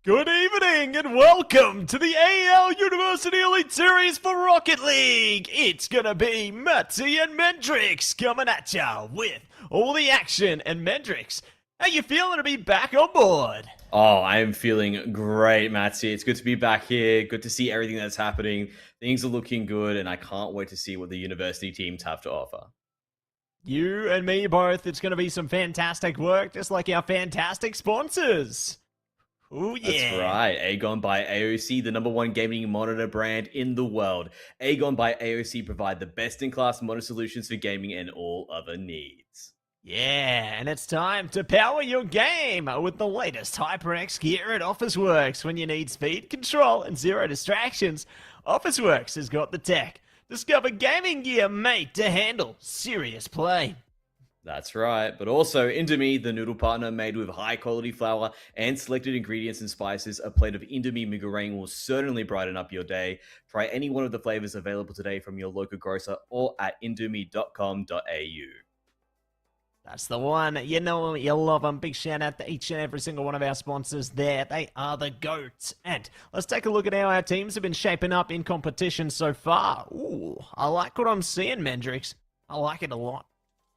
Good evening and welcome to the AEL University Elite Series for Rocket League. It's gonna be Matty and Mendrix coming at ya with all the action. And Mendrix, how you feeling to be back on board? Oh, I am feeling great, Matty. It's good to be back here. Good to see everything that's happening. Things are looking good, and I can't wait to see what the university teams have to offer. You and me both. It's gonna be some fantastic work, just like our fantastic sponsors. Oh yeah. That's right. AGON by AOC, the #1 gaming monitor brand in the world. AGON by AOC provide the best-in-class monitor solutions for gaming and all other needs. Yeah, and it's time to power your game with the latest HyperX gear at Officeworks. When you need speed, control, and zero distractions, Officeworks has got the tech. Discover gaming gear made to handle serious play. That's right. But also, Indomie, the noodle partner made with high-quality flour and selected ingredients and spices. A plate of Indomie meringue will certainly brighten up your day. Try any one of the flavors available today from your local grocer or at indomie.com.au. That's the one. You know you love them. Big shout out to each and every single one of our sponsors there. They are the GOATs. And let's take a look at how our teams have been shaping up in competition so far. Ooh, I like what I'm seeing, Mendrix. I like it a lot.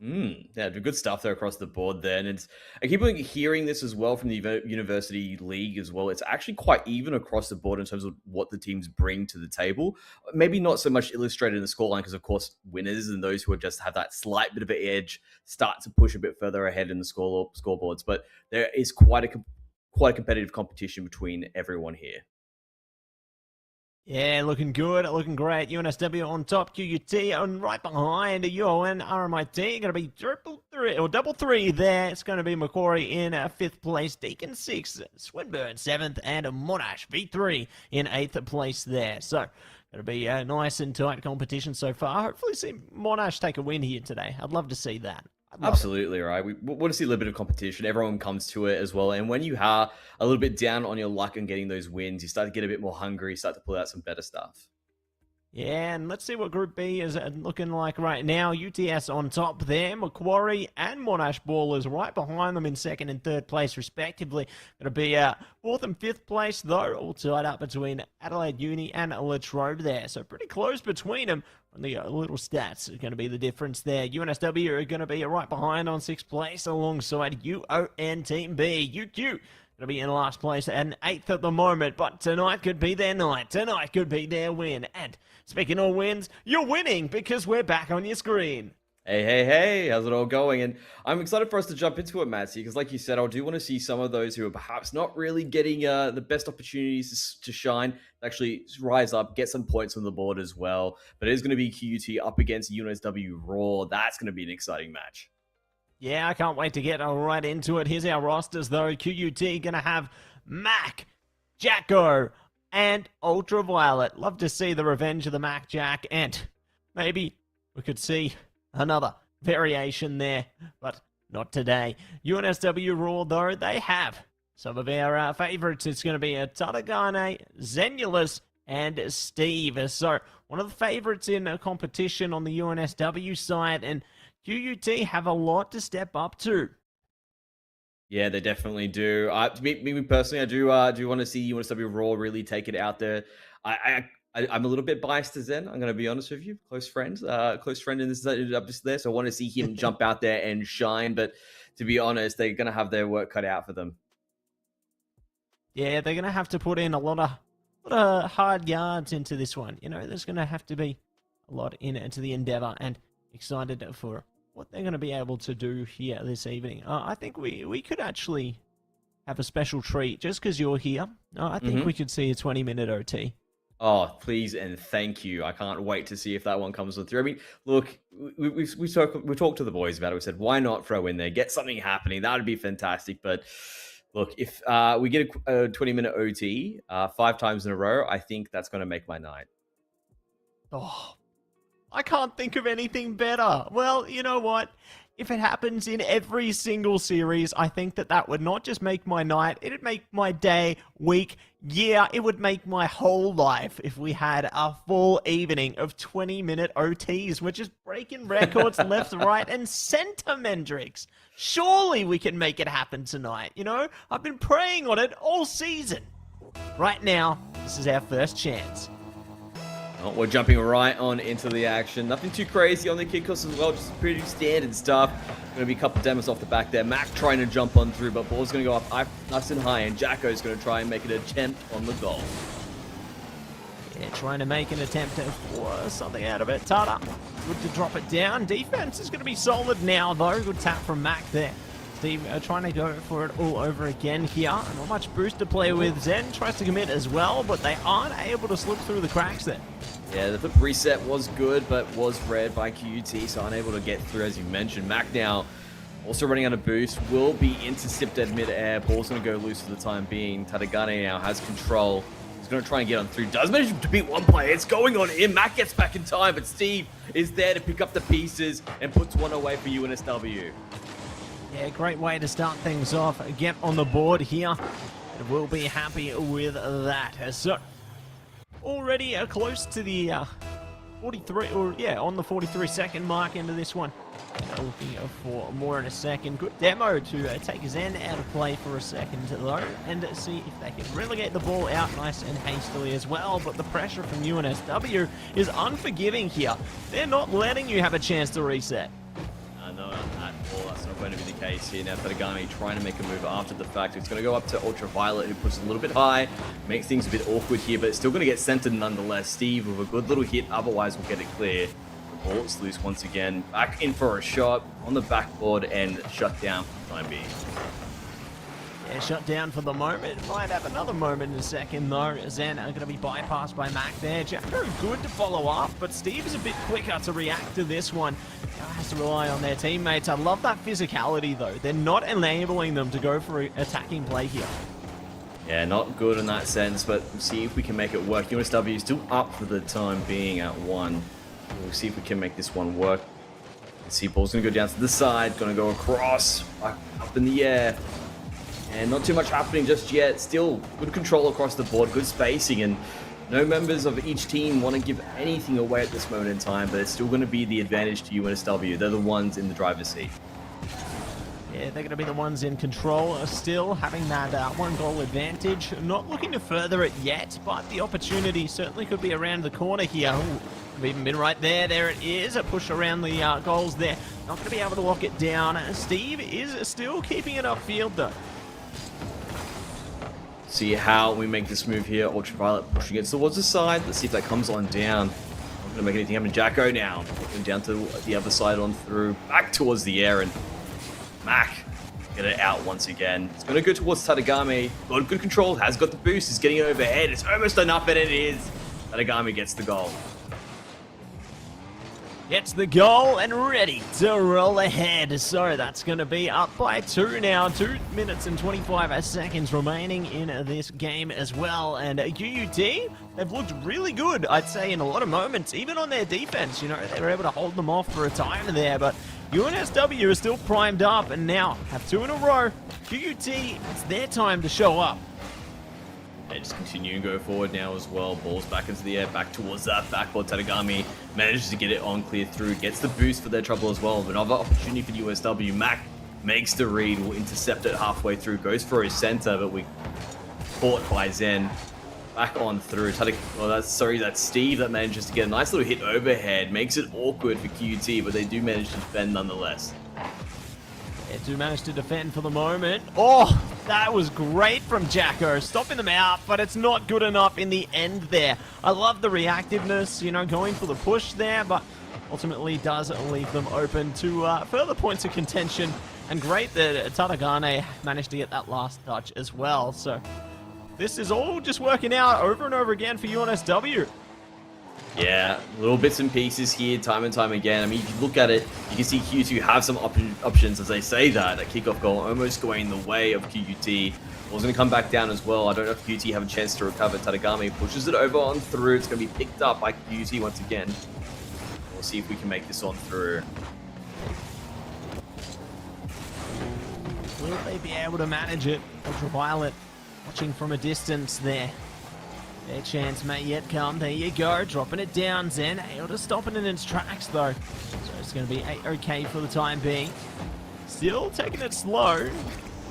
Yeah, good stuff there across the board there. And I keep hearing this as well from the University League as well. It's actually quite even across the board in terms of what the teams bring to the table. Maybe not so much illustrated in the scoreline because, of course, winners and those who just have that slight bit of an edge start to push a bit further ahead in the scoreboards. But there is quite a competitive competition between everyone here. Yeah, looking good, looking great. UNSW on top, QUT and right behind UON, RMIT. Going to be double three there. It's going to be Macquarie in 5th place, Deacon 6th, Swinburne 7th, and Monash V3 in 8th place there. So, going to be a nice and tight competition so far. Hopefully see Monash take a win here today. I'd love to see that. Absolutely, right. We want to see a little bit of competition. Everyone comes to it as well. And when you are a little bit down on your luck and getting those wins, you start to get a bit more hungry, start to pull out some better stuff. Yeah, and let's see what Group B is looking like right now. UTS on top there. Macquarie and Monash Ballers right behind them in 2nd and 3rd place, respectively. Going to be 4th and 5th place, though, all tied up between Adelaide Uni and Latrobe there. So pretty close between them. And the little stats are going to be the difference there. UNSW are going to be right behind on 6th place alongside UON Team B. UQ going to be in last place and 8th at the moment, but tonight could be their night. Tonight could be their win. And speaking of wins, you're winning because we're back on your screen. Hey, how's it all going? And I'm excited for us to jump into it, Matsy, because like you said, I do want to see some of those who are perhaps not really getting the best opportunities to shine, actually rise up, get some points on the board as well. But it is going to be QUT up against UNSW Raw. That's going to be an exciting match. Yeah, I can't wait to get right into it. Here's our rosters, though. QUT going to have Mac, Jacko, and Ultraviolet. Love to see the revenge of the Mac Jack, and maybe we could see another variation there, but not today. UNSW Raw, though, they have some of our favorites. It's going to be Tadagane, Zenulus, and Steve. So, one of the favorites in a competition on the UNSW side, and QUT have a lot to step up to. Yeah, they definitely do. Me personally, I do want to see UNSW Raw really take it out there. I'm a little bit biased to Zen. I'm going to be honest with you. Close friend in this up just there. So I want to see him jump out there and shine. But to be honest, they're going to have their work cut out for them. Yeah, they're going to have to put in a lot of hard yards into this one. You know, there's going to have to be a lot into the endeavor, and excited for what they're going to be able to do here this evening. I think we could actually have a special treat just because you're here. I think we could see a 20-minute OT. Oh, please and thank you. I can't wait to see if that one comes through. I mean, look, we talked to the boys about it. We said, why not throw in there, get something happening? That would be fantastic. But look, if we get a 20-minute OT 5 times in a row, I think that's going to make my night. Oh, I can't think of anything better. Well, you know what? If it happens in every single series, I think that would not just make my night, it'd make my day, week, year. It would make my whole life if we had a full evening of 20-minute OTs. We're just breaking records left, right, and center, Mendrix. Surely we can make it happen tonight, you know? I've been praying on it all season. right now, this is our first chance. Oh, we're jumping right on into the action. Nothing too crazy on the kickoffs as well, just pretty standard stuff. Going to be a couple of demos off the back there. Mac trying to jump on through, but ball's going to go up nice and high, and Jacko's going to try and make an attempt on the goal. Yeah, trying to make an attempt for something out of it. Tata, good to drop it down. Defense is going to be solid now, though. Good tap from Mac there. Steve trying to go for it all over again here. Not much boost to play with. Zen tries to commit as well, but they aren't able to slip through the cracks there. Yeah, the flip reset was good, but was read by QUT, so unable to get through, as you mentioned. Mac now also running out of boost, will be intercepted mid-air. Ball's going to go loose for the time being. Tadagane now has control. He's going to try and get on through. Does manage to beat one player. It's going on him. Mac gets back in time, but Steve is there to pick up the pieces and puts one away for UNSW. Yeah, great way to start things off. Get on the board here. And we'll be happy with that. So, already close to the 43, or yeah, on the 43-second mark into this one. Looking for more in a second. Good demo to take Zen out of play for a second, though, and see if they can relegate the ball out nice and hastily as well. But the pressure from UNSW is unforgiving here. They're not letting you have a chance to reset. No, at all. That's not going to be the case here. Now Tadagami trying to make a move after the fact. It's going to go up to Ultraviolet, who puts a little bit high, makes things a bit awkward here, but it's still going to get centered nonetheless. Steve with a good little hit, otherwise will get it clear. The ball is loose once again. Back in for a shot on the backboard and shut down for the time being. Yeah, shut down for the moment. Might have another moment in a second, though. Zen are going to be bypassed by Mac there. Jacko good to follow up, but Steve is a bit quicker to react to this one. Has to rely on their teammates. I love that physicality, though. They're not enabling them to go for an attacking play here. Yeah, not good in that sense, but we'll see if we can make it work. UNSW is still up for the time being at 1. We'll see if we can make this one work. Let's see, ball's going to go down to the side, going to go across, up in the air. And not too much happening just yet. Still good control across the board, good spacing, and no members of each team want to give anything away at this moment in time, but it's still going to be the advantage to UNSW. They're the ones in the driver's seat. Yeah, they're going to be the ones in control, still having that 1-goal advantage. Not looking to further it yet, but the opportunity certainly could be around the corner here. Ooh, could even been right there. There it is. A push around the goals there. Not going to be able to lock it down. Steve is still keeping it upfield, though. See how we make this move here. Ultraviolet pushing it towards the side. Let's see if that comes on down. Not going to make anything happen. Jacko now. Looking down to the other side on through. Back towards the air, and Mac get it out once again. It's going to go towards Tadagami. Got good control. Has got the boost. He's getting it overhead. It's almost enough, and it is. Tadagami gets the goal. Gets the goal and ready to roll ahead. So that's going to be up by 2 now. 2 minutes and 25 seconds remaining in this game as well. And QUT, they've looked really good, I'd say, in a lot of moments. Even on their defense, you know, they were able to hold them off for a time there. But UNSW is still primed up and now have 2 in a row. QUT, it's their time to show up. They just continue and go forward now as well. Balls back into the air, back towards that backboard. Tadagami manages to get it on clear through. Gets the boost for their trouble as well. Another opportunity for USW. Mac makes the read, will intercept it halfway through. Goes for his center, but we caught by Zen. Back on through. That's Steve that manages to get a nice little hit overhead. Makes it awkward for QT, but they do manage to defend nonetheless. They do manage to defend for the moment. Oh, that was great from Jacko, stopping them out, but it's not good enough in the end there. I love the reactiveness, you know, going for the push there, but ultimately does leave them open to further points of contention. And great that Tadagane managed to get that last touch as well. So this is all just working out over and over again for UNSW. Yeah, little bits and pieces here, time and time again. I mean, if you look at it, you can see QT have some options, as they say that. A kickoff goal almost going the way of QT. Ball's going to come back down as well. I don't know if QT have a chance to recover. Tadagami pushes it over on through. It's going to be picked up by QT once again. We'll see if we can make this on through. Will they be able to manage it? Ultraviolet watching from a distance there. Their chance may yet come. There you go. Dropping it down. Zen able to stop it in its tracks, though. So it's going to be okay for the time being. Still taking it slow.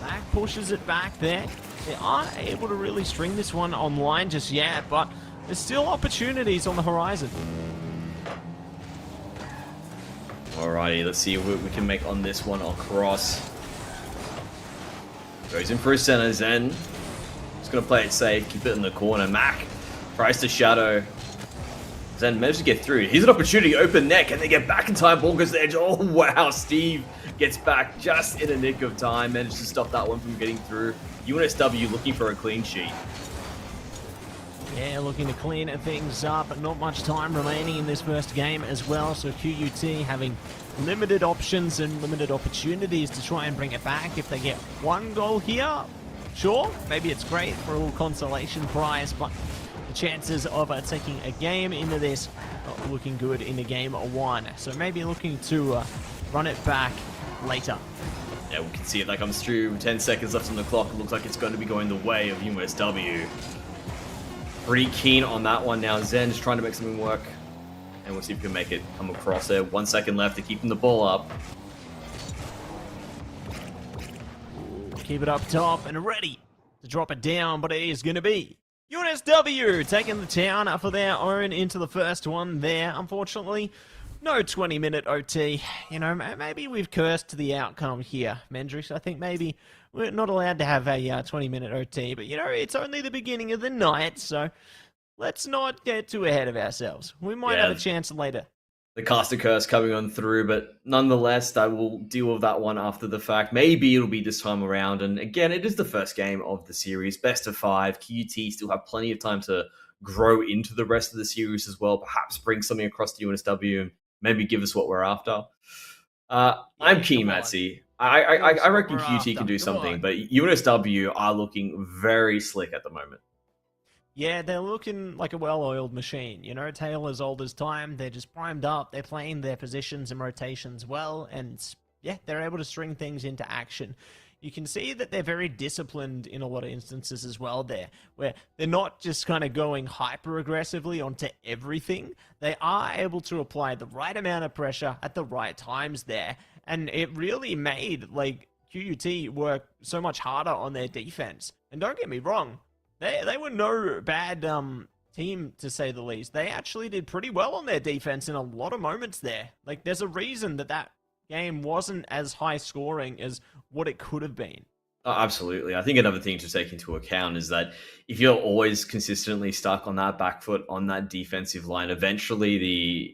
Mac pushes it back there. they aren't able to really string this one online just yet, but there's still opportunities on the horizon. Alrighty, let's see what we can make on this one across. Goes in for his center, Zen. Just gonna play it safe, keep it in the corner. Mac tries to shadow. Zen managed to get through. Here's an opportunity, open neck, and they get back in time. Ball goes to the edge. Oh, wow. Steve gets back just in a nick of time. Managed to stop that one from getting through. UNSW looking for a clean sheet. Yeah, looking to clean things up. Not much time remaining in this first game as well. So QUT having limited options and limited opportunities to try and bring it back. If they get one goal here, sure, maybe it's great for a little consolation prize, but the chances of taking a game into this not looking good in the game 1. So maybe looking to run it back later. Yeah, we can see it that comes through. 10 seconds left on the clock. It looks like it's going to be going the way of UNSW. Pretty keen on that one now. Zen's trying to make something work. And we'll see if we can make it come across there. 1 second left to keeping the ball up. Keep it up top and ready to drop it down, but it is going to be UNSW taking the town for their own into the first one there. Unfortunately, no 20-minute OT. You know, maybe we've cursed the outcome here, Mendrix. I think maybe we're not allowed to have a 20-minute OT, but, you know, it's only the beginning of the night, so let's not get too ahead of ourselves. We might have a chance later. The caster curse coming on through, but nonetheless, I will deal with that one after the fact. Maybe it'll be this time around. And again, it is the first game of the series, best of 5. QUT still have plenty of time to grow into the rest of the series as well. Perhaps bring something across to UNSW and maybe give us what we're after. I'm keen, Matsy. I reckon QUT can do something, but UNSW are looking very slick at the moment. Yeah, they're looking like a well-oiled machine. You know, tale as old as time. They're just primed up. They're playing their positions and rotations well. And, yeah, they're able to string things into action. You can see that they're very disciplined in a lot of instances as well there, where they're not just kind of going hyper-aggressively onto everything. They are able to apply the right amount of pressure at the right times there. And it really made, like, QUT work so much harder on their defense. And don't get me wrong, They were no bad team, to say the least. They actually did pretty well on their defense in a lot of moments there. Like, there's a reason that game wasn't as high scoring as what it could have been. Oh, absolutely. I think another thing to take into account is that if you're always consistently stuck on that back foot, on that defensive line, eventually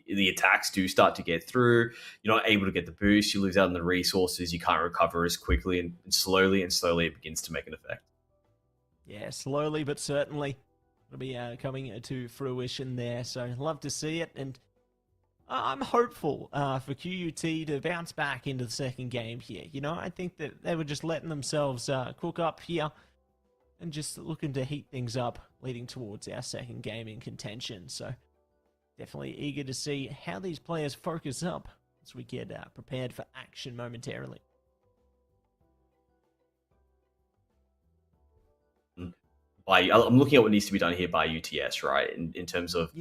the attacks do start to get through. You're not able to get the boost. You lose out on the resources. You can't recover as quickly, and slowly it begins to make an effect. Yeah, slowly but certainly it'll be coming to fruition there. So love to see it, and I'm hopeful for QUT to bounce back into the second game here. You know, I think that they were just letting themselves cook up here and just looking to heat things up leading towards our second game in contention. So definitely eager to see how these players focus up as we get prepared for action momentarily. I'm looking at what needs to be done here by UTS, right? In terms of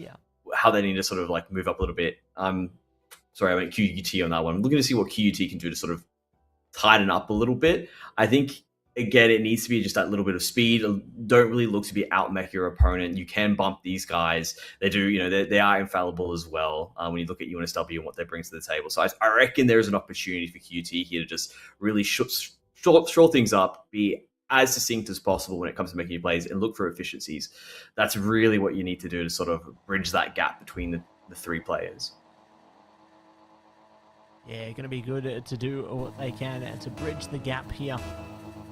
how they need to sort of like move up a little bit. Sorry, I went QUT on that one. I'm looking to see what QUT can do to sort of tighten up a little bit. I think, again, it needs to be just that little bit of speed. Don't really look to be out-mech your opponent. You can bump these guys. They do, you know, they are infallible as well when you look at UNSW and what they bring to the table. So I reckon there is an opportunity for QUT here to just really shore things up, be as succinct as possible when it comes to making your plays, and look for efficiencies. That's really what you need to do to sort of bridge that gap between the three players. Yeah, going to be good to do what they can to bridge the gap here.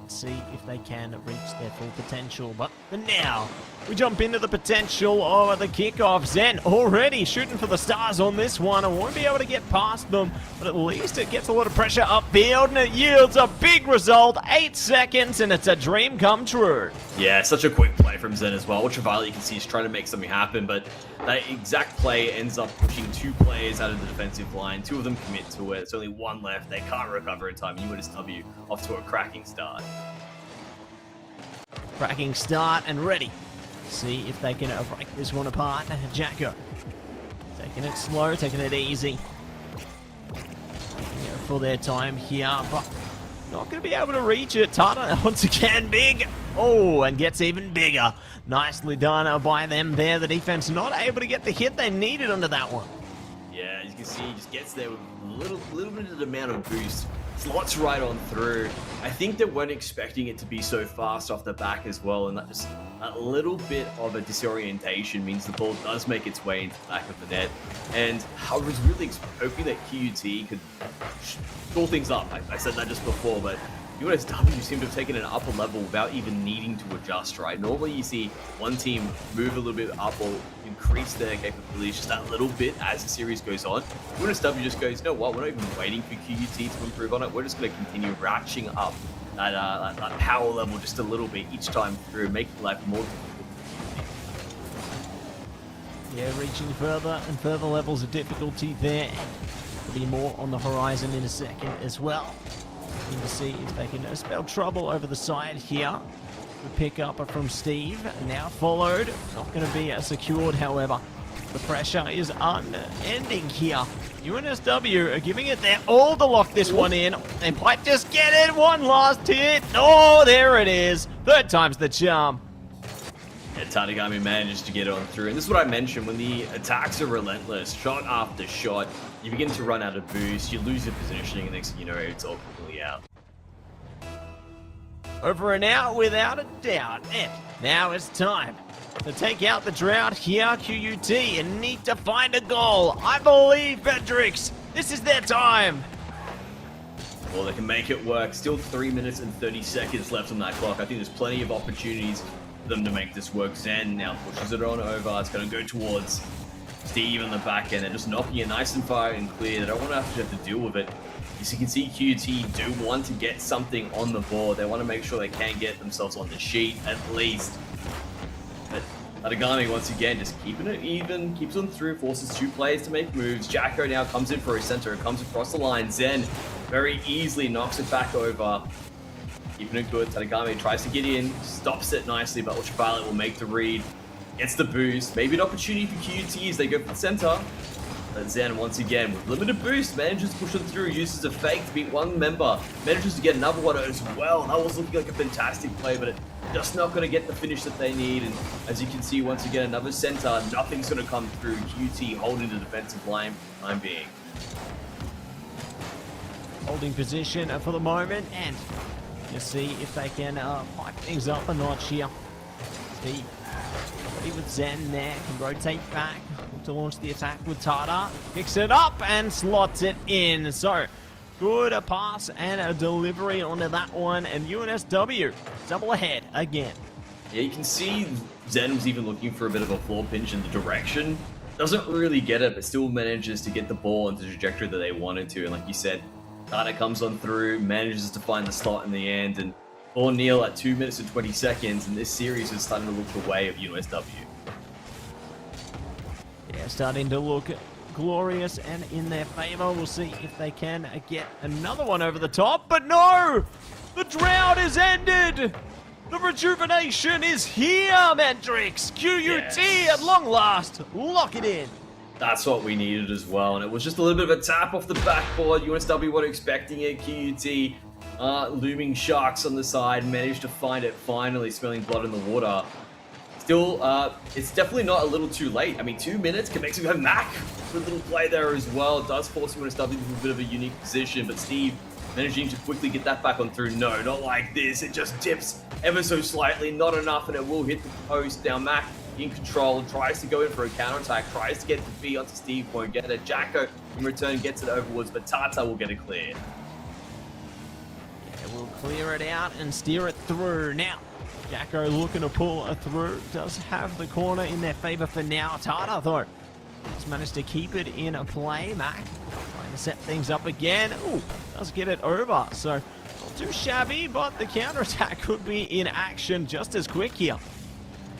See if they can reach their full potential. But for now, we jump into the potential of the kickoff. Zen already shooting for the stars on this one. I won't be able to get past them, but at least it gets a lot of pressure upfield, and it yields a big result. 8 seconds, and it's a dream come true. Yeah, such a quick play from Zen as well. Ultraviolet, you can see, is trying to make something happen, but that exact play ends up pushing 2 players out of the defensive line. 2 of them commit to it. It's only 1 left. They can't recover in time. UNSW off to a cracking start. Cracking start and ready. See if they can break this one apart. Jacko taking it slow, taking it easy. For their time here, but not going to be able to reach it. Tata once again, big Oh, and gets even bigger. Nicely done by them there. The defense not able to get the hit they needed onto that one. Yeah, as you can see, he just gets there with a little bit of the amount of boost. Slots right on through. I think they weren't expecting it to be so fast off the back as well, and that just a little bit of a disorientation means the ball does make its way into the back of the net. And I was really hoping that QUT could pull things up. I said that just before, but UNSW seem to have taken an upper level without even needing to adjust, right? Normally you see one team move a little bit up or increase their capabilities just that little bit as the series goes on. UNSW just goes, you know what, we're not even waiting for QUT to improve on it. We're just going to continue ratcheting up that power level just a little bit each time through, making life more difficult for QUT. Yeah, reaching further and further levels of difficulty there. There'll be more on the horizon in a second as well. To see if they can spell trouble over the side here. The pick up from Steve, now followed. Not going to be secured, however. The pressure is unending here. UNSW are giving it their all to lock this one in. They might just get it. One last hit. Oh, there it is. Third time's the charm. Yeah, Tadagami manages to get on through. And this is what I mentioned, when the attacks are relentless, shot after shot, you begin to run out of boost, you lose your positioning, and next thing you know, it's all completely out. Over and out without a doubt. And now it's time to take out the drought here, QUT, and need to find a goal. I believe, Fedrix, this is their time. Well, they can make it work. Still 3 minutes and 30 seconds left on that clock. I think there's plenty of opportunities for them to make this work. Zen now pushes it on over. It's going to go towards Steve on the back end. They're just knocking it nice and far and clear. They don't want to have to deal with it. As you can see, QT do want to get something on the board. They want to make sure they can get themselves on the sheet at least. But Tadagami, once again, just keeping it even, keeps on through, forces two players to make moves. Jacko now comes in for a center, comes across the line. Zen very easily knocks it back over. Keeping it good. Tadagami tries to get in, stops it nicely, but Ultraviolet will make the read. Gets the boost. Maybe an opportunity for QT as they go for the center. But Zen, once again, with limited boost, manages to push them through, uses a fake to beat one member, manages to get another one as well. That was looking like a fantastic play, but it's just not going to get the finish that they need. And as you can see, once again, another center, nothing's going to come through. QT holding the defensive line for the time being. Holding position for the moment, and you see if they can pipe things up a notch here. Steve, ready with Zen there, can rotate back to launch the attack with Tata. Picks it up and slots it in. So, good pass and a delivery onto that one, and UNSW double ahead again. Yeah, you can see Zen was even looking for a bit of a floor pinch in the direction. Doesn't really get it, but still manages to get the ball into the trajectory that they wanted to. And like you said, Tata comes on through, manages to find the slot in the end, and O'Neal at 2 minutes and 20 seconds, and this series is starting to look the way of UNSW. Yeah, starting to look glorious and in their favor. We'll see if they can get another one over the top, but no! The drought is ended! The rejuvenation is here, Mandrix! QUT at long last, lock it in! That's what we needed as well, and it was just a little bit of a tap off the backboard. UNSW weren't expecting it. QUT looming sharks on the side, managed to find it finally, smelling blood in the water. Still, it's definitely not a little too late. I mean, 2 minutes can make some have Mac for a little play there as well. It does force UNSW into a bit of a unique position, but Steve managing to quickly get that back on through. No, not like this. It just dips ever so slightly, not enough, and it will hit the post. Now Mac in control, tries to go in for a counterattack, tries to get the B onto Steve, won't get it. Jacko in return gets it overwards, but Tata will get it cleared. Yeah, we'll clear it out and steer it through. Now, Jacko looking to pull it through, does have the corner in their favor for now. Tata, though, has managed to keep it in a play. Mac trying to set things up again. Ooh, does get it over. So, not too shabby, but the counterattack could be in action just as quick here.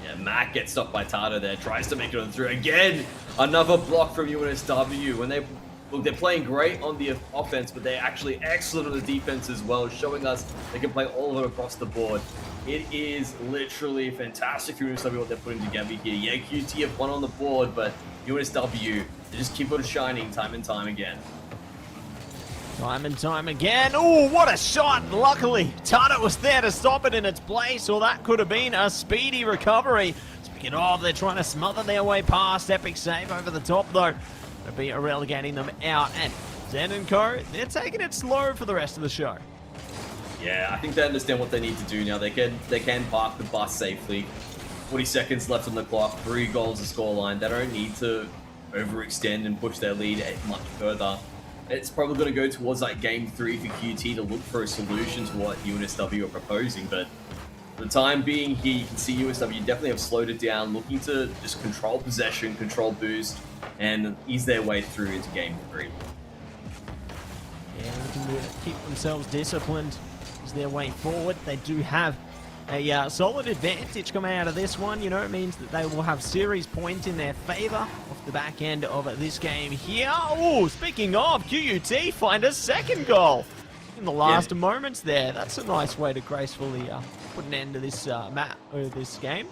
Yeah, Mac gets stopped by Tata there, tries to make it on through again. Another block from UNSW. When they're playing great on the offense, but they're actually excellent on the defense as well, showing us they can play all of it across the board. It is literally fantastic for UNSW what they're putting together here. Yeah, QT have won on the board, but UNSW, they just keep on shining time and time again. Time and time again. Oh, what a shot! Luckily, Tata was there to stop it in its place, or that could have been a speedy recovery. Speaking of, they're trying to smother their way past. Epic save over the top, though. It'll be relegating them out. And Zen and Co, they're taking it slow for the rest of the show. Yeah, I think they understand what they need to do now. They can park the bus safely. 40 seconds left on the clock. 3 goals to scoreline. They don't need to overextend and push their lead much further. It's probably going to go towards like game 3 for QT to look for a solution to what UNSW are proposing. But for the time being here, you can see UNSW definitely have slowed it down, looking to just control possession, control boost, and ease their way through into game 3. Yeah, looking to keep themselves disciplined as their way forward. They do have a solid advantage coming out of this one. You know, it means that they will have series point in their favor off the back end of this game here. Oh, speaking of, QUT find a second goal in the last moments there. That's a nice way to gracefully put an end to this this game.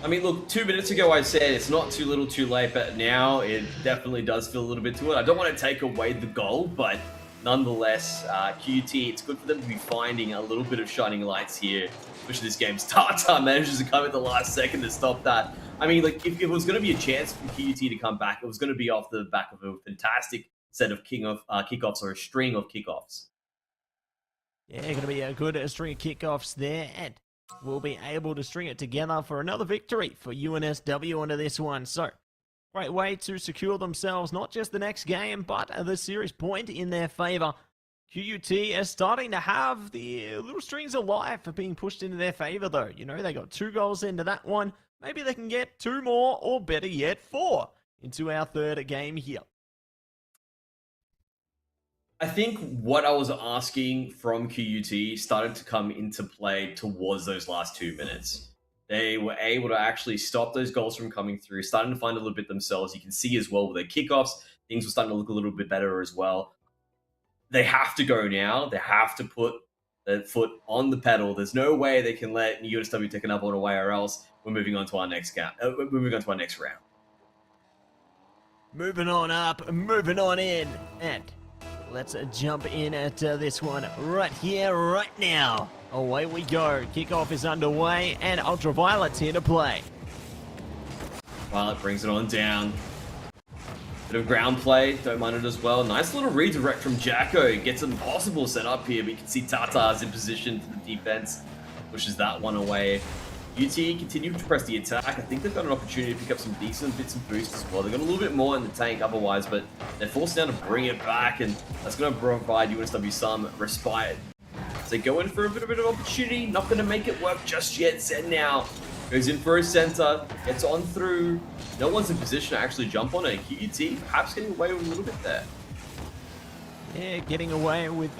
I mean, look, 2 minutes ago I said it's not too little too late, but now it definitely does feel a little bit to it. I don't want to take away the goal, but nonetheless, QT, it's good for them to be finding a little bit of shining lights here, especially this game's Tata manages to come at the last second to stop that. I mean, like, if it was going to be a chance for QT to come back, it was going to be off the back of a fantastic set of kickoffs, or a string of kickoffs. Yeah, going to be a good string of kickoffs there, and we'll be able to string it together for another victory for UNSW onto this one. So, great way to secure themselves not just the next game, but the series point in their favor. QUT is starting to have the little strings of life being pushed into their favor, though. You know, they got 2 goals into that one. Maybe they can get 2 more, or better yet, 4 into our third game here. I think what I was asking from QUT started to come into play towards those last 2 minutes. They were able to actually stop those goals from coming through, starting to find a little bit themselves. You can see as well with their kickoffs, things were starting to look a little bit better as well. They have to go now. They have to put their foot on the pedal. There's no way they can let UNSW take another one away, or else we're moving on to our next game. We're moving on to our next round. Moving on up, moving on in, and let's jump in at this one right here, right now. Away we go. Kickoff is underway, and Ultraviolet's here to play. Violet brings it on down. Bit of ground play, don't mind it as well. Nice little redirect from Jacko. Gets an impossible set up here, but you can see Tata's in position for the defense. Pushes that one away. UT continue to press the attack. I think they've got an opportunity to pick up some decent bits and boosts as well. They've got a little bit more in the tank otherwise, but they're forced down to bring it back, and that's going to provide UNSW some respite. So they go in for a bit of opportunity. Not going to make it work just yet. Zen now goes in for a center, gets on through. No one's in position to actually jump on it. QUT perhaps getting away with a little bit there. Yeah, getting away with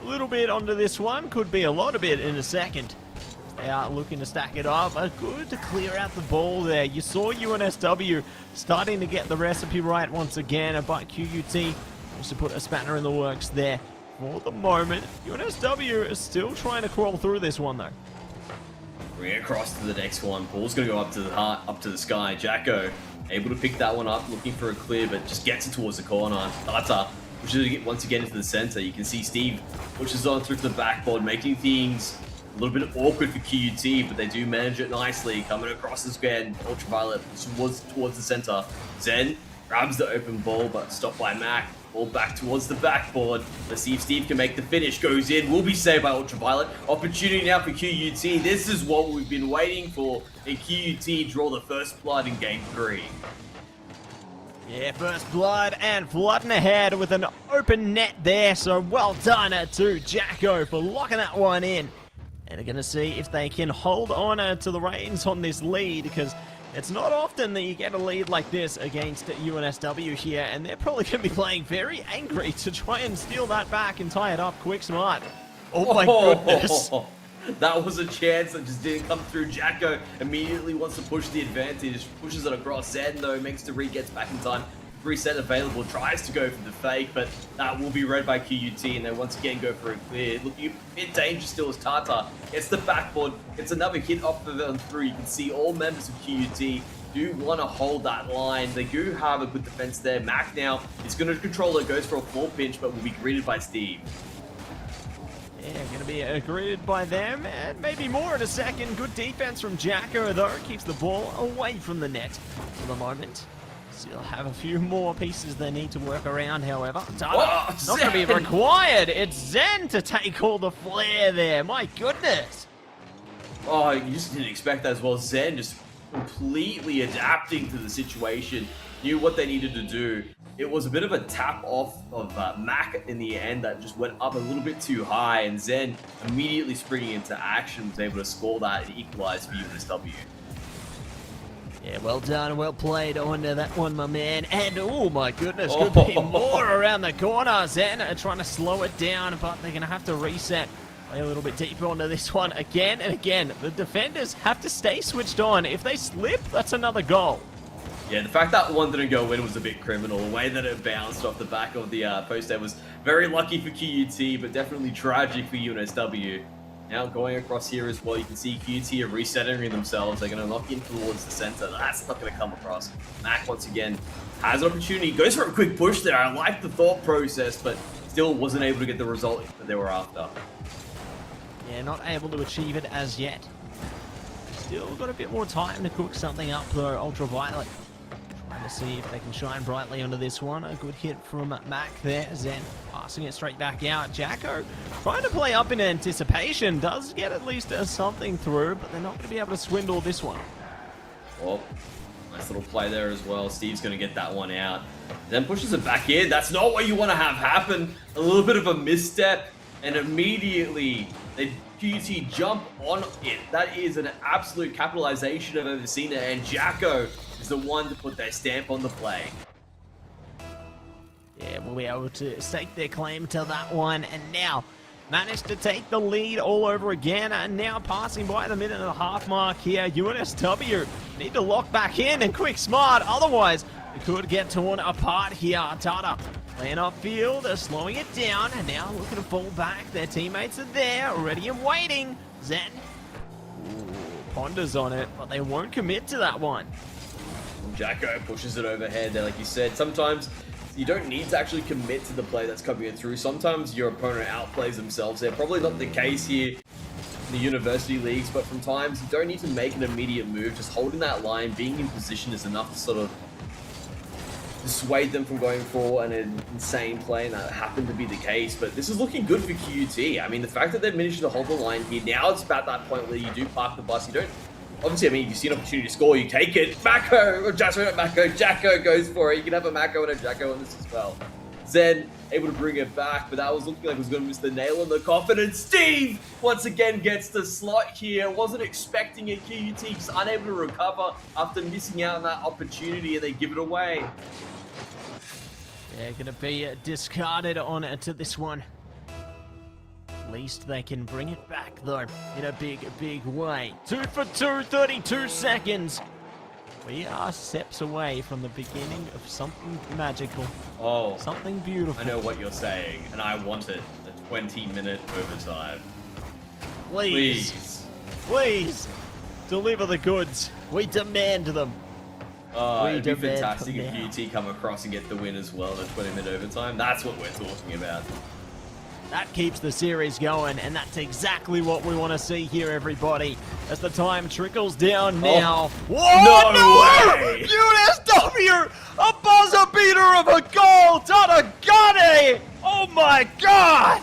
a little bit onto this one. Could be a lot of it in a second. They are looking to stack it up. Good to clear out the ball there. You saw UNSW starting to get the recipe right once again, but QUT wants to put a spanner in the works there. For the moment, UNSW is still trying to crawl through this one, though. Bring it across to the next one. Ball's going to go up to the heart, up to the sky. Jacko able to pick that one up, looking for a clear, but just gets it towards the corner. Tata pushes it once again into the center. You can see Steve pushes on through to the backboard, making things a little bit awkward for QUT, but they do manage it nicely. Coming across the square, Ultraviolet towards the center. Zen grabs the open ball, but stopped by Mac. Ball back towards the backboard. Let's see if Steve can make the finish. Goes in. Will be saved by Ultraviolet. Opportunity now for QUT. This is what we've been waiting for. And QUT draw the first blood in game 3. Yeah, first blood and flooding ahead with an open net there. So well done to Jacko for locking that one in. And they're going to see if they can hold on to the reins on this lead, because it's not often that you get a lead like this against UNSW here, and they're probably going to be playing very angry to try and steal that back and tie it up quick smart. Oh my goodness. That was a chance that just didn't come through. Jacko immediately wants to push the advantage, pushes it across. Zen, though, makes the read, gets back in time. Reset available, tries to go for the fake, but that will be read by QUT, and they once again go for a clear. Looking in danger still as Tata gets the backboard, gets another hit off of it and through. You can see all members of QUT do want to hold that line. They do have a good defense there. Mac now is going to control it, goes for a full pinch, but will be greeted by Steve. Yeah, going to be greeted by them, and maybe more in a second. Good defense from Jacko, though. Keeps the ball away from the net for the moment. Still have a few more pieces they need to work around, however. Not going to be required. It's Zen to take all the flair there. My goodness. Oh, you just didn't expect that as well. Zen just completely adapting to the situation. Knew what they needed to do. It was a bit of a tap off of Mac in the end that just went up a little bit too high, and Zen immediately springing into action was able to score that and equalize for UNSW. Yeah, well done, well played on that one, my man. And, oh my goodness, could be more around the corner. Zen are trying to slow it down, but they're going to have to reset. Play a little bit deeper onto this one again and again. The defenders have to stay switched on. If they slip, that's another goal. Yeah, the fact that one didn't go in was a bit criminal. The way that it bounced off the back of the post there was very lucky for QUT, but definitely tragic for UNSW. Now going across here as well, you can see QUT are recentering themselves. They're going to knock in towards the center. That's not going to come across. Mac, once again, has an opportunity. Goes for a quick push there. I like the thought process, but still wasn't able to get the result that they were after. Yeah, not able to achieve it as yet. Still got a bit more time to cook something up, though. Ultraviolet trying to see if they can shine brightly onto this one. A good hit from Mac there. Zen passing it straight back out. Jacko trying to play up in anticipation. Does get at least something through, but they're not going to be able to swindle this one. Well, nice little play there as well. Steve's going to get that one out. Then pushes it back in. That's not what you want to have happen. A little bit of a misstep, and immediately they QUT jump on it. That is an absolute capitalization I've ever seen it, and Jacko is the one to put their stamp on the play. Yeah, we'll be able to stake their claim to that one, and now managed to take the lead all over again, and now passing by the minute and a half mark here. UNSW need to lock back in and quick smart, otherwise it could get torn apart here. Tata playing upfield, slowing it down, and now looking to fall back. Their teammates are there, ready and waiting. Zen ponders on it, but they won't commit to that one. Jacko pushes it overhead there, like you said. Sometimes you don't need to actually commit to the play that's coming in through. Sometimes your opponent outplays themselves. They're probably not the case here in the university leagues, but from times you don't need to make an immediate move. Just holding that line, being in position is enough to sort of dissuade them from going for an insane play, and that happened to be the case. But this is looking good for QUT. I mean, the fact that they've managed to hold the line here, now it's about that point where you do park the bus. You don't, obviously, I mean, if you see an opportunity to score, you take it. Mako, or not Mako, Jacko goes for it. You can have a Mako and a Jacko on this as well. Zen able to bring it back, but that was looking like it was going to miss the nail in the coffin. And Steve once again gets the slot here. Wasn't expecting it. QUT just unable to recover after missing out on that opportunity, and they give it away. Yeah, going to be discarded on to this one. At least they can bring it back, though, in a big, big way. 2 for 2, 32 seconds. We are steps away from the beginning of something magical. Oh, something beautiful. I know what you're saying, and I want it. A 20-minute overtime. Please. Please. Deliver the goods. We demand them. It'd be fantastic if QUT come across and get the win as well in a 20-minute overtime. That's what we're talking about. That keeps the series going, and that's exactly what we want to see here, everybody. As the time trickles down now. Whoa, no way! UNSW, a buzzer beater of a goal! Tata got it! Oh my god!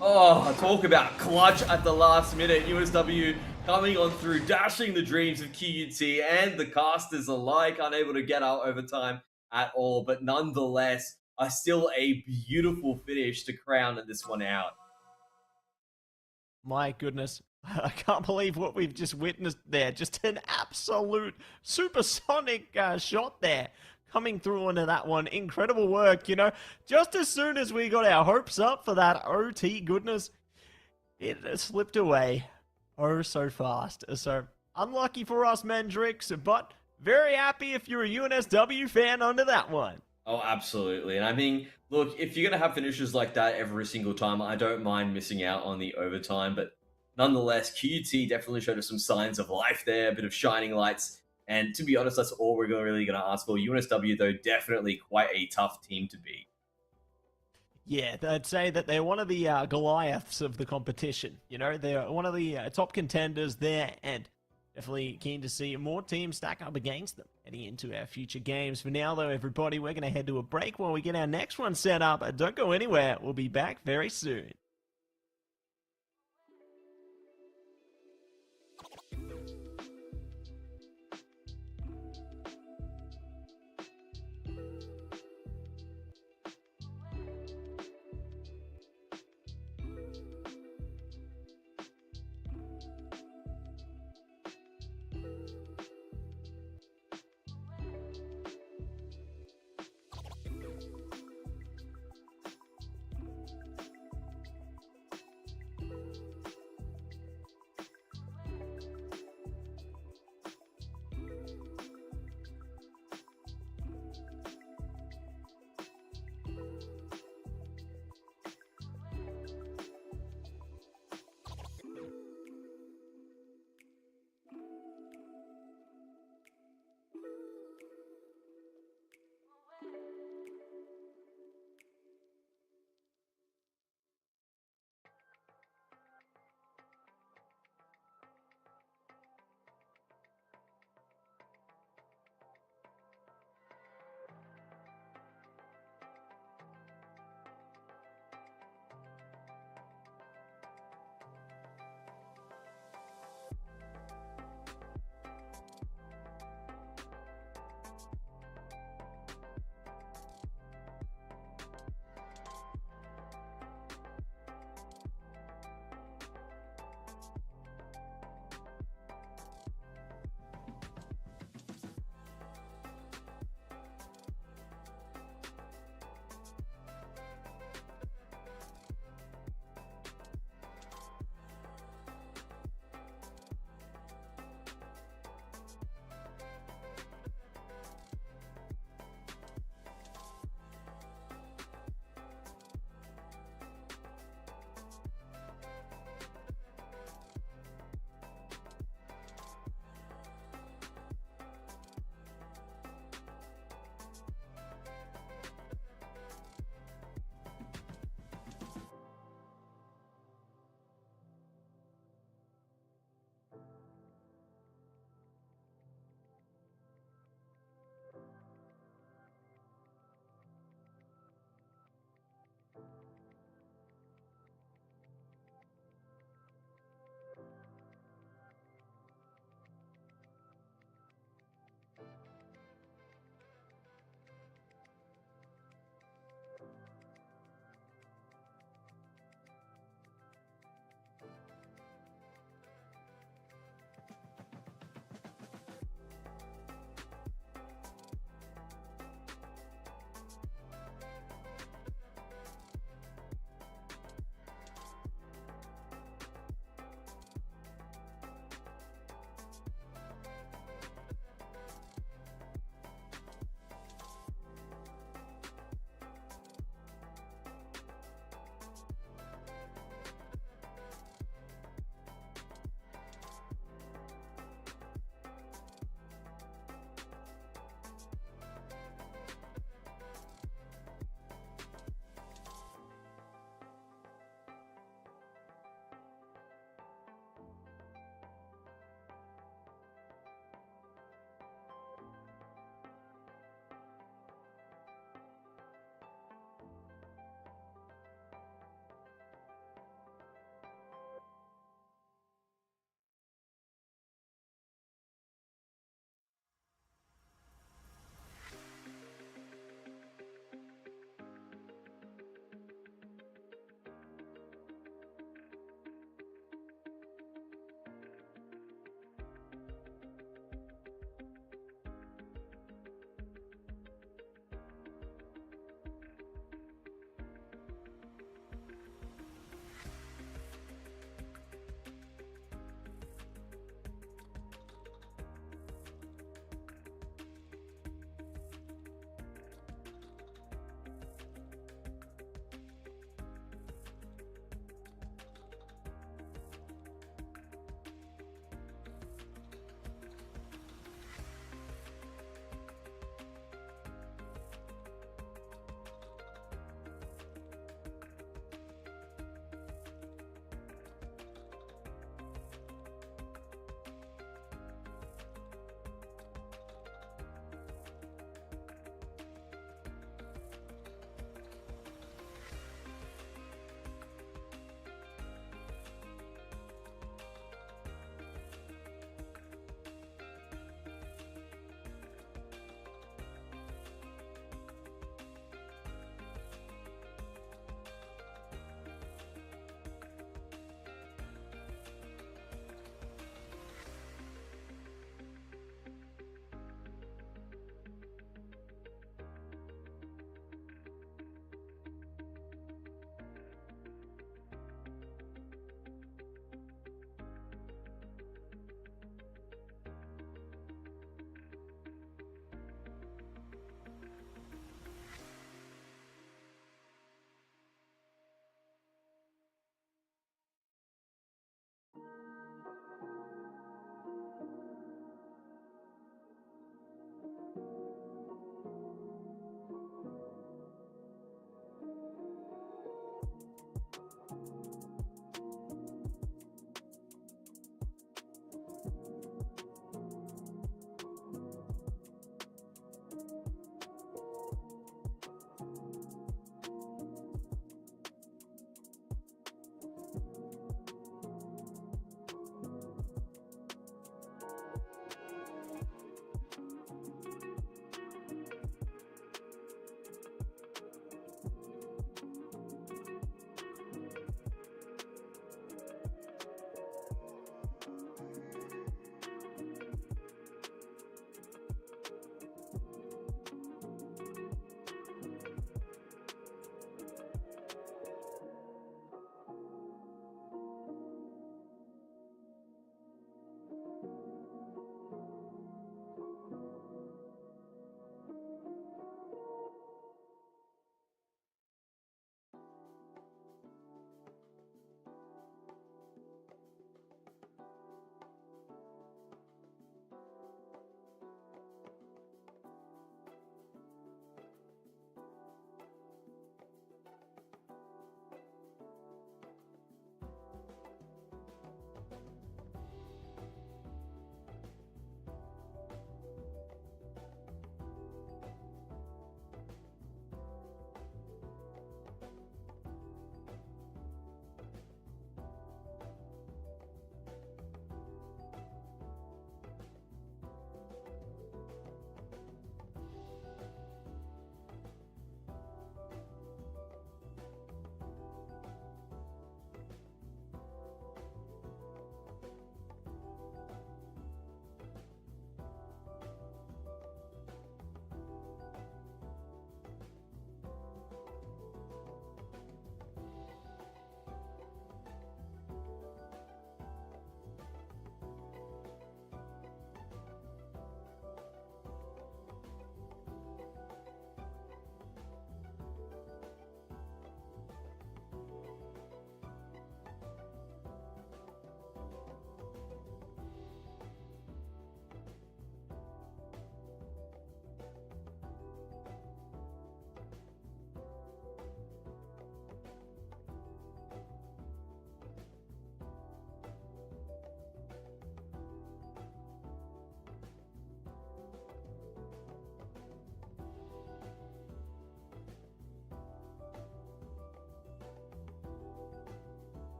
Oh, talk about clutch at the last minute. UNSW coming on through, dashing the dreams of QUT and the casters alike, unable to get out overtime at all, but nonetheless, still a beautiful finish to crown this one out. My goodness, I can't believe what we've just witnessed there. Just an absolute supersonic shot there coming through into that one. Incredible work, you know. Just as soon as we got our hopes up for that OT goodness, it slipped away. Oh, so fast. So unlucky for us, Mendrix, but very happy if you're a UNSW fan under that one. Oh, absolutely. And I mean, look, if you're going to have finishes like that every single time, I don't mind missing out on the overtime. But nonetheless, QUT definitely showed us some signs of life there, a bit of shining lights And to be honest, that's all we're really going to ask for. UNSW, though, definitely quite a tough team to beat. Yeah, I'd say that they're one of the Goliaths of the competition. You know, they're one of the top contenders there, and definitely keen to see more teams stack up against them heading into our future games. For now, though, everybody, we're going to head to a break while we get our next one set up. Don't go anywhere. We'll be back very soon.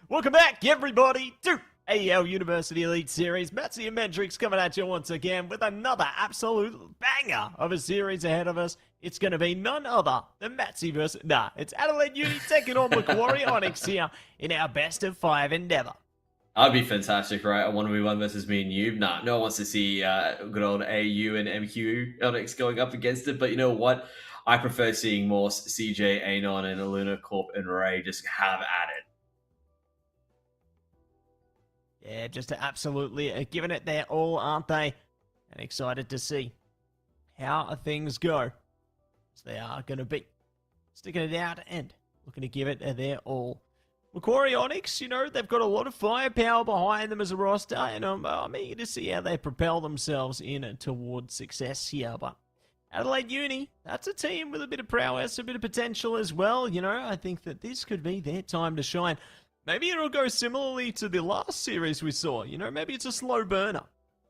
Welcome back, everybody, to AEL University Elite Series. Matsy and Mendrix coming at you once again with another absolute banger of a series ahead of us. It's going to be none other than Matsy versus... it's Adelaide Uni taking on Macquarie Onyx here in our best of 5 endeavor. That'd be fantastic, right? A 1v1 versus me and you. Nah, no one wants to see good old AU and MQ Onyx going up against it. But you know what? I prefer seeing Morse, CJ, Anon, and Aluna, Corp, and Ray just have at it. Yeah, just absolutely giving it their all, aren't they? And excited to see how things go. As they are going to be sticking it out and looking to give it their all. Macquarie Onyx, you know, they've got a lot of firepower behind them as a roster, and I'm eager to see how they propel themselves in towards success here. But Adelaide Uni, that's a team with a bit of prowess, a bit of potential as well. You know, I think that this could be their time to shine. Maybe it'll go similarly to the last series we saw. You know, maybe it's a slow burner.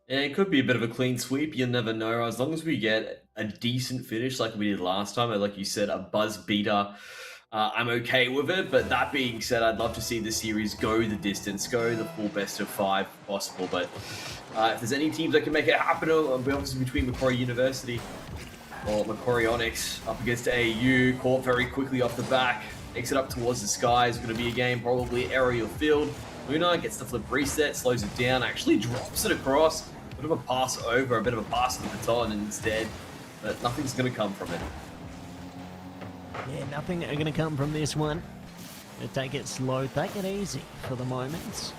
Yeah, it could be a bit of a clean sweep. You never know. As long as we get a decent finish like we did last time, or like you said, a buzz beater, I'm okay with it. But that being said, I'd love to see the series go the distance, go the full best of 5 if possible. But if there's any teams that can make it happen, it'll be obviously between Macquarie University or Macquarie Onyx up against AU. Caught very quickly off the back. Takes it up towards the sky. It's going to be a game, probably aerial field. Luna gets the flip reset, slows it down, actually drops it across. A bit of a pass over, a bit of a pass to the baton instead. But nothing's going to come from it. Yeah, nothing going to come from this one. Gonna take it slow, take it easy for the moment.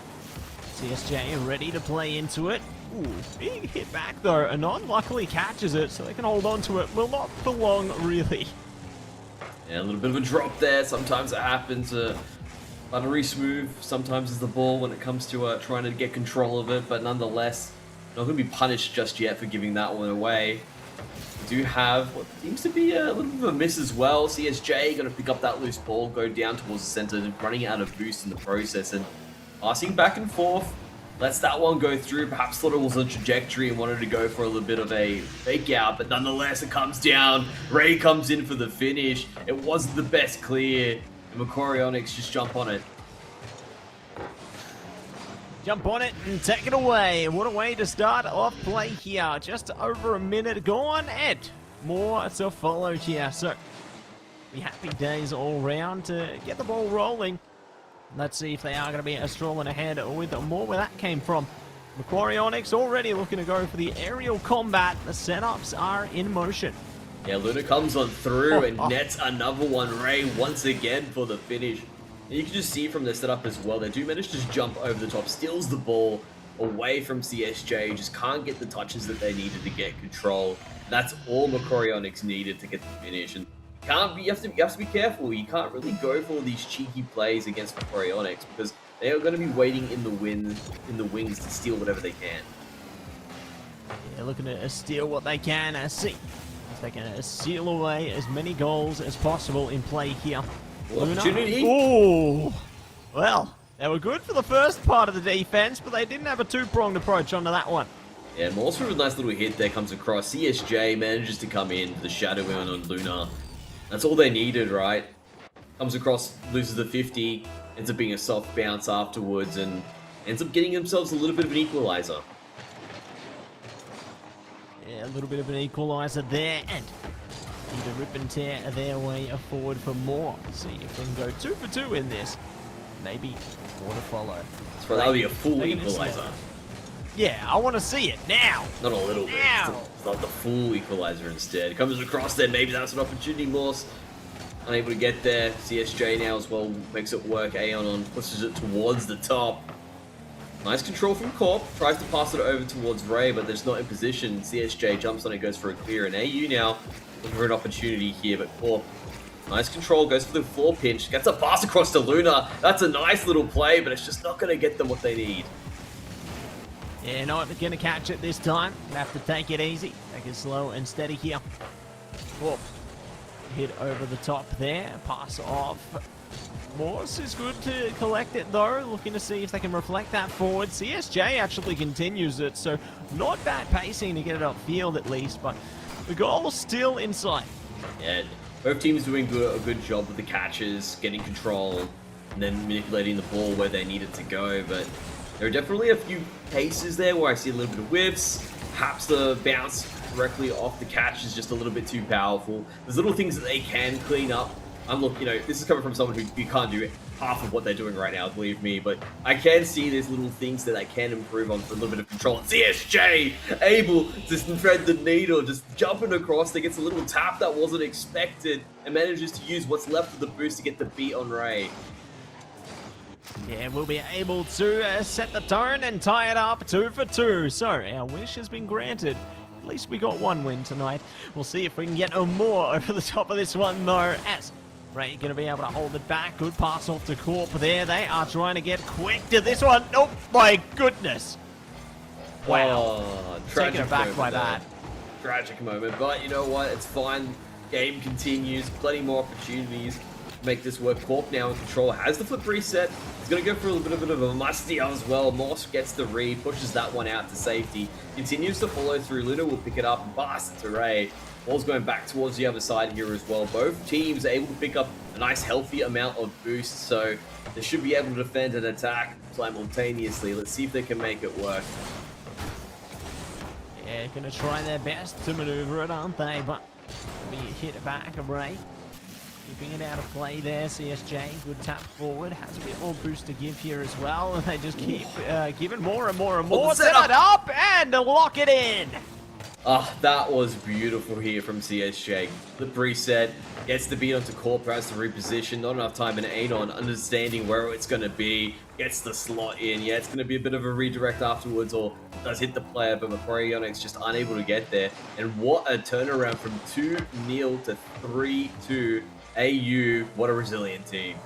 CSJ ready to play into it. Ooh, big hit back though. Anon luckily catches it, so they can hold on to it. Will not for long, really. Yeah, a little bit of a drop there. Sometimes it happens. Buttery smooth sometimes is the ball when it comes to trying to get control of it, but nonetheless, not going to be punished just yet for giving that one away. We do have what seems to be a little bit of a miss as well. CSJ going to pick up that loose ball, go down towards the center, running out of boost in the process, and passing back and forth. Lets that one go through. Perhaps thought it was a trajectory and wanted to go for a little bit of a fake out, but nonetheless, it comes down. Ray comes in for the finish. It wasn't the best clear, and Macquarie Onyx just jump on it. Jump on it and take it away. What a way to start off play here. Just over a minute gone, and more to follow here. So, be happy days all round to get the ball rolling. Let's see if they are going to be strolling ahead with more where that came from. Macquarie Onyx already looking to go for the aerial combat. The setups are in motion. Yeah, Luna comes on through and nets another one. Ray once again for the finish. And you can just see from the setup as well, they do manage to just jump over the top, steals the ball away from CSJ, just can't get the touches that they needed to get control. That's all Macquarie Onyx needed to get the finish. And you have to be careful. You can't really go for all these cheeky plays against Macquarie Onyx because they are going to be waiting in the wings to steal whatever they can. Yeah, looking to steal what they can. See if they can steal away as many goals as possible in play here. Opportunity. Oh, well, they were good for the first part of the defense, but they didn't have a two-pronged approach onto that one. Yeah, Morse with a nice little hit there comes across. CSJ manages to come in, the shadow in on Luna. That's all they needed, right? Comes across, loses the 50, ends up being a soft bounce afterwards, and ends up getting themselves a little bit of an equalizer. Yeah, a little bit of an equalizer there, and need to rip and tear their way forward for more. See if we can go 2 for 2 in this. Maybe more to follow. So that'll be a full equalizer. Yeah, I want to see it now. Not a little bit. It's not the full equalizer instead. Comes across there. Maybe that's an opportunity. Morse unable to get there. CSJ now as well makes it work. Aeon pushes it towards the top. Nice control from Corp. Tries to pass it over towards Ray, but there's not in position. CSJ jumps on it, goes for a clear. And AU now looking for an opportunity here, but Corp. Nice control, goes for the floor pinch. Gets a pass across to Luna. That's a nice little play, but it's just not going to get them what they need. Yeah, not going to catch it this time. Have to take it easy. Take it slow and steady here. Whoop. Hit over the top there. Pass off. Morse is good to collect it though. Looking to see if they can reflect that forward. CSJ actually continues it, so not bad pacing to get it upfield at least, but the goal still in sight. Yeah, both teams doing a good job with the catches, getting control. and then manipulating the ball where they needed to go. But there are definitely a few cases there where I see a little bit of whiffs. Perhaps the bounce directly off the catch is just a little bit too powerful. There's little things that they can clean up. I'm looking, this is coming from someone who can't do half of what they're doing right now, believe me, but I can see there's little things that they can improve on for a little bit of control. CSJ able to thread the needle, just jumping across. There gets a little tap that wasn't expected and manages to use what's left of the boost to get the beat on Ray. Yeah, we'll be able to set the tone and tie it up 2 for 2. So our wish has been granted. At least we got 1 win tonight. We'll see if we can get more over the top of this one though, as Ray going to be able to hold it back. Good pass off to Corp there. They are trying to get quick to this one. Oh my goodness. Wow. Taken aback by that. Tragic moment, but you know what? It's fine. Game continues. Plenty more opportunities to make this work. Corp now in control. Has the flip reset. He's going to go for a little bit of a musty as well. Moss gets the read. Pushes that one out to safety. Continues to follow through. Luna will pick it up and pass it to Ray. Ball's going back towards the other side here as well. Both teams are able to pick up a nice healthy amount of boost, so they should be able to defend and attack simultaneously. Let's see if they can make it work. Yeah, going to try their best to maneuver it, aren't they? But we hit it back, Ray. Keeping it out of play there, CSJ. Good tap forward. Has a bit more boost to give here as well. And they just keep giving more and more and more. Set it up and lock it in. Ah, that was beautiful here from CSJ. The preset gets the beat onto Corp, has to reposition. Not enough time in AGON, understanding where it's going to be. Gets the slot in. Yeah, it's going to be a bit of a redirect afterwards, or does hit the player, but Macquarie just unable to get there. And what a turnaround from 2-0 to 3-2. AU, what a resilient team.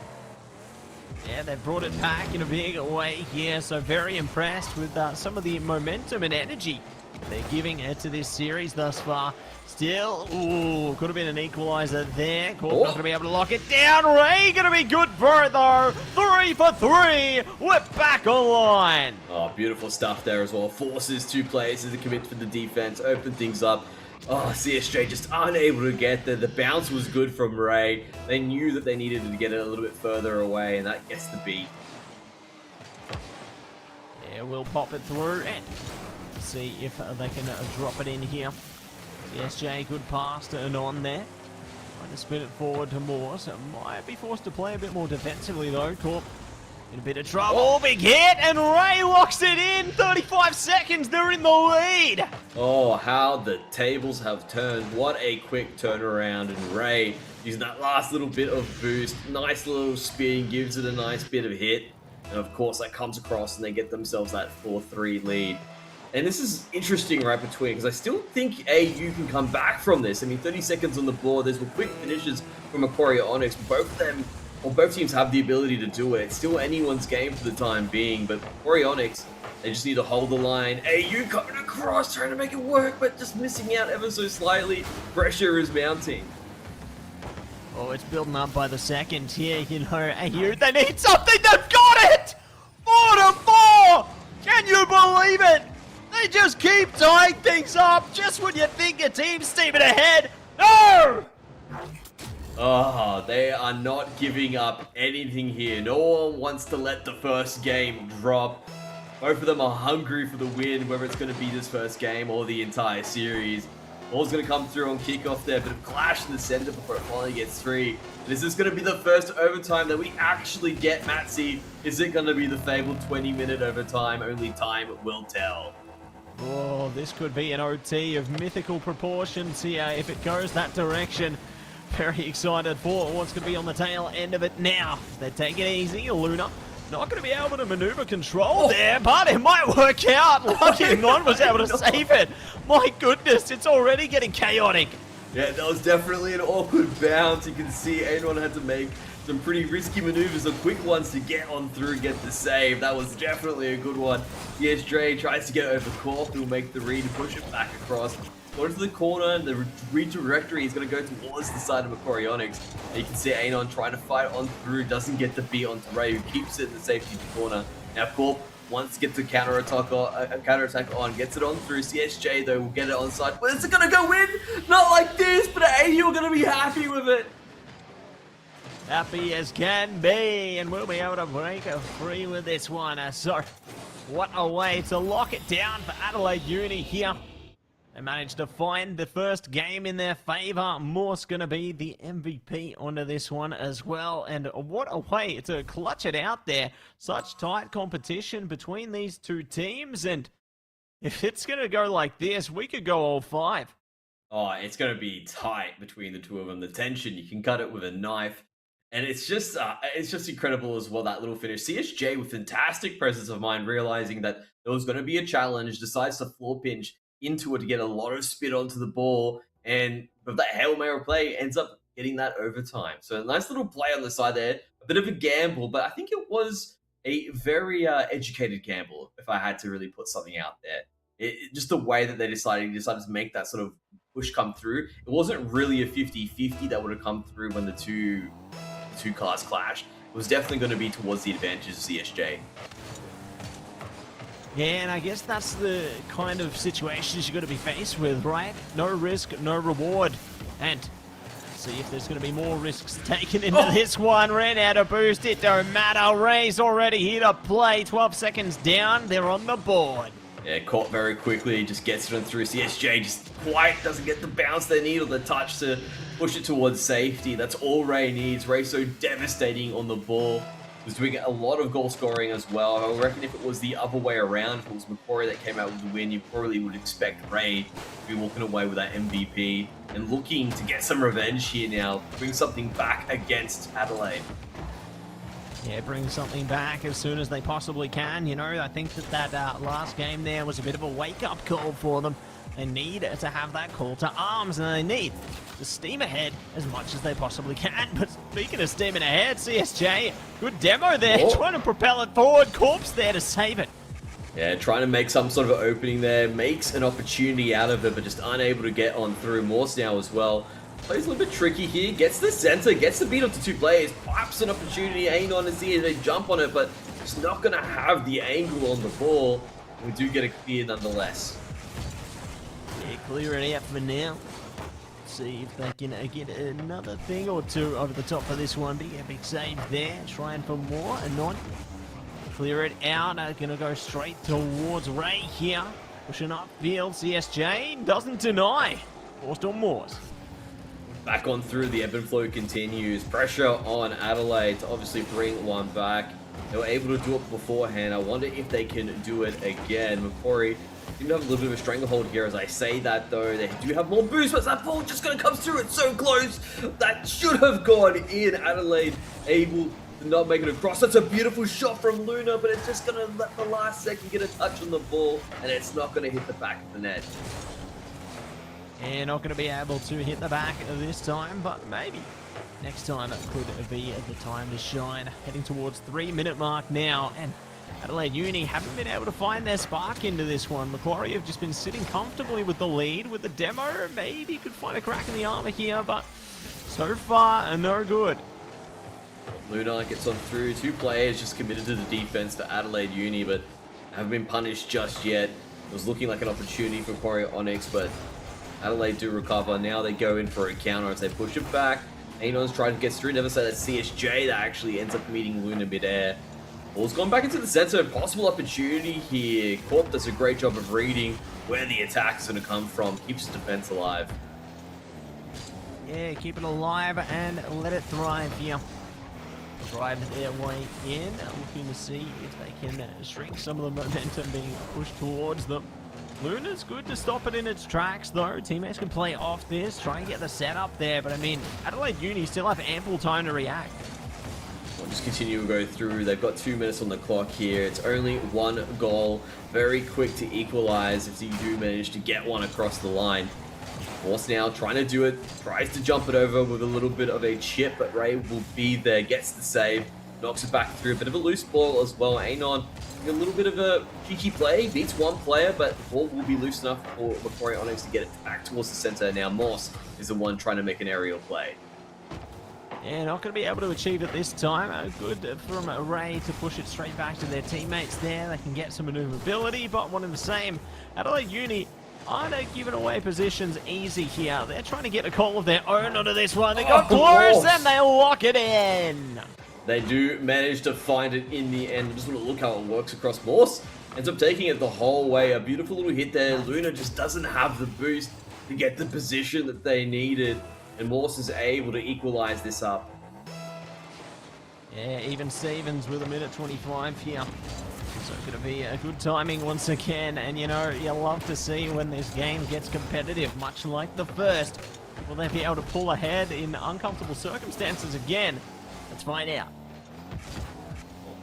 Yeah, they brought it back in a big way here, so very impressed with some of the momentum and energy they're giving it to this series thus far. Still, ooh, could have been an equalizer there. Corp not going to be able to lock it down. Ray going to be good for it though. 3 for 3. We're back online. Oh, beautiful stuff there as well. Forces 2 players to commit for the defense, open things up. Oh, CSJ just unable to get there. The bounce was good from Ray. They knew that they needed to get it a little bit further away, and that gets the beat. Yeah, we'll pop it through and see if they can drop it in here. CSJ, good pass to Anon there. Trying to spin it forward to Morse. Might be forced to play a bit more defensively though. Corp in a bit of trouble. Oh, big hit, and Ray locks it in. 35 seconds, they're in the lead. Oh, how the tables have turned. What a quick turnaround, and Ray using that last little bit of boost. Nice little spin, gives it a nice bit of hit. And of course, that comes across and they get themselves that 4-3 lead. And this is interesting right between, because I still think AU can come back from this. I mean, 30 seconds on the board. There's quick finishes from Macquarie Onyx. Both of them, or both teams have the ability to do it. It's still anyone's game for the time being, but Macquarie Onyx, they just need to hold the line. AU coming across, trying to make it work, but just missing out ever so slightly. Pressure is mounting. Oh, it's building up by the second here, AU, they need something, they've got it! 4-4! Can you believe it? They just keep tying things up just when you think a team's steaming ahead. No! Oh, they are not giving up anything here. No one wants to let the first game drop. Both of them are hungry for the win, whether it's going to be this first game or the entire series. Ball's going to come through on kickoff there, but a clash in the center before it finally gets free. This is going to be the first overtime that we actually get, Matsy. Is it going to be the fabled 20-minute overtime? Only time will tell. Oh, this could be an OT of mythical proportions here if it goes that direction. Very excited for what's going to be on the tail end of it now. They take it easy. Luna not going to be able to maneuver control there, but it might work out. Lucky Non was able to save it. My goodness, it's already getting chaotic. Yeah, that was definitely an awkward bounce. You can see anyone had to make some pretty risky maneuvers or quick ones to get on through and get the save. That was definitely a good one. CSJ tries to get over Corp, who'll make the read and push it back across. Go to the corner, and the retrajectory is going to go towards the side of Macquarie Onyx. And you can see Anon trying to fight on through, doesn't get the beat onto Ray, who keeps it in the safety corner. Now Corp wants to get the counterattack on, gets it on through. CSJ, though, will get it on side. But is it going to go in? Not like this, but AU are going to be happy with it. happy as can be, and we'll be able to break a free with this one. So, what a way to lock it down for Adelaide Uni here. They managed to find the first game in their favour. Morse going to be the MVP onto this one as well. And what a way to clutch it out there. Such tight competition between these two teams. And if it's going to go like this, we could go all 5. Oh, it's going to be tight between the two of them. The tension, you can cut it with a knife. And it's just incredible as well, that little finish. CSJ with fantastic presence of mind, realizing that there was going to be a challenge, decides to floor pinch into it to get a lot of spit onto the ball, and with that Hail Mary play, ends up getting that overtime. So a nice little play on the side there, a bit of a gamble, but I think it was a very educated gamble, if I had to really put something out there. Just the way that they decided to make that sort of push come through. It wasn't really a 50-50 that would have come through when the two cars clashed. It was definitely going to be towards the advantages of CSJ. Yeah, and I guess that's the kind of situations you're going to be faced with, right? No risk, no reward. And see if there's going to be more risks taken into this one. Ran out of boost, it don't matter. Ray's already here to play. 12 seconds down, they're on the board. Yeah, caught very quickly, just gets it on through. CSJ just quite doesn't get the bounce they need or the touch to push it towards safety. That's all Ray needs. Ray so devastating on the ball. Was doing a lot of goal scoring as well. I reckon if it was the other way around, if it was Macquarie that came out with the win, you probably would expect Ray to be walking away with that MVP and looking to get some revenge here now, bring something back against Adelaide. Yeah, bring something back as soon as they possibly can. You know, I think that last game there was a bit of a wake-up call for them. They need to have that call to arms, and they need to steam ahead as much as they possibly can. But speaking of steaming ahead, CSJ, good demo there, trying to propel it forward. Corpse there to save it. Yeah, trying to make some sort of opening there, makes an opportunity out of it, but just unable to get on through. Morse now as well. Plays a little bit tricky here, gets the center, gets the beat onto 2 players, pipes an opportunity, AGON is here, they jump on it, but just not going to have the angle on the ball. We do get a clear nonetheless. Yeah, clear it out for now. See if they can get another thing or two over the top of this one. Big epic save there, trying for more, and not clear it out. Gonna go straight towards Ray here, pushing upfield. CSJ doesn't deny. Forced on Morse. Back on through, the ebb and flow continues. Pressure on Adelaide to obviously bring one back. They were able to do it beforehand. I wonder if they can do it again. Macquarie seem to have a little bit of a stranglehold here as I say that, though. They do have more boost, but that ball just going to come through. It's so close. That should have gone in. Adelaide able to not make it across. That's a beautiful shot from Luna, but it's just going to let the last second get a touch on the ball, and it's not going to hit the back of the net. And not going to be able to hit the back this time, but maybe next time it could be the time to shine. Heading towards 3-minute mark now, and Adelaide Uni haven't been able to find their spark into this one. Macquarie have just been sitting comfortably with the lead. With the demo, maybe could find a crack in the armor here, but so far, no good. Luna gets on through. 2 players just committed to the defense to Adelaide Uni, but haven't been punished just yet. It was looking like an opportunity for Quarry Onyx, but Adelaide do recover. Now they go in for a counter as they push it back. Aegon's trying to get through. Never say that CSJ that actually ends up meeting Luna midair. Ball's gone back into the center. Possible opportunity here. Corp does a great job of reading where the attack is going to come from. Keeps the defense alive. Yeah, keep it alive and let it thrive here. Drive their way in, looking to see if they can shrink some of the momentum being pushed towards them. Luna's good to stop it in its tracks, though. Teammates can play off this, try and get the setup there, but I mean, Adelaide Uni still have ample time to react. We'll just continue to go through. They've got 2 minutes on the clock here. It's only 1 goal. Very quick to equalize if you do manage to get one across the line. Morse now trying to do it, tries to jump it over with a little bit of a chip, but Ray will be there, gets the save, knocks it back through. A bit of a loose ball as well. Anon, a little bit of a cheeky play, beats 1 player, but the ball will be loose enough for Macquarie Onyx to get it back towards the center. Now Morse is the one trying to make an aerial play. Yeah, not going to be able to achieve it this time. Good from Ray to push it straight back to their teammates there. They can get some maneuverability, but one and the same. Adelaide Uni aren't giving away positions easy here. They're trying to get a call of their own onto this one. They got close and they lock it in. They do manage to find it in the end. I just want to look how it works across Morse. Ends up taking it the whole way. A beautiful little hit there. Luna just doesn't have the boost to get the position that they needed. And Morse is able to equalize this up. Yeah, even Stevens with a minute 25 here. So it's going to be a good timing once again. And you know, you love to see when this game gets competitive, much like the first. Will they be able to pull ahead in uncomfortable circumstances again? Let's find out.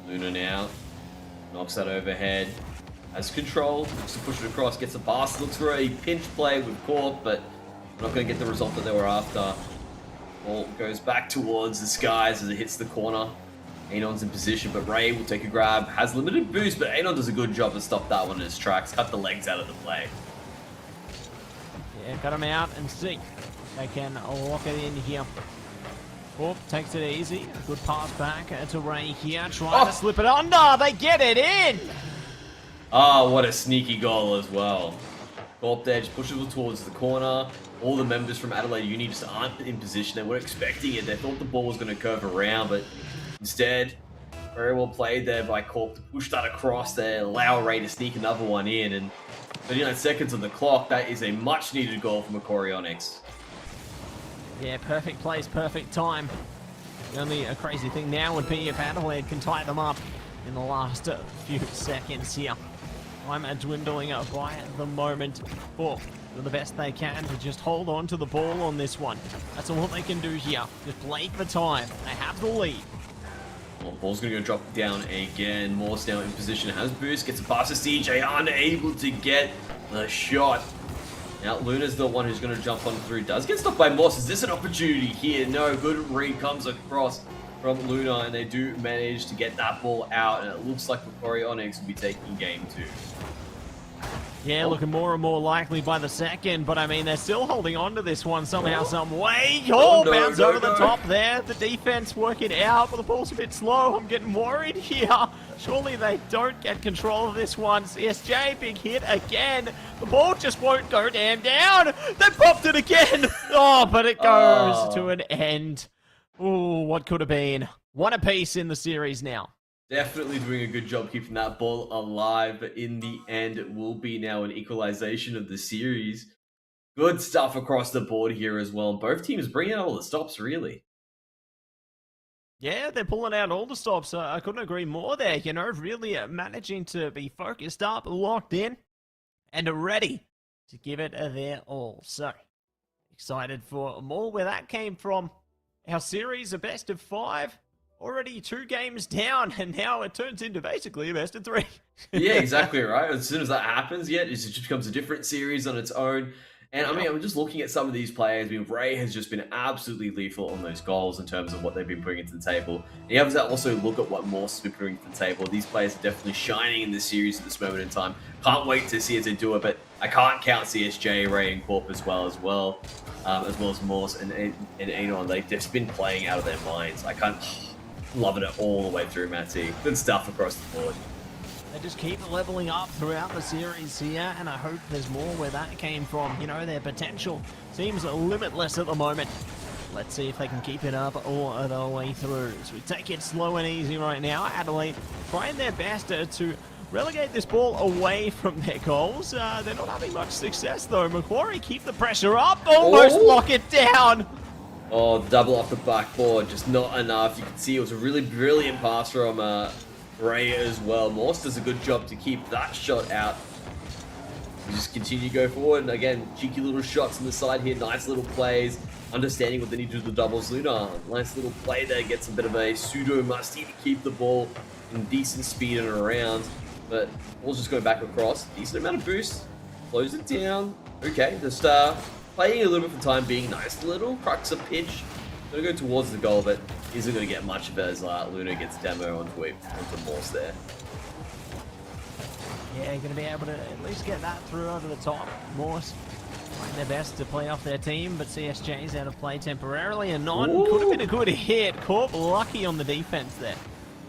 Luna now knocks that overhead. Has control, looks to push it across, gets a pass, looks for a pinch play with Corp, but not going to get the result that they were after. Ball goes back towards the skies as it hits the corner. Anon's in position, but Ray will take a grab. Has limited boost, but Anon does a good job to stop that one in his tracks. Cut the legs out of the play. Yeah, cut him out and see if they can lock it in here. Corp takes it easy. A good pass back to Ray here. Trying to slip it under. They get it in. Oh, what a sneaky goal as well. Corp there just pushes it towards the corner. All the members from Adelaide Uni just aren't in position. They weren't expecting it. They thought the ball was going to curve around, but instead, very well played there by Corp to push that across there, allow Ray to sneak another one in, and 39 seconds on the clock. That is a much needed goal from Macquarie Onyx. Yeah, perfect place, perfect time. The only crazy thing now would be if Adelaide can tie them up in the last few seconds here. I'm dwindling by the moment. Corp do the best they can to just hold on to the ball on this one. That's all they can do here. Just play for time. They have the lead. Well, ball's going to go drop down again. Morse now in position, has boost, gets a pass to CJ, unable to get the shot. Now Luna's the one who's going to jump on through. Does get stopped by Morse. Is this an opportunity here? No, good read comes across from Luna, and they do manage to get that ball out, and it looks like Macquarie Onyx will be taking game 2. Yeah, looking more and more likely by the second, but I mean, they're still holding on to this one somehow, some way. Bounce over the top there. The defense working out, but the ball's a bit slow. I'm getting worried here. Surely they don't get control of this one. CSJ, big hit again. The ball just won't go damn down. They popped it again. Oh, but it goes to an end. Ooh, what could have been. One apiece in the series now. Definitely doing a good job keeping that ball alive, but in the end, it will be now an equalization of the series. Good stuff across the board here as well. Both teams bringing out all the stops, really. Yeah, they're pulling out all the stops. I couldn't agree more there. You know, really managing to be focused up, locked in, and ready to give it their all. So, excited for more where that came from. Our series, a best of 5. Already 2 games down, and now it turns into basically a best of 3. Yeah, exactly right. As soon as that happens, it just becomes a different series on its own. And I mean, I'm just looking at some of these players. I mean, Ray has just been absolutely lethal on those goals in terms of what they've been bringing to the table. And you have to also look at what Morse has been bringing to the table. These players are definitely shining in this series at this moment in time. Can't wait to see as they do it, but I can't count CSJ, Ray, and Corp as well as Morse and Anon. They've just been playing out of their minds. I can't... Loving it all the way through, Matty. Good stuff across the board. They just keep leveling up throughout the series here, and I hope there's more where that came from. You know, their potential seems limitless at the moment. Let's see if they can keep it up all the way through. So we take it slow and easy right now. Adelaide trying their best to relegate this ball away from their goals. They're not having much success, though. Macquarie keep the pressure up, almost lock it down. Oh, double off the backboard, just not enough. You can see it was a really brilliant pass from Ray as well. Morse does a good job to keep that shot out. We just continue to go forward, and again, cheeky little shots on the side here, nice little plays, understanding what they need to do with the doubles. Luna, nice little play there, gets a bit of a pseudo musty to keep the ball in decent speed and around, but ball's just going back across. Decent amount of boost, close it down. Okay, just playing a little bit for time being. Nice little crux of pitch. Gonna go towards the goal, but isn't gonna get much of it as Luna gets demo onto Morse there. Yeah, gonna be able to at least get that through over the top. Morse trying their best to play off their team, but CSJ's out of play temporarily, and could have been a good hit. Corp lucky on the defense there.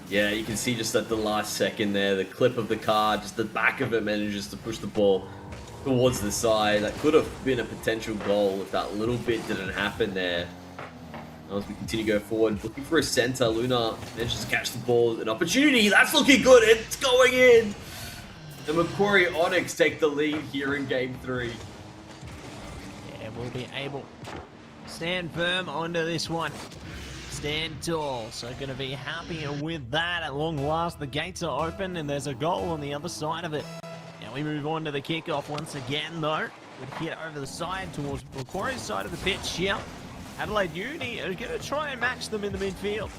Yeah, you can see just at the last second there, the clip of the card, just the back of it manages to push the ball towards the side. That could have been a potential goal if that little bit didn't happen there. As we continue to go forward, looking for a center, Luna manages to catch the ball. An opportunity, that's looking good, it's going in! And Macquarie Onyx take the lead here in Game 3. Yeah, we'll be able to stand firm onto this one. Stand tall, so going to be happy with that. At long last, the gates are open and there's a goal on the other side of it. Now we move on to the kickoff once again, though. Would hit over the side towards Macquarie's side of the pitch here. Adelaide Uni are going to try and match them in the midfield.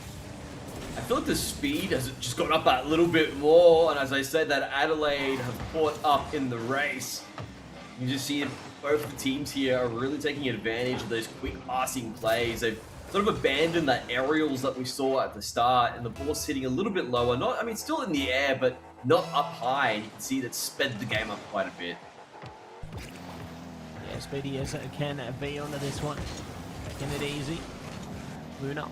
I feel like the speed has just gone up that little bit more, and as I said, that Adelaide have caught up in the race. You just see both the teams here are really taking advantage of those quick passing plays. They've sort of abandoned that aerials that we saw at the start, and the ball's hitting a little bit lower. Not, I mean, still in the air, but not up high. And you can see that sped the game up quite a bit. Yeah, speedy as it can be onto this one. Taking it easy. Luna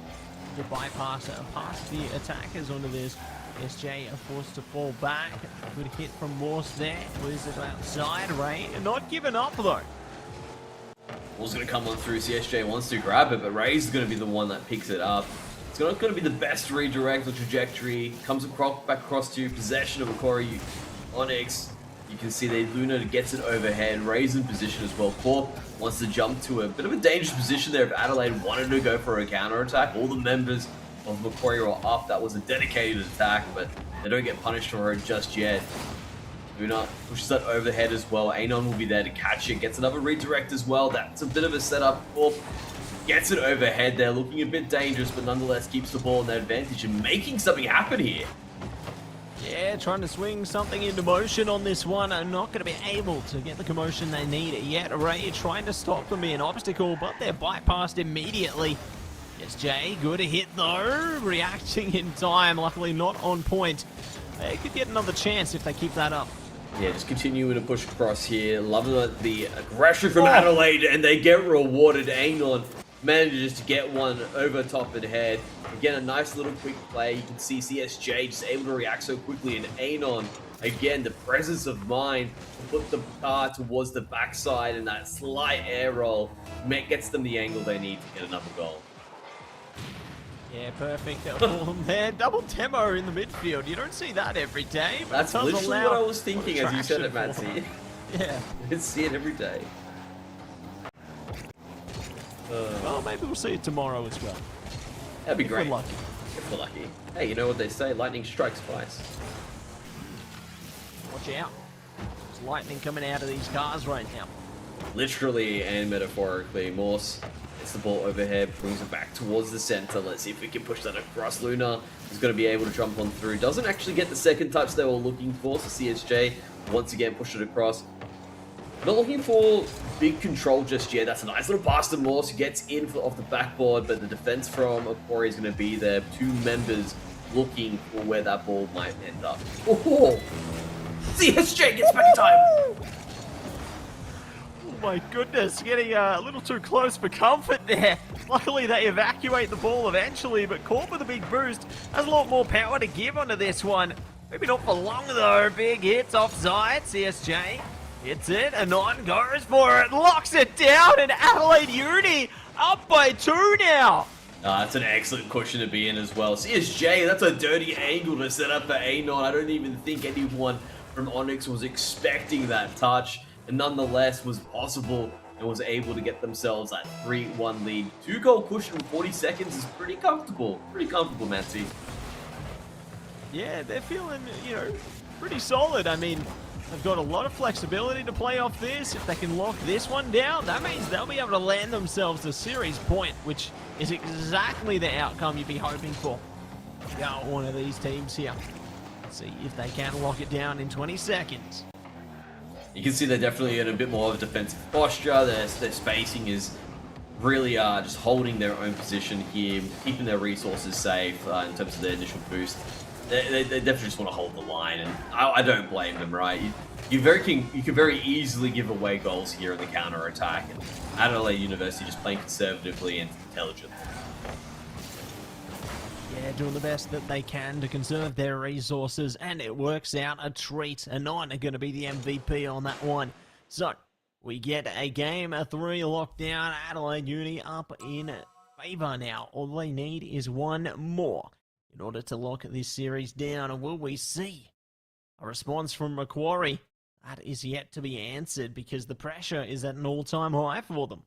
to bypass past the attackers onto this. SJ are forced to fall back. Good hit from Morse there. Loses it outside. Ray not giving up though. Ball's going to come on through. CSJ wants to grab it, but Ray's going to be the one that picks it up. It's not going to be the best redirect or trajectory. Comes across, back across to possession of Macquarie Onyx. You can see that Luna gets it overhead. Ray's in position as well. Corp wants to jump to a bit of a dangerous position there if Adelaide wanted to go for a counter attack. All the members of Macquarie are up. That was a dedicated attack, but they don't get punished for it just yet. Luna pushes that overhead as well. AGON will be there to catch it. Gets another redirect as well. That's a bit of a setup. Corp gets it overhead there, looking a bit dangerous, but nonetheless keeps the ball in their advantage and making something happen here. Yeah, trying to swing something into motion on this one. Are not going to be able to get the commotion they need yet. Ray trying to stop them be an obstacle, but they're bypassed immediately. Yes, Jay, good hit though. Reacting in time, luckily not on point. They could get another chance if they keep that up. Yeah, just continuing to push across here. Loving the aggression from Adelaide, and they get rewarded. AGON manages to get one over top and head. Again, a nice little quick play. You can see CSJ just able to react so quickly, and AGON, again, the presence of mind to put the car towards the backside, and that slight air roll gets them the angle they need to get another goal. Yeah, perfect. There, double demo in the midfield. You don't see that every day. But that's literally what I was thinking as you said it, Matsy. Yeah. You can see it every day. Well, maybe we'll see it tomorrow as well. That'd be great. If we're lucky. If we're lucky. Hey, you know what they say? Lightning strikes twice. Watch out. There's lightning coming out of these cars right now. Literally and metaphorically. Morse gets the ball overhead, brings it back towards the center. Let's see if we can push that across. Luna is going to be able to jump on through. Doesn't actually get the second touch they were looking for. So CSJ once again pushed it across. Not looking for big control just yet. That's a nice little pass to Morse, who gets in off the backboard, but the defense from Macquarie is going to be there. Two members looking for where that ball might end up. Oh, CSJ gets back in time. Oh my goodness, getting a little too close for comfort there. Luckily they evacuate the ball eventually, but Corp with a big boost has a lot more power to give onto this one. Maybe not for long though. Big hits offside. CSJ hits it, Anon goes for it, locks it down, and Adelaide Uni up by 2 now. That's an excellent cushion to be in as well. CSJ, that's a dirty angle to set up for AGON. I don't even think anyone from Onyx was expecting that touch, and nonetheless was possible and was able to get themselves that 3-1 lead. 2-goal cushion in 40 seconds is pretty comfortable. Pretty comfortable, Matsy. Yeah, they're feeling, pretty solid. I mean, they've got a lot of flexibility to play off this. If they can lock this one down, that means they'll be able to land themselves a series point, which is exactly the outcome you'd be hoping for. Got one of these teams here. See if they can lock it down in 20 seconds. You can see they're definitely in a bit more of a defensive posture. Their spacing is really just holding their own position here, keeping their resources safe in terms of their initial boost. They definitely just want to hold the line, and I don't blame them, right? You can very easily give away goals here in the counter attack, and Adelaide University just playing conservatively and intelligently. Yeah, doing the best that they can to conserve their resources, and it works out a treat. Anon are going to be the MVP on that one. So, we get a game 3 lockdown. Adelaide Uni up in favour now. All they need is one more in order to lock this series down. Will we see a response from Macquarie? That is yet to be answered because the pressure is at an all-time high for them.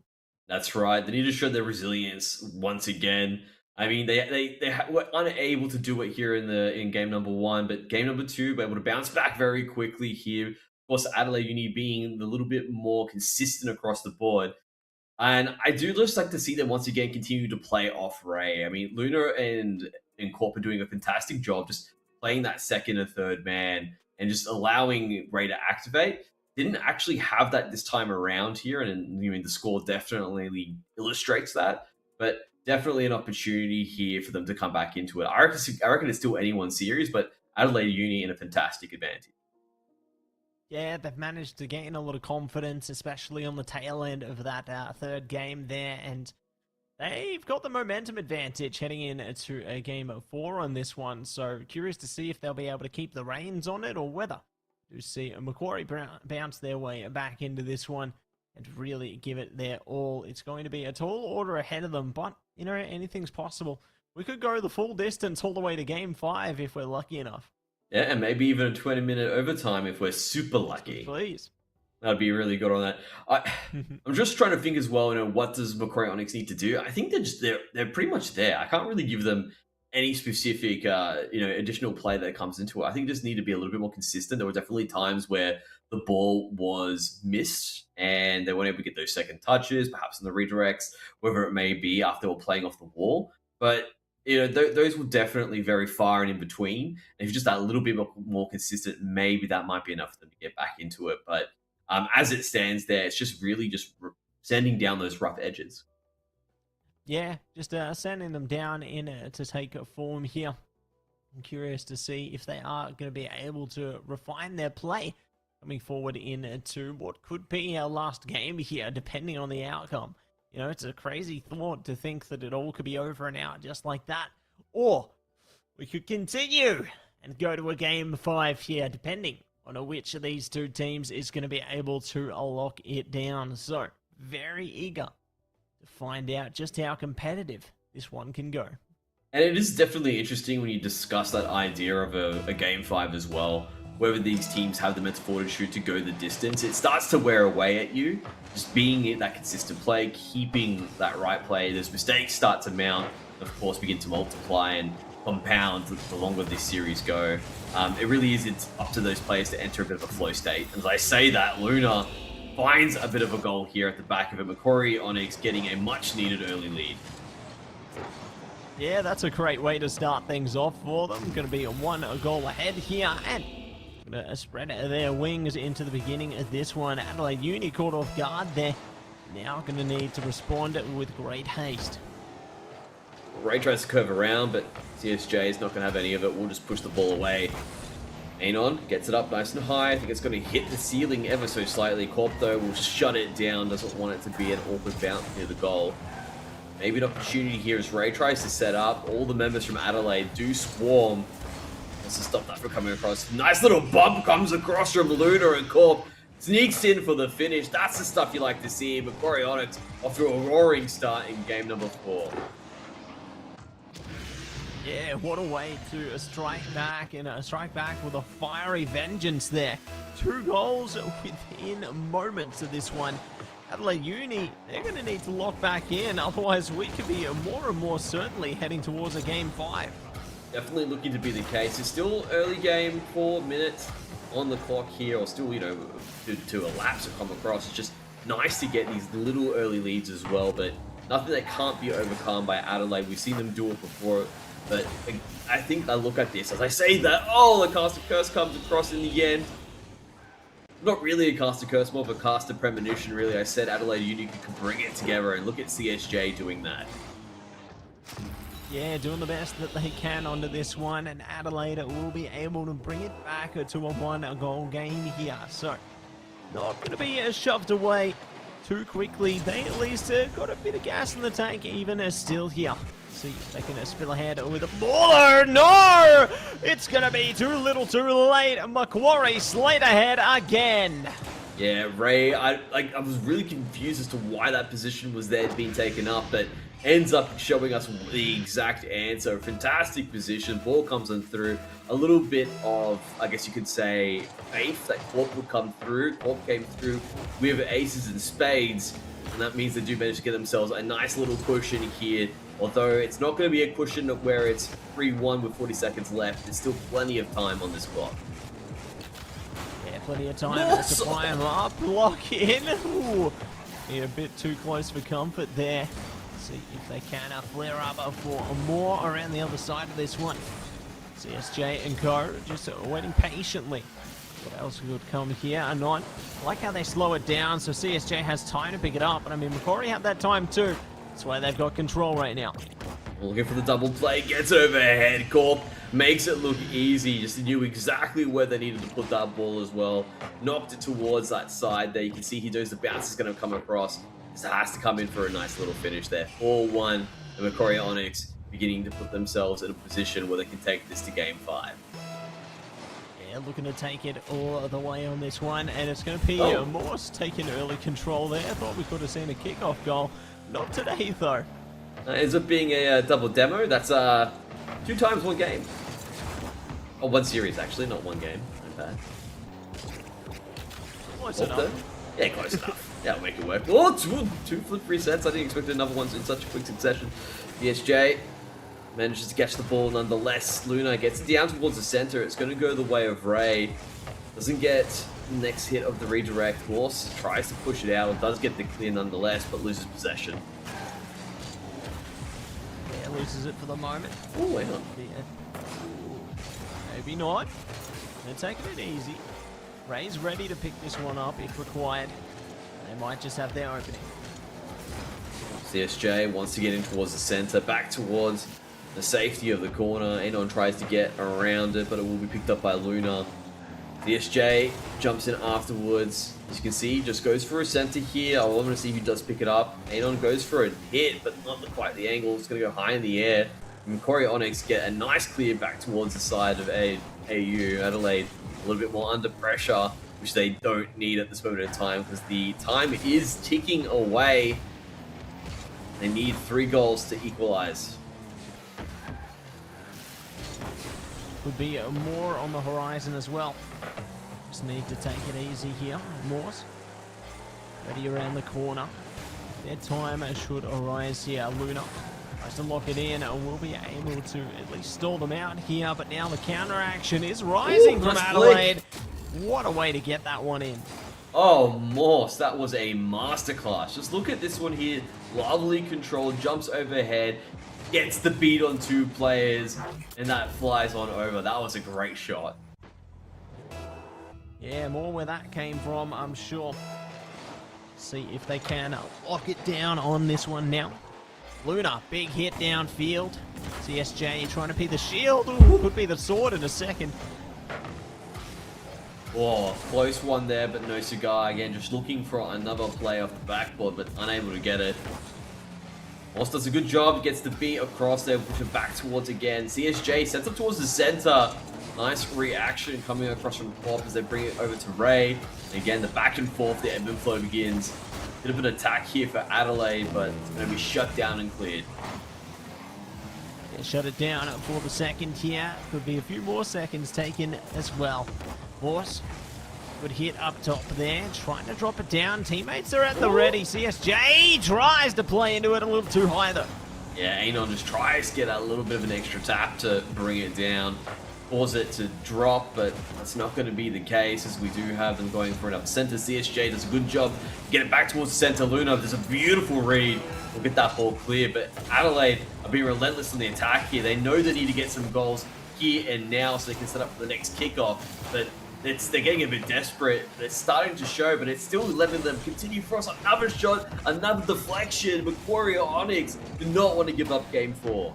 That's right. They need to show their resilience once again. I mean, they were unable to do it here in game number 1, but game number 2, were able to bounce back very quickly here. Of course, Adelaide Uni being a little bit more consistent across the board. And I do just like to see them once again continue to play off Ray. I mean, Luna and Corp are doing a fantastic job just playing that second and third man and just allowing Ray to activate. Didn't actually have that this time around here, and I mean the score definitely illustrates that. But definitely an opportunity here for them to come back into it. I reckon it's still anyone's series, but Adelaide Uni in a fantastic advantage. Yeah, they've managed to gain a lot of confidence, especially on the tail end of that third game there, and they've got the momentum advantage heading into a game 4 on this one. So curious to see if they'll be able to keep the reins on it or whether to see Macquarie bounce their way back into this one and really give it their all. It's going to be a tall order ahead of them, but, you know, anything's possible. We could go the full distance all the way to game 5 if we're lucky enough. Yeah, and maybe even a 20-minute overtime if we're super lucky. Please. That'd be really good on that. I'm just trying to think as well, what does Macquarie Onyx need to do? I think they're pretty much there. I can't really give them any specific, additional play that comes into it. I think they just need to be a little bit more consistent. There were definitely times where the ball was missed and they weren't able to get those second touches, perhaps in the redirects, whether it may be after they were playing off the wall. But, those were definitely very far and in between. And if you're just that little bit more consistent, maybe that might be enough for them to get back into it. But as it stands there, it's just really just sending down those rough edges. Yeah, just sending them down in to take a form here. I'm curious to see if they are going to be able to refine their play coming forward into what could be our last game here, depending on the outcome. It's a crazy thought to think that it all could be over and out just like that. Or we could continue and go to a game 5 here, depending on which of these two teams is going to be able to lock it down. So, very eager to find out just how competitive this one can go. And it is definitely interesting when you discuss that idea of a game 5 as well, whether these teams have the mental fortitude to go the distance. It starts to wear away at you, just being in that consistent play, keeping that right play. Those mistakes start to mount, of course, begin to multiply and compound the longer this series go. It really is, it's up to those players to enter a bit of a flow state. As I say that, Luna finds a bit of a goal here at the back of it. Macquarie Onyx getting a much needed early lead. Yeah, that's a great way to start things off for them. Going to be a goal ahead here, and going to spread their wings into the beginning of this one. Adelaide Uni caught off guard there. Now going to need to respond with great haste. Ray tries to curve around, but CSJ is not going to have any of it. We'll just push the ball away. AGON gets it up nice and high. I think it's going to hit the ceiling ever so slightly. Corp, though, will shut it down. Doesn't want it to be an awkward bounce near the goal. Maybe an opportunity here as Ray tries to set up. All the members from Adelaide do swarm. Wants to stop that from coming across. Nice little bump comes across from Luna, and Corp sneaks in for the finish. That's the stuff you like to see. Macquarie Onyx off to a roaring start in game number 4. Yeah, what a way to strike back, and strike back with a fiery vengeance there. 2 goals within moments of this one. Adelaide Uni, they're going to need to lock back in, otherwise we could be more and more certainly heading towards a game 5. Definitely looking to be the case. It's still early game, 4 minutes on the clock here, or still, to elapse or come across. It's just nice to get these little early leads as well, but nothing that can't be overcome by Adelaide. We've seen them do it before. But I think I look at this as I say that, the caster curse comes across in the end. Not really a caster curse, more of a caster premonition, really. I said Adelaide Uni could bring it together, and look at CSJ doing that. Yeah, doing the best that they can onto this one, and Adelaide will be able to bring it back to a 1-goal game here. So, not going to be shoved away too quickly. They at least got a bit of gas in the tank, even still here. See if they can spill ahead with a baller. No! It's going to be too little too late. Macquarie slate ahead again. Yeah, Ray, I was really confused as to why that position was there being taken up, but ends up showing us the exact answer. Fantastic position, ball comes on through. A little bit of, I guess you could say, faith that Corp would come through. Corp came through with aces and spades, and that means they do manage to get themselves a nice little cushion here. Although it's not going to be a cushion where it's 3-1 with 40 seconds left, there's still plenty of time on this clock. Plenty of time to climb up, lock in. Ooh, a bit too close for comfort there. See if they can flare up for more around the other side of this one. CSJ and Co just waiting patiently. What else could come here? Anon. I like how they slow it down so CSJ has time to pick it up. But I mean, Macquarie had that time too. That's why they've got control right now. Looking for the double play, gets overhead. Corp makes it look easy. Just knew exactly where they needed to put that ball as well. Knocked it towards that side there. You can see he knows the bounce is going to come across. Just has to come in for a nice little finish there. 4-1. And Macquarie Onyx beginning to put themselves in a position where they can take this to game 5. Yeah, looking to take it all the way on this one. And it's going to be Morse taking early control there. I thought we could have seen a kickoff goal. Not today, though. Ends up being a double demo. That's 2 times 1 game. Oh, 1 series, actually, not 1 game. Not bad. Close enough. Yeah, close enough. Yeah, I'll make it work. Oh, two flip resets. I didn't expect another one in such a quick succession. BSJ manages to catch the ball nonetheless. Luna gets it down towards the center. It's going to go the way of Ray. Doesn't get the next hit of the redirect. Morse tries to push it out. It does get the clear nonetheless, but loses possession. Yeah, loses it for the moment. Oh, hang on. Maybe not. They're taking it easy. Ray's ready to pick this one up if required. They might just have their opening. CSJ wants to get in towards the center, back towards the safety of the corner. Anon tries to get around it, but it will be picked up by Luna. CSJ jumps in afterwards. As you can see, he just goes for a center here. I want to see who does pick it up. Anon goes for a hit, but not quite the angle. It's going to go high in the air. And Macquarie Onyx get a nice clear back towards the side of AU Adelaide. A little bit more under pressure, which they don't need at this moment in time because the time is ticking away. They need 3 goals to equalize. Could be more on the horizon as well. Just need to take it easy here. Morse ready around the corner. Their time should arise here. Luna tries to lock it in and will be able to at least stall them out here. But now the counter action is rising from Adelaide. What a way to get that one in. Oh, Morse, that was a masterclass. Just look at this one here. Lovely control, jumps overhead, gets the beat on 2 players, and that flies on over. That was a great shot. Yeah, more where that came from, I'm sure. See if they can lock it down on this one now. Luna, big hit downfield. CSJ trying to be the shield. Ooh, could be the sword in a second. Oh, close one there, but no cigar. Again, just looking for another play off the backboard, but unable to get it. Morse does a good job, gets the beat across there, push it back towards again. CSJ sets up towards the center. Nice reaction coming across from Pop as they bring it over to Ray. And again, the back and forth, the ebb and flow begins. Bit of an attack here for Adelaide, but it's going to be shut down and cleared. Yeah, shut it down for the second here. Could be a few more seconds taken as well. Morse, good hit up top there. Trying to drop it down. Teammates are at the ready. CSJ tries to play into it a little too high though. Yeah, Anon just tries to get a little bit of an extra tap to bring it down. Cause it to drop, but that's not going to be the case as we do have them going for it up center. CSJ does a good job. Get it back towards the center. Luna does a beautiful read. We'll get that ball clear, but Adelaide are being relentless in the attack here. They know they need to get some goals here and now so they can set up for the next kickoff, but they're getting a bit desperate. It's starting to show, but it's still letting them continue for us. Another shot, another deflection. Macquarie Onyx do not want to give up game 4.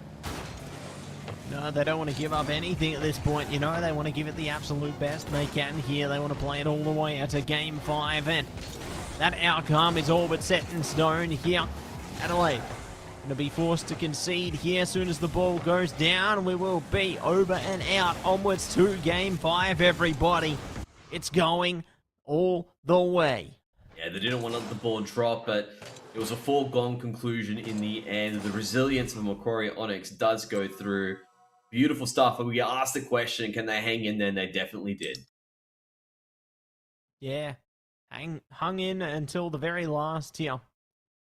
No, they don't want to give up anything at this point. You know, they want to give it the absolute best they can here. They want to play it all the way out to game 5, and that outcome is all but set in stone here. Adelaide going to be forced to concede here as soon as the ball goes down. We will be over and out onwards to game 5, everybody. It's going all the way. Yeah, they didn't want to let the ball drop, but it was a foregone conclusion in the end. The resilience of Macquarie Onyx does go through. Beautiful stuff. But we get asked the question, can they hang in there? And they definitely did. Yeah, hung in until the very last here.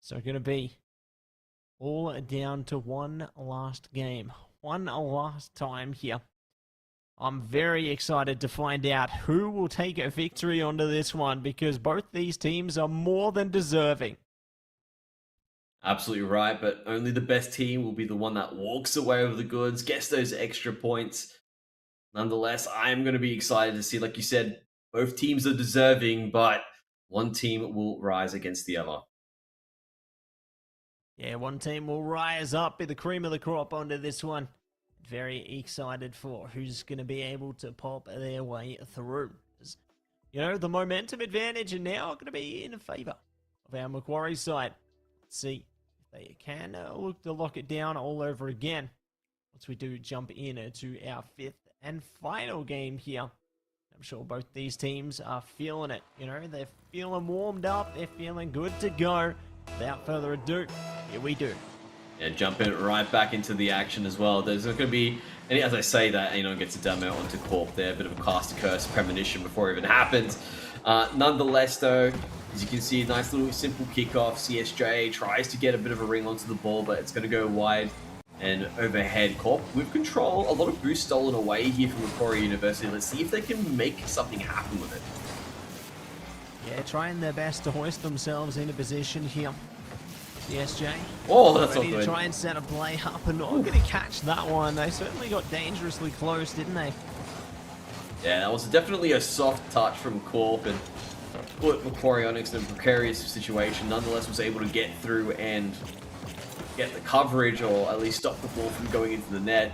So going to be all down to one last game. One last time here. I'm very excited to find out who will take a victory onto this one because both these teams are more than deserving. Absolutely right, but only the best team will be the one that walks away with the goods, gets those extra points. Nonetheless, I am going to be excited to see, like you said, both teams are deserving, but one team will rise against the other. Yeah, one team will rise up, be the cream of the crop onto this one. Very excited for who's going to be able to pop their way through. You know, the momentum advantage are now going to be in favour of our Macquarie side. Let's see if they can look to lock it down all over again. Once we do jump in to our fifth and final game here. I'm sure both these teams are feeling it. You know, they're feeling warmed up. They're feeling good to go. Without further ado, here we do. Yeah, jumping right back into the action as well. There's not going to be any, as I say that, AGON gets a demo onto Corp there. A bit of a cast curse premonition before it even happens. Nonetheless, though, as you can see, nice little simple kickoff. CSJ tries to get a bit of a ring onto the ball, but it's going to go wide and overhead. Corp with control. A lot of boost stolen away here from Macquarie University. Let's see if they can make something happen with it. Yeah, trying their best to hoist themselves into position here. CSJ. Oh, that's ready not good. To try and set a play up and not going to catch that one. They certainly got dangerously close, didn't they? Yeah, that was definitely a soft touch from Corp and put Macquarie Onyx in a precarious situation. Nonetheless, was able to get through and get the coverage, or at least stop the ball from going into the net.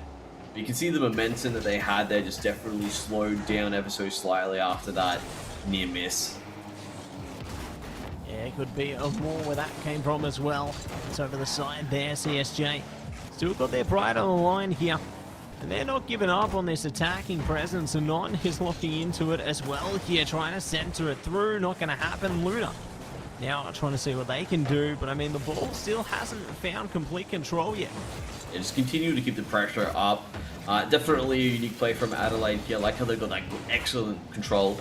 But you can see the momentum that they had there just definitely slowed down ever so slightly after that near miss. Yeah, could be more where that came from as well. It's over the side there, CSJ. Still got their pride on the line here. And they're not giving up on this attacking presence, and Non is looking into it as well here, trying to center it through. Not going to happen. Luna now trying to see what they can do, but I mean, the ball still hasn't found complete control yet. Yeah, just continue to keep the pressure up. Definitely a unique play from Adelaide here. Like how they've got that excellent control.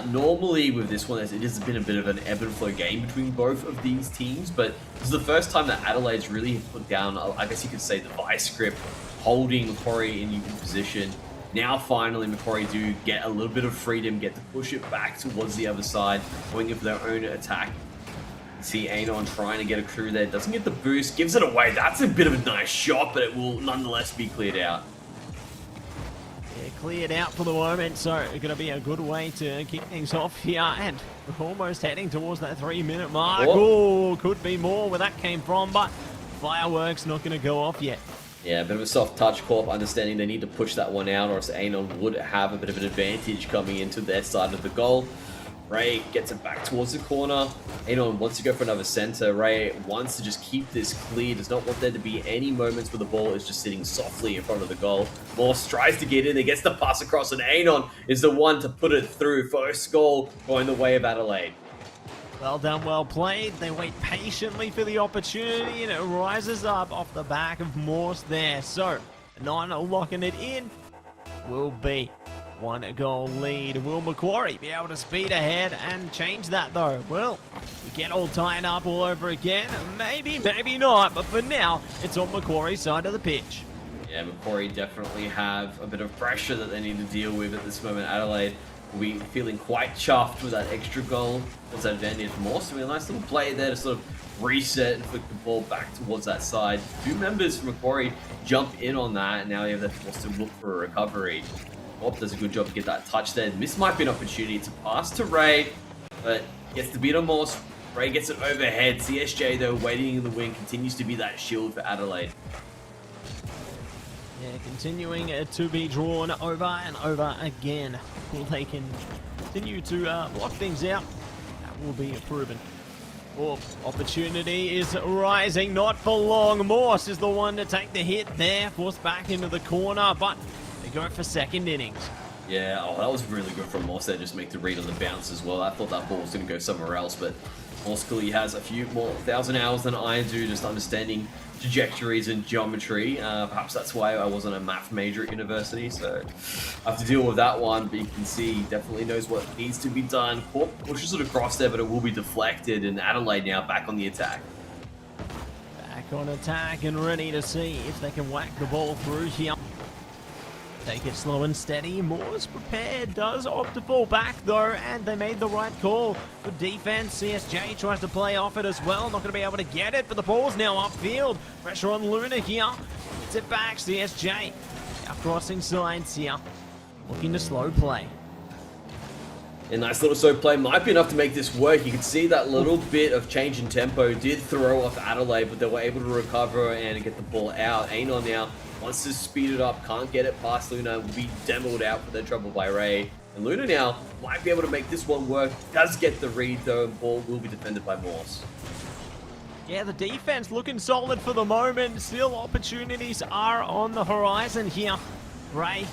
Normally with this one, it has been a bit of an ebb and flow game between both of these teams, but this is the first time that Adelaide's really put down, I guess you could say, the vice grip, holding Macquarie in position. Now finally Macquarie do get a little bit of freedom, get to push it back towards the other side, going in for their own attack. See AGON trying to get a crew there, doesn't get the boost, gives it away. That's a bit of a nice shot, but it will nonetheless be cleared out. Yeah, cleared out for the moment, so it's going to be a good way to kick things off here, and we're almost heading towards that 3-minute mark. Oh, could be more where that came from, but fireworks not going to go off yet. Yeah, a bit of a soft touch. Corp understanding they need to push that one out, or else AGON would have a bit of an advantage coming into their side of the goal. Ray gets it back towards the corner. AGON wants to go for another center. Ray wants to just keep this clear. Does not want there to be any moments where the ball is just sitting softly in front of the goal. Morse tries to get in. He gets the pass across, and AGON is the one to put it through. First goal going the way of Adelaide. Well done, well played. They wait patiently for the opportunity, and it rises up off the back of Morse there. So, 9 locking it in will be 1 goal lead. Will Macquarie be able to speed ahead and change that though? Well, we get all tied up all over again. Maybe, maybe not, but for now, it's on Macquarie's side of the pitch. Yeah, Macquarie definitely have a bit of pressure that they need to deal with at this moment. Adelaide will be feeling quite chuffed with that extra goal. What's that advantage for Morse? So a nice little play there to sort of reset and flick the ball back towards that side. 2 members from Macquarie jump in on that, and now they have that force to look for a recovery. Corp does a good job to get that touch there. This might be an opportunity to pass to Ray, but gets the beat on Morse. Ray gets it overhead. CSJ, though, waiting in the wing, continues to be that shield for Adelaide. Yeah, continuing to be drawn over and over again. Will they can continue to block things out? That will be proven. Oh, opportunity is rising, not for long. Morse is the one to take the hit there, forced back into the corner, but they go for second innings. Yeah, oh, that was really good from Moss there, just make the read on the bounce as well. I thought that ball was going to go somewhere else, but Moss clearly has a few more 1,000 hours than I do, just understanding trajectories and geometry. Perhaps that's why I wasn't a math major at university, so I have to deal with that one. But you can see he definitely knows what needs to be done. Corp pushes it across there, but it will be deflected, and Adelaide now back on the attack. Back on attack and ready to see if they can whack the ball through here. Take it slow and steady. Moore's prepared. Does opt to fall back though, and they made the right call. Good defense. CSJ tries to play off it as well. Not going to be able to get it, but the ball's now upfield. Pressure on Luna here. Gets it back. CSJ now crossing sides here. Looking to slow play. A nice little slow play might be enough to make this work. You can see that little bit of change in tempo did throw off Adelaide, but they were able to recover and get the ball out. AGON now wants to speed it up, can't get it past Luna, will be demoed out for their trouble by Ray. And Luna now might be able to make this one work. Does get the read though, and ball will be defended by Morse. Yeah, the defense looking solid for the moment. Still opportunities are on the horizon here. Ray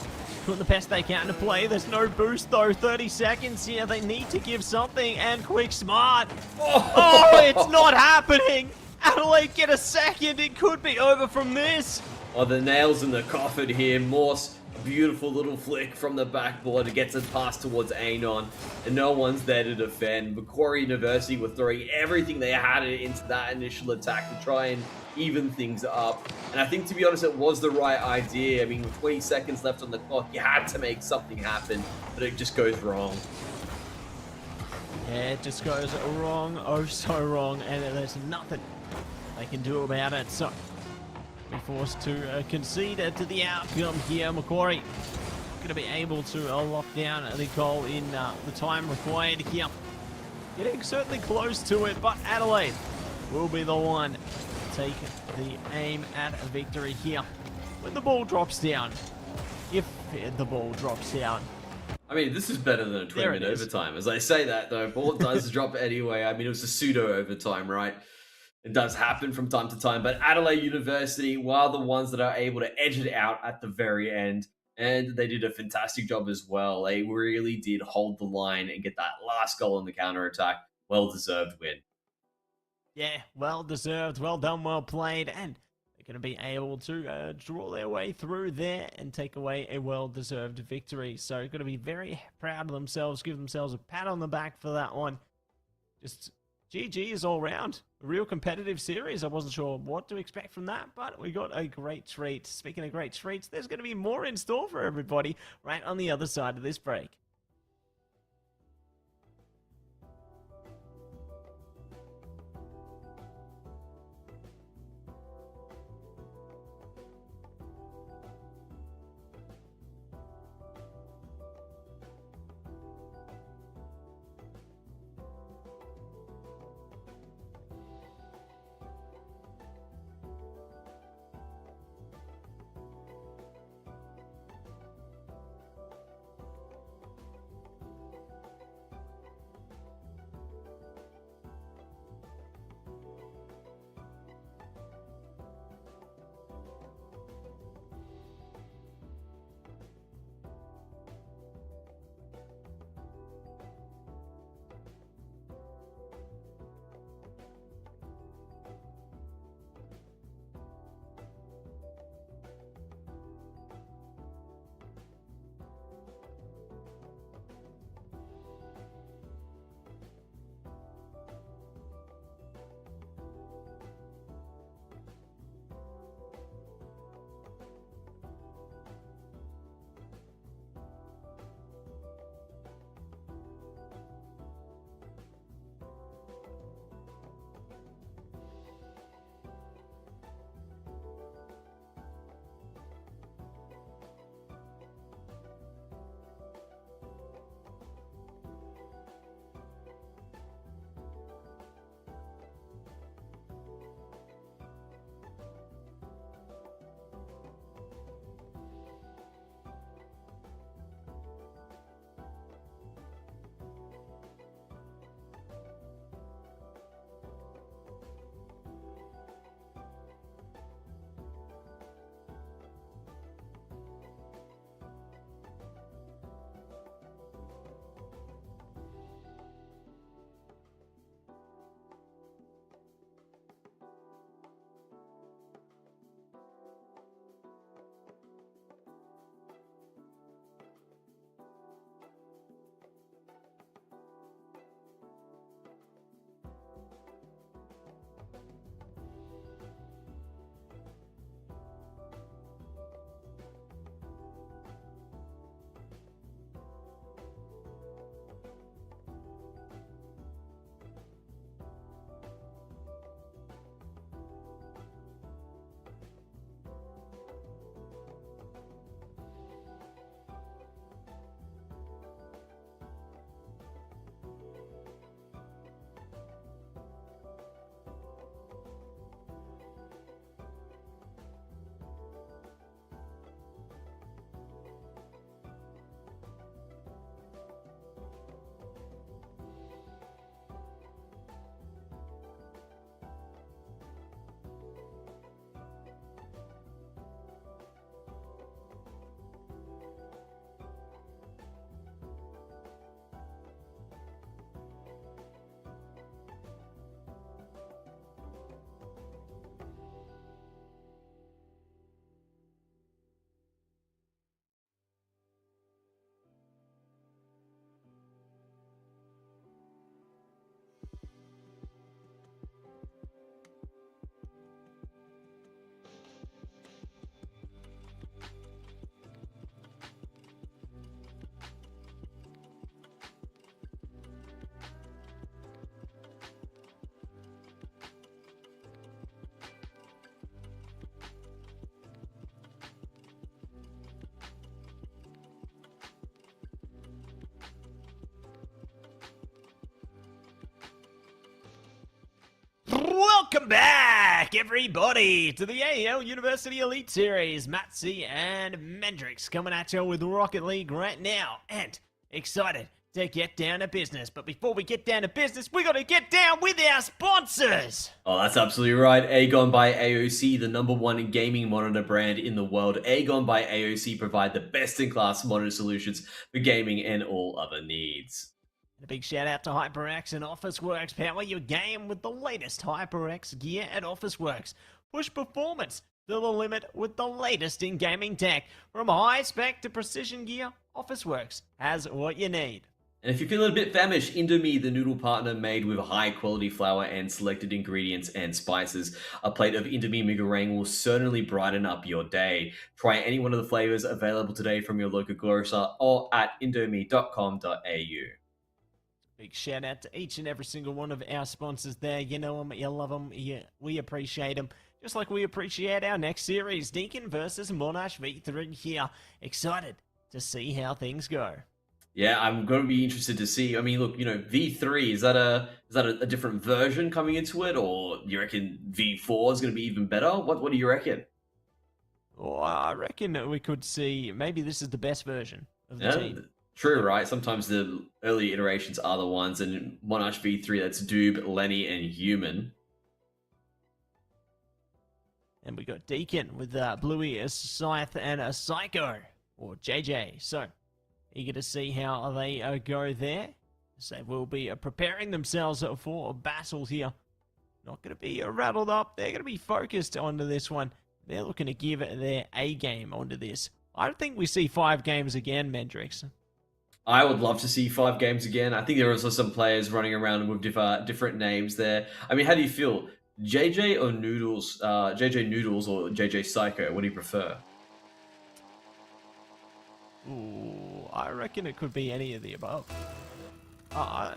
putting the best they can to play. There's no boost though. 30 seconds here. They need to give something, and Quick Smart. Oh, it's not happening. Adelaide get a second. It could be over from this. Oh, the nails in the coffin here. Morse, a beautiful little flick from the backboard. It gets it passed towards AGON, and no one's there to defend. Macquarie University were throwing everything they had into that initial attack to try and even things up. And I think, to be honest, it was the right idea. I mean, with 20 seconds left on the clock, you had to make something happen, but it just goes wrong. Yeah, it just goes wrong, oh so wrong, and there's nothing they can do about it. So be forced to concede to the outcome here. Macquarie going to be able to lock down the goal in the time required here. Getting certainly close to it, but Adelaide will be the one to take the aim at a victory here when the ball drops down. If the ball drops down. I mean, this is better than a 20-minute overtime. As I say that, though, ball does drop anyway. I mean, it was a pseudo overtime, right? It does happen from time to time, but Adelaide University were the ones that are able to edge it out at the very end, and they did a fantastic job as well. They really did hold the line and get that last goal on the counter-attack. Well-deserved win. Yeah, well-deserved, well done, well played, and they're going to be able to draw their way through there and take away a well-deserved victory. So going to be very proud of themselves, give themselves a pat on the back for that one. Just GG's all round. A real competitive series. I wasn't sure what to expect from that, but we got a great treat. Speaking of great treats, there's going to be more in store for everybody right on the other side of this break. Welcome back, everybody, to the AEL University Elite Series. Matsy and Mendrix coming at you with Rocket League right now, and excited to get down to business. But before we get down to business, we got to get down with our sponsors. Oh, that's absolutely right. AGON by AOC, the #1 gaming monitor brand in the world. AGON by AOC provide the best-in-class monitor solutions for gaming and all other needs. And a big shout out to HyperX and Officeworks. Power your game with the latest HyperX gear at Officeworks. Push performance to the limit with the latest in gaming tech. From high spec to precision gear, Officeworks has what you need. And if you're feeling a bit famished, Indomie, the noodle partner made with high quality flour and selected ingredients and spices. A plate of Indomie meringue will certainly brighten up your day. Try any one of the flavors available today from your local grocer or at indomie.com.au. Big shout out to each and every single one of our sponsors there. You know them, you love them, we appreciate them. Just like we appreciate our next series, Deacon versus Monash V3 here. Excited to see how things go. Yeah, I'm going to be interested to see. I mean, look, you know, V3, is that a different version coming into it, or you reckon V4 is going to be even better? What do you reckon? Well, I reckon that we could see maybe this is the best version of the team. True, right? Sometimes the early iterations are the ones, and Monash V3, that's Doob, Lenny, and Human. And we got Deacon with Bluey, a Scythe, and a Psycho, or JJ. So, eager to see how they go there. So they will be preparing themselves for a battle here. Not going to be rattled up. They're going to be focused onto this one. They're looking to give their A game onto this. I don't think we see 5 games again, Mendrix. I would love to see 5 games again. I think there are also some players running around with different names there. I mean, how do you feel? JJ or Noodles? JJ Noodles or JJ Psycho? What do you prefer? Ooh, I reckon it could be any of the above.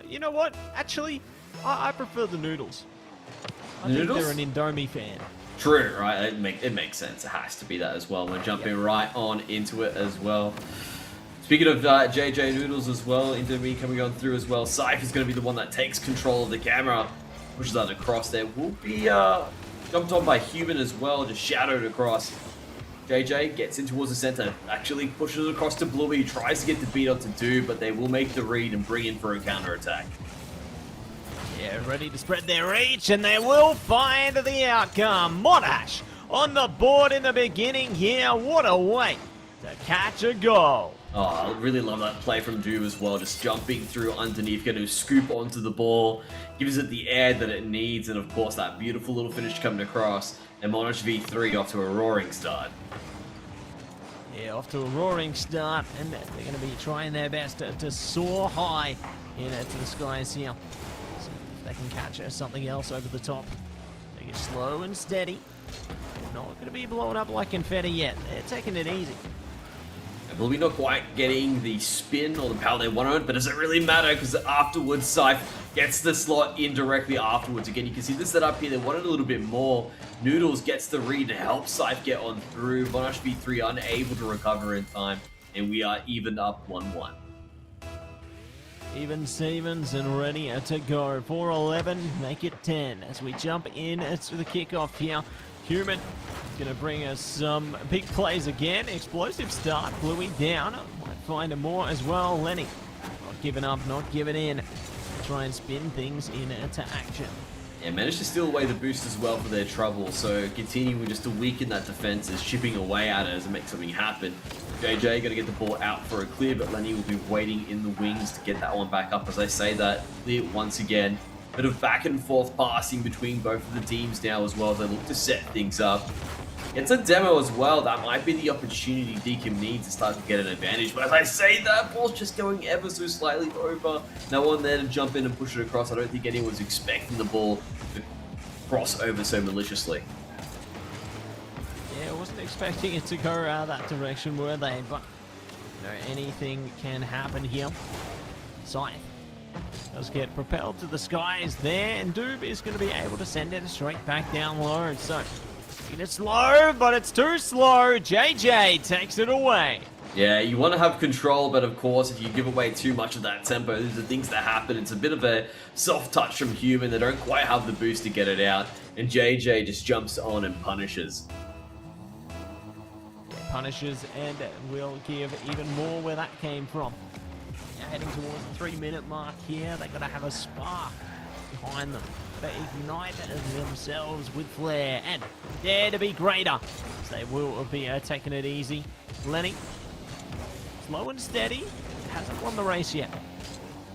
You know what? Actually, I prefer the Noodles. I think they're an Indomie fan. True, right? It makes sense. It has to be that as well. We're jumping right on into it as well. Speaking of JJ Noodles as well, Indomie coming on through as well. Scythe is going to be the one that takes control of the camera. Pushes that across there. Will be jumped on by Human as well, just shadowed across. JJ gets in towards the center, actually pushes across to Bluey, tries to get the beat onto Do, but they will make the read and bring in for a counterattack. Yeah, ready to spread their reach, and they will find the outcome. Monash on the board in the beginning here. What a way to catch a goal. Oh, I really love that play from Do as well, just jumping through underneath, going to scoop onto the ball, gives it the air that it needs, and of course that beautiful little finish coming across, and Monash V3 off to a roaring start. Yeah, off to a roaring start, and they're going to be trying their best to soar high into the skies here. See if they can catch something else over the top. Take it slow and steady. Not going to be blowing up like confetti yet. They're taking it easy. Bluey not quite getting the spin or the power they want on it, but does it really matter? Because afterwards, Scythe gets the slot in directly afterwards. Again, you can see this setup here. They wanted a little bit more. Noodles gets the read to help Scythe get on through. Monash V3 unable to recover in time, and we are evened up 1-1. Even Stevens and ready to go. 4-11, make it 10 as we jump in to the kickoff here. Human is going to bring us some big plays again. Explosive start. Bluey down. Might find him more as well. Lenny not giving up, not giving in. Try and spin things into action. Yeah, managed to steal away the boost as well for their trouble. So continuing just to weaken that defense is chipping away at it as it makes something happen. JJ going to get the ball out for a clear, but Lenny will be waiting in the wings to get that one back up. As I say that, clear once again. Bit of back and forth passing between both of the teams now as well as they look to set things up. It's a demo as well. That might be the opportunity Deacon needs to start to get an advantage. But as I say that, ball's just going ever so slightly over. No one there to jump in and push it across. I don't think anyone's expecting the ball to cross over so maliciously. Yeah, I wasn't expecting it to go that direction, were they? But you know, anything can happen here. Scythe does get propelled to the skies there, and Doob is going to be able to send it straight back down low. So, it's slow, but it's too slow. JJ takes it away. Yeah, you want to have control, but of course, if you give away too much of that tempo, these are things that happen. It's a bit of a soft touch from Human. They don't quite have the boost to get it out, and JJ just jumps on and punishes. Yeah, punishes and will give even more where that came from. Now heading towards the 3-minute mark here. They've got to have a spark behind them. They ignite themselves with flair and dare to be greater. So they will be taking it easy. Lenny, slow and steady, hasn't won the race yet.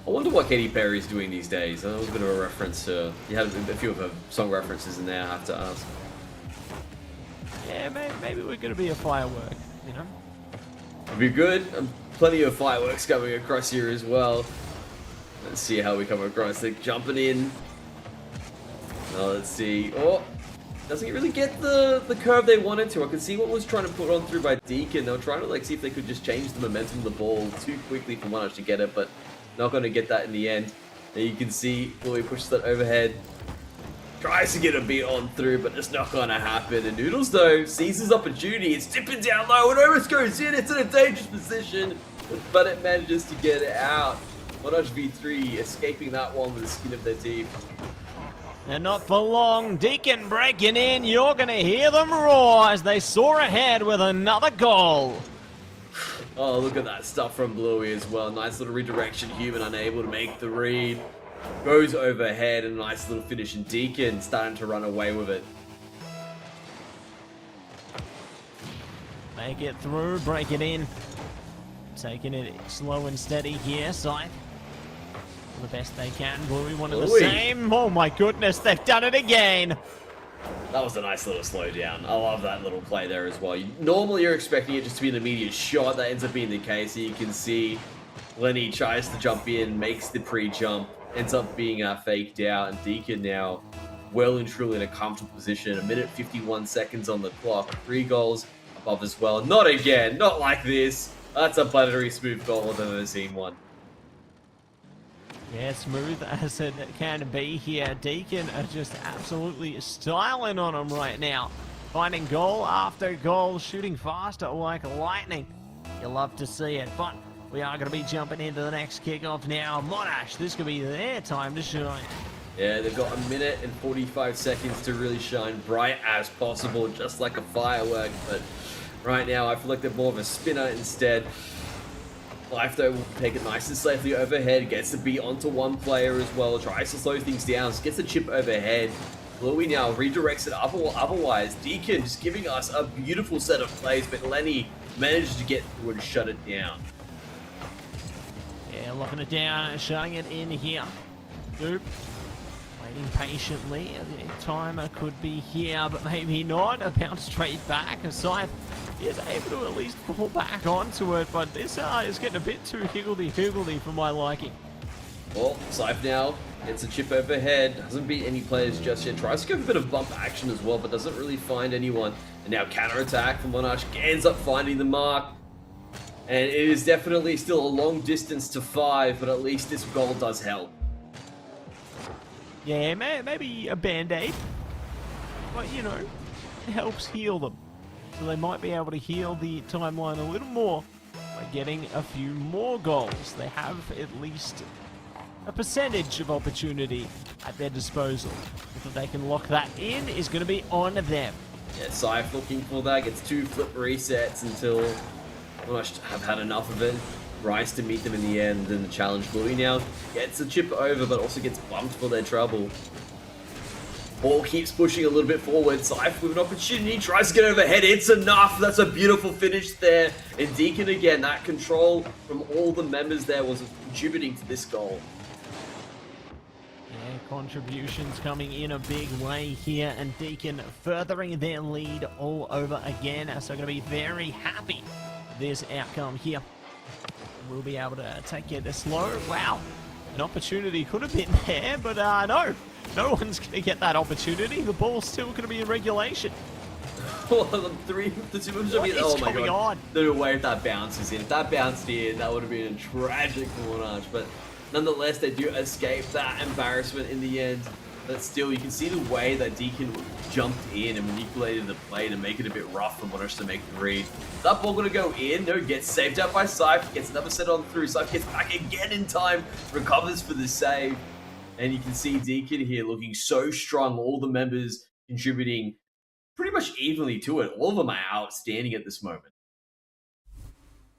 I wonder what Katy Perry's doing these days. That was a bit of a reference to... You had a few of her song references in there, I have to ask. Yeah, maybe we're going to be a firework, you know? It'd be good. Plenty of fireworks coming across here as well. Let's see how we come across. They're jumping in. Now let's see. Oh, doesn't really get the curve they wanted to. I can see what was trying to put on through by Deacon. They were trying to see if they could just change the momentum of the ball too quickly for Monash to get it, but not going to get that in the end. There you can see Louis pushes that overhead. Tries to get a beat on through, but it's not going to happen. And Noodles, though, sees his opportunity. It's dipping down low and almost goes in. It's in a dangerous position, but it manages to get it out. Monash V3 escaping that one with the skin of their teeth. And not for long, Deacon breaking in. You're going to hear them roar as they soar ahead with another goal. Oh, look at that stuff from Bluey as well. Nice little redirection. Human unable to make the read. Goes overhead and a nice little finish. And Deacon starting to run away with it. They get through, break it in. Taking it slow and steady here, Scythe. The best they can. Bluey wanted the same. Oh my goodness, they've done it again. That was a nice little slowdown. I love that little play there as well. Normally you're expecting it just to be an immediate shot. That ends up being the case. So you can see Lenny tries to jump in, makes the pre-jump, ends up being faked out, and Deacon now well and truly in a comfortable position. 1:51 seconds on the clock. 3 goals above as well. Not again. Not like this. That's a buttery smooth goal. I've never seen one. Yeah, smooth as it can be here. Deacon are just absolutely styling on them right now. Finding goal after goal, shooting faster like lightning. You love to see it, but we are going to be jumping into the next kickoff now. Monash, this could be their time to shine. Yeah, they've got 1:45 seconds to really shine bright as possible, just like a firework. But right now, I feel like they're more of a spinner instead. Life, though, will take it nice and safely overhead. Gets the beat onto one player as well. Tries to slow things down. Gets the chip overhead. Bluey now redirects it otherwise. Deacon just giving us a beautiful set of plays, but Lenny managed to get through and shut it down. Yeah, locking it down, shutting it in here. Doop. Waiting patiently. The timer could be here, but maybe not. A bounce straight back. Scythe is able to at least fall back onto it, but this is getting a bit too higgledy-piggledy for my liking. Well, Scythe now gets a chip overhead. Doesn't beat any players just yet. Tries to go for a bit of bump action as well, but doesn't really find anyone. And now counter-attack from Monash. Ends up finding the mark. And it is definitely still a long distance to 5, but at least this goal does help. Yeah, maybe a band-aid, but you know, it helps heal them. So they might be able to heal the timeline a little more by getting a few more goals. They have at least a percentage of opportunity at their disposal. If they can lock that in, is going to be on them. Yeah, Scythe looking for that. Gets 2 flip resets until Monash have had enough of it. Rise to meet them in the end, and the challenge Bluey now gets the chip over, but also gets bumped for their trouble. Ball keeps pushing a little bit forward. Scythe with an opportunity, tries to get overhead. It's enough. That's a beautiful finish there. And Deacon again, that control from all the members there was contributing to this goal. Yeah, contributions coming in a big way here, and Deacon furthering their lead all over again. So going to be very happy with this outcome here. We'll be able to take it slow. Wow, an opportunity could have been there, but no one's going to get that opportunity. The ball's still going to be in regulation. Oh my god. No way if that bounces in. If that bounced in, that would have been a tragic Monash. But nonetheless, they do escape that embarrassment in the end. But still, you can see the way that Deacon jumped in and manipulated the play to make it a bit rough for Monash to make the read. That ball going to go in. No, gets saved out by Syph. Gets another set on through. Syph gets back again in time. Recovers for the save. And you can see Deacon here looking so strong. All the members contributing pretty much evenly to it. All of them are outstanding at this moment.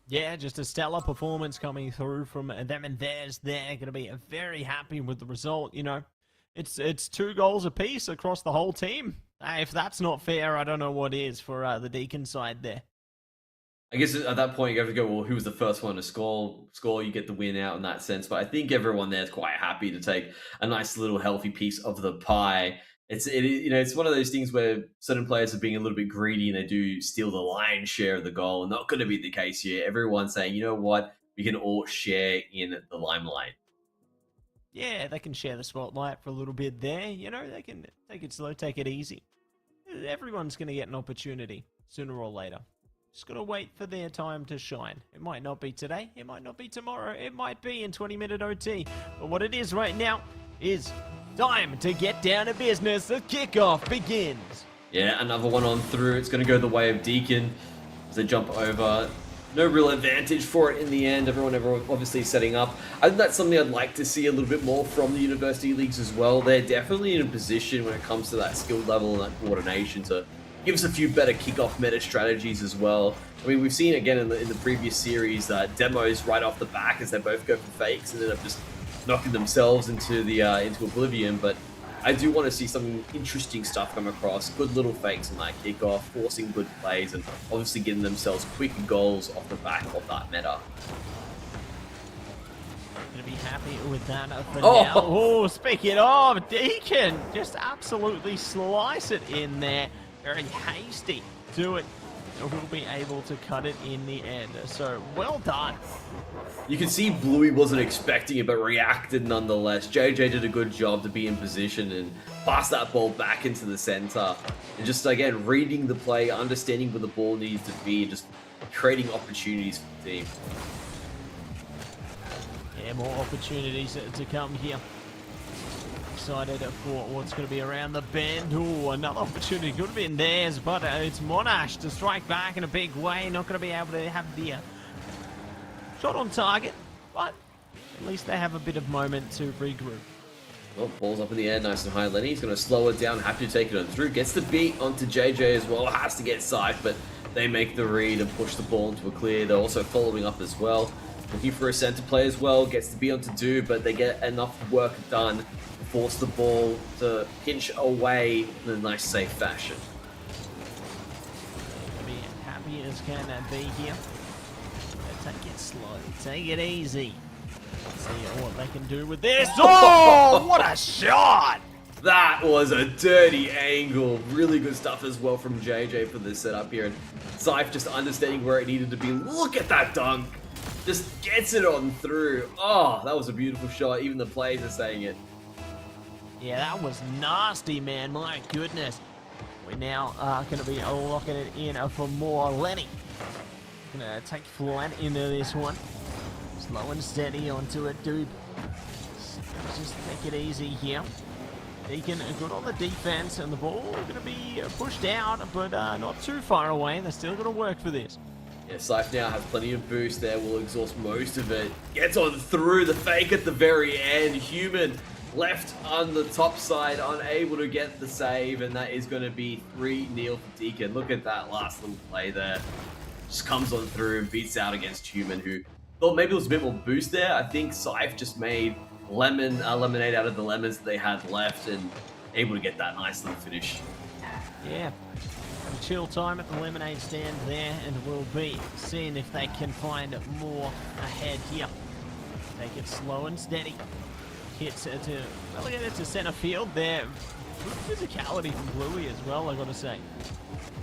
Yeah, just a stellar performance coming through from them and theirs. They're going to be very happy with the result, you know. It's 2 goals apiece across the whole team. If that's not fair, I don't know what is for the Deacon side there. I guess at that point you have to go, well, who was the first one to score? You get the win out in that sense. But I think everyone there is quite happy to take a nice little healthy piece of the pie. It's one of those things where certain players are being a little bit greedy and they do steal the lion's share of the goal. And not going to be the case here. Everyone's saying, you know what, we can all share in the limelight. Yeah, they can share the spotlight for a little bit there. You know, they can take it slow, take it easy. Everyone's going to get an opportunity sooner or later. Just got to wait for their time to shine. It might not be today. It might not be tomorrow. It might be in 20-minute OT. But what it is right now is time to get down to business. The kickoff begins. Yeah, another one on through. It's going to go the way of Deacon as they jump over. No real advantage for it in the end. Everyone obviously setting up. I think that's something I'd like to see a little bit more from the university leagues as well. They're definitely in a position when it comes to that skill level and that coordination to give us a few better kickoff meta strategies as well. I mean, we've seen again in the previous series demos right off the back as they both go for fakes and end up just knocking themselves into into oblivion. But I do want to see some interesting stuff come across. Good little fakes on that kickoff, forcing good plays, and obviously getting themselves quick goals off the back of that meta. Gonna be happy with that for now. Oh, speaking of, Deacon, just absolutely slice it in there. Very hasty to it. We'll be able to cut it in the end. So, well done. You can see Bluey wasn't expecting it, but reacted nonetheless. JJ did a good job to be in position and pass that ball back into the center. And just, again, reading the play, understanding where the ball needs to be, and just creating opportunities for the team. Yeah, more opportunities to come here. Excited for what's going to be around the bend. Ooh, another opportunity could have been theirs, but it's Monash to strike back in a big way. Not going to be able to have the shot on target, but at least they have a bit of moment to regroup. Well, ball's up in the air, nice and high. Lenny's going to slow it down, happy to take it on through. Gets the beat onto JJ as well, has to get side, but they make the read and push the ball into a clear. They're also following up as well. Looking for a center play as well, gets the beat onto Do, but they get enough work done. Force the ball to pinch away in a nice, safe fashion. Be happy as can be here. Take it slow, take it easy. See what they can do with this. Oh, what a shot! That was a dirty angle. Really good stuff as well from JJ for this setup here. And Syph just understanding where it needed to be. Look at that dunk. Just gets it on through. Oh, that was a beautiful shot. Even the players are saying it. Yeah, that was nasty, man. My goodness. We're now going to be locking it in for more. Lenny going to take flight into this one. Slow and steady onto it, dude. Just take it easy here. Deacon good on the defense, and the ball going to be pushed out, but not too far away. They're still going to work for this. Yeah, Syph now has plenty of boost there. Will exhaust most of it. Gets on through the fake at the very end. Human left on the top side, unable to get the save, and that is going to be 3-0 for Deacon. Look at that last little play there. Just comes on through and beats out against Human, who thought maybe there was a bit more boost there. I think Syph just made lemonade out of the lemons that they had left and able to get that nice little finish. Yeah. A chill time at the lemonade stand there, and we'll be seeing if they can find more ahead here. Take it slow and steady. Hits to relegate it to center field there. Good physicality from Bluey as well, I gotta say.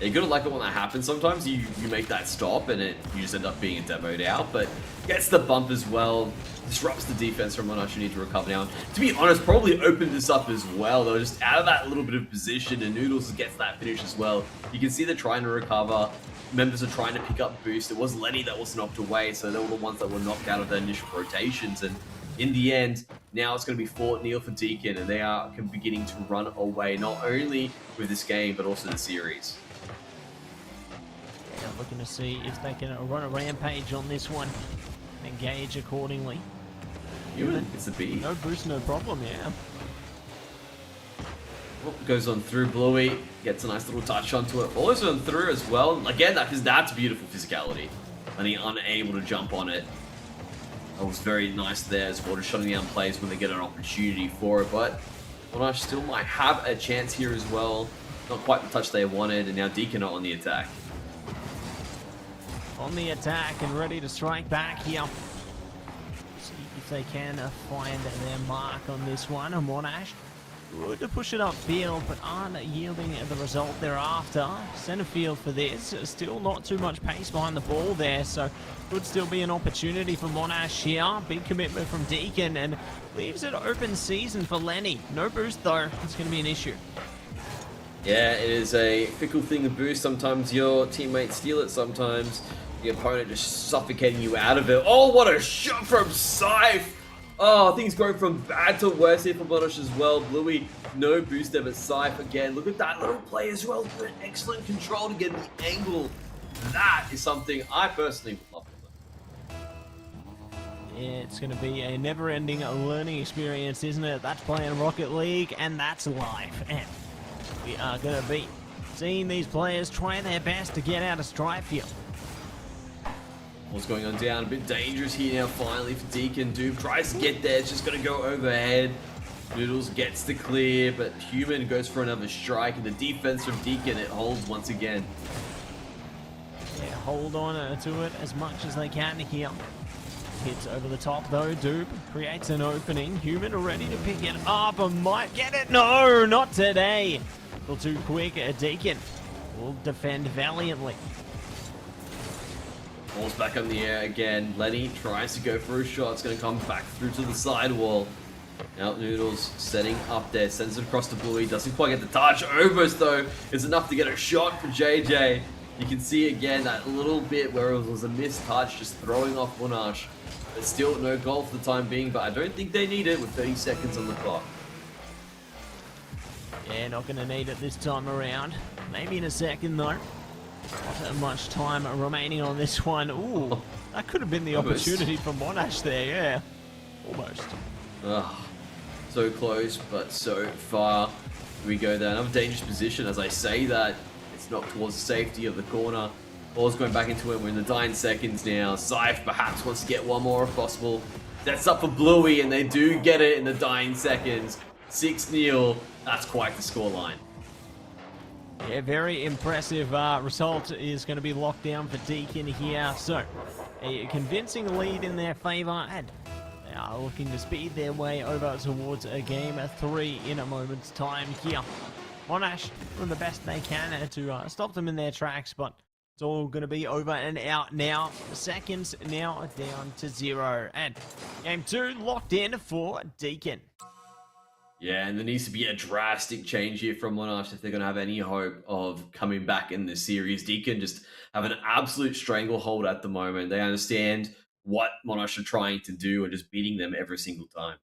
You're gonna like it when that happens. Sometimes you make that stop and you just end up being demoed out, but gets the bump as well. Disrupts the defense from Monash, who need to recover now. To be honest, probably opened this up as well. They were just out of that little bit of position, and Noodles gets that finish as well. You can see they're trying to recover. Members are trying to pick up boost. It was Lenny that was knocked away, so they were the ones that were knocked out of their initial rotations, and in the end, now it's going to be 4-0 for Deacon, and they are beginning to run away, not only with this game, but also the series. Yeah, looking to see if they can run a rampage on this one and engage accordingly. Human, it's the B. No boost, no problem, yeah. Goes on through Bluey, gets a nice little touch onto it, follows on through as well. Again, that's beautiful physicality, and he unable to jump on it. That was very nice there as well, just shutting down plays when they get an opportunity for it. But Monash still might have a chance here as well. Not quite the touch they wanted, and now Deacon are on the attack. On the attack and ready to strike back here. See if they can find their mark on this one. Monash good to push it upfield, but aren't yielding the result they're after. Center field for this. Still not too much pace behind the ball there, so could still be an opportunity for Monash here. Big commitment from Deacon and leaves it open season for Lenny. No boost though. It's going to be an issue. Yeah, it is a fickle thing to boost. Sometimes your teammates steal it, sometimes the opponent just suffocating you out of it. Oh, what a shot from Scythe! Oh, things going from bad to worse here for Monash as well. Bluey, no boost there, but Scythe again. Look at that little play as well. Good, excellent control to get the angle. That is something I personally would love for them. Yeah, it's going to be a never-ending learning experience, isn't it? That's playing Rocket League, and that's life. And we are going to be seeing these players trying their best to get out of strife here. What's going on down? A bit dangerous here now, finally, for Deacon. Doob tries to get there. It's just going to go overhead. Noodles gets the clear, but Human goes for another strike. And the defense from Deacon, it holds once again. Yeah, hold on to it as much as they can here. Hits over the top, though. Doob creates an opening. Human ready to pick it up and might get it. No, not today. A little too quick. Deacon will defend valiantly. Ball's back on the air again. Lenny tries to go for a shot. It's going to come back through to the sidewall. Now Noodles setting up there. Sends it across to Bluey. Doesn't quite get the touch. Almost, though, is enough to get a shot for JJ. You can see again that little bit where it was a missed touch, just throwing off Monash. But still no goal for the time being, but I don't think they need it with 30 seconds on the clock. Yeah, not going to need it this time around. Maybe in a second, though. Not much time remaining on this one. Ooh, that could have been the opportunity for Monash there, yeah. Almost. So close, but so far. Here we go there. Another dangerous position. As I say that, it's not towards the safety of the corner. Ball's going back into it. We're in the dying seconds now. Scythe perhaps wants to get one more if possible. That's up for Bluey, and they do get it in the dying seconds. 6-0. That's quite the scoreline. Yeah, very impressive result is going to be locked down for Deacon here. So, a convincing lead in their favour, and they are looking to speed their way over towards a game 3 in a moment's time here. Monash doing the best they can to stop them in their tracks, but it's all going to be over and out now. The seconds now down to 0, and game 2 locked in for Deacon. Yeah, and there needs to be a drastic change here from Monash if they're going to have any hope of coming back in this series. Deacon just have an absolute stranglehold at the moment. They understand what Monash are trying to do and just beating them every single time.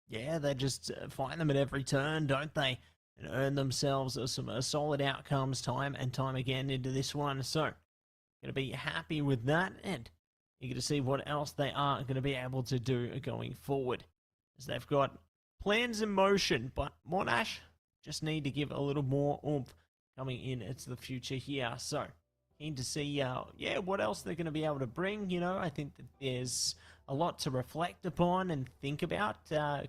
Yeah, they just find them at every turn, don't they? And earn themselves some solid outcomes time and time again into this one. So, going to be happy with that, and you're going to see what else they are going to be able to do going forward. As they've got plans in motion, but Monash just need to give a little more oomph coming in into the future here. So, keen to see, what else they're going to be able to bring. You know, I think that there's a lot to reflect upon and think about